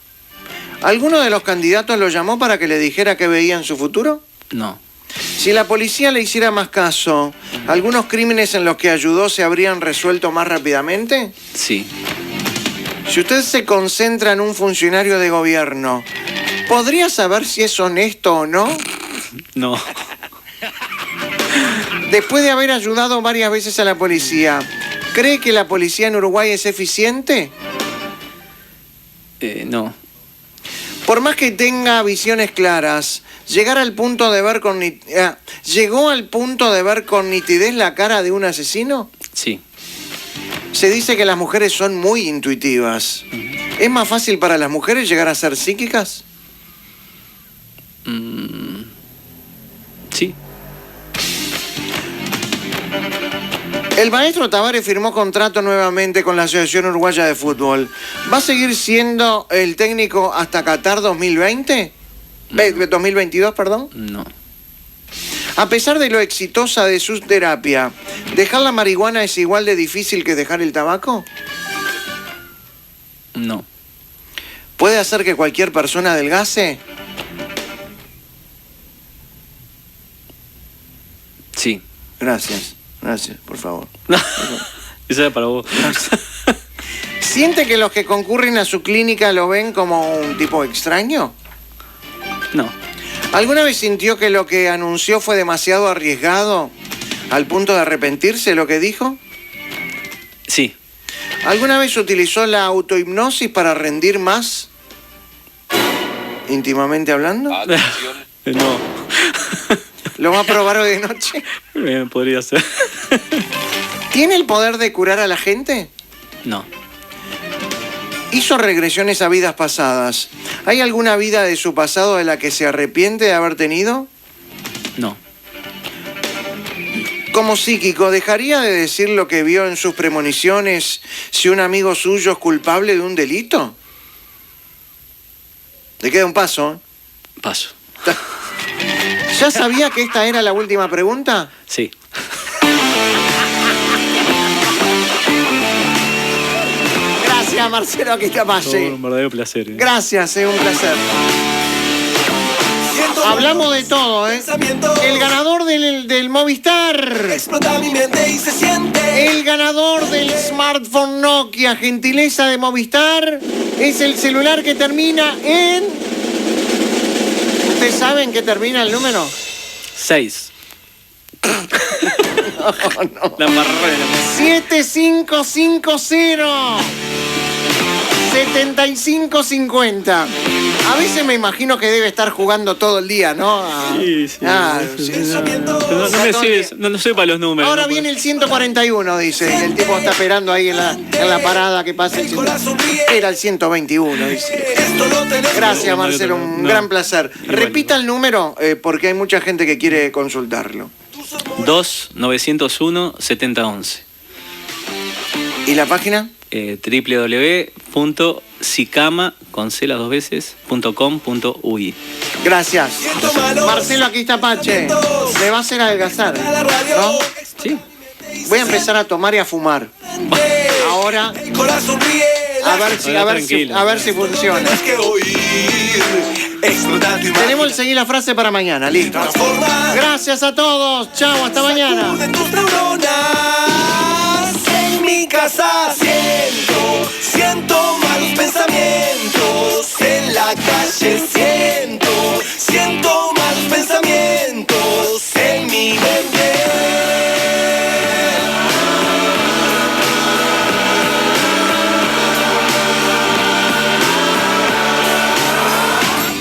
Speaker 1: ¿Alguno de los candidatos lo llamó para que le dijera qué veía en su futuro?
Speaker 2: No.
Speaker 1: Si la policía le hiciera más caso, ¿algunos crímenes en los que ayudó se habrían resuelto más rápidamente?
Speaker 2: Sí.
Speaker 1: Si usted se concentra en un funcionario de gobierno, ¿podría saber si es honesto o no?
Speaker 2: No.
Speaker 1: Después de haber ayudado varias veces a la policía, ¿cree que la policía en Uruguay es eficiente?
Speaker 2: No.
Speaker 1: Por más que tenga visiones claras, ¿llegó al punto de ver con nitidez la cara de un asesino?
Speaker 2: Sí.
Speaker 1: Se dice que las mujeres son muy intuitivas. ¿Es más fácil para las mujeres llegar a ser psíquicas?
Speaker 2: Sí.
Speaker 1: El maestro Tavares firmó contrato nuevamente con la Asociación Uruguaya de Fútbol. ¿Va a seguir siendo el técnico hasta Qatar 2020? 2022, perdón.
Speaker 2: No.
Speaker 1: A pesar de lo exitosa de su terapia, ¿dejar la marihuana es igual de difícil que dejar el tabaco?
Speaker 2: No.
Speaker 1: ¿Puede hacer que cualquier persona adelgace?
Speaker 2: Sí.
Speaker 1: Gracias, por favor.
Speaker 2: Eso era para vos.
Speaker 1: ¿Siente que los que concurren a su clínica lo ven como un tipo extraño?
Speaker 2: No.
Speaker 1: ¿Alguna vez sintió que lo que anunció fue demasiado arriesgado al punto de arrepentirse de lo que dijo?
Speaker 2: Sí.
Speaker 1: ¿Alguna vez utilizó la autohipnosis para rendir más? ¿Íntimamente hablando?
Speaker 2: No.
Speaker 1: ¿Lo va a probar hoy de noche?
Speaker 2: Podría ser.
Speaker 1: ¿Tiene el poder de curar a la gente?
Speaker 2: No.
Speaker 1: ¿Hizo regresiones a vidas pasadas? ¿Hay alguna vida de su pasado de la que se arrepiente de haber tenido?
Speaker 2: No.
Speaker 1: Como psíquico, ¿dejaría de decir lo que vio en sus premoniciones si un amigo suyo es culpable de un delito? Le queda un paso, ¿eh?
Speaker 2: Paso.
Speaker 1: ¿Ya sabía que esta era la última pregunta?
Speaker 2: Sí.
Speaker 1: Gracias, Marcelo Aquitapalle.
Speaker 2: Un verdadero placer.
Speaker 1: Gracias, un placer. Hablamos de todo, ¿eh? El ganador del Movistar.
Speaker 4: Explota mi mente y se siente.
Speaker 1: El ganador del smartphone Nokia, gentileza de Movistar, es el celular que termina en... ¿Ustedes saben que termina el número?
Speaker 2: 6.
Speaker 1: No.
Speaker 2: La barrera.
Speaker 1: 7550. 7550. A veces me imagino que debe estar jugando todo el día, ¿no?
Speaker 2: Sí. No sé para los números.
Speaker 1: Ahora viene el 141, dice. Y el tipo está esperando ahí en la parada que pase el 141. Era el 121, dice. Gracias, Marcelo. Un gran placer. Repita el número, porque hay mucha gente que quiere consultarlo.
Speaker 2: 2-901-7011.
Speaker 1: ¿Y la página?
Speaker 2: www.sicama.com.uy.
Speaker 1: Gracias. Marcelo Aquitapalle. Me va a hacer adelgazar, ¿no?
Speaker 2: Sí.
Speaker 1: Voy a empezar a tomar y a fumar. Ahora, a ver si funciona. Tenemos el seguir la frase para mañana, listo. Gracias a todos. Chao, hasta mañana.
Speaker 4: En mi casa siento malos pensamientos. En la calle siento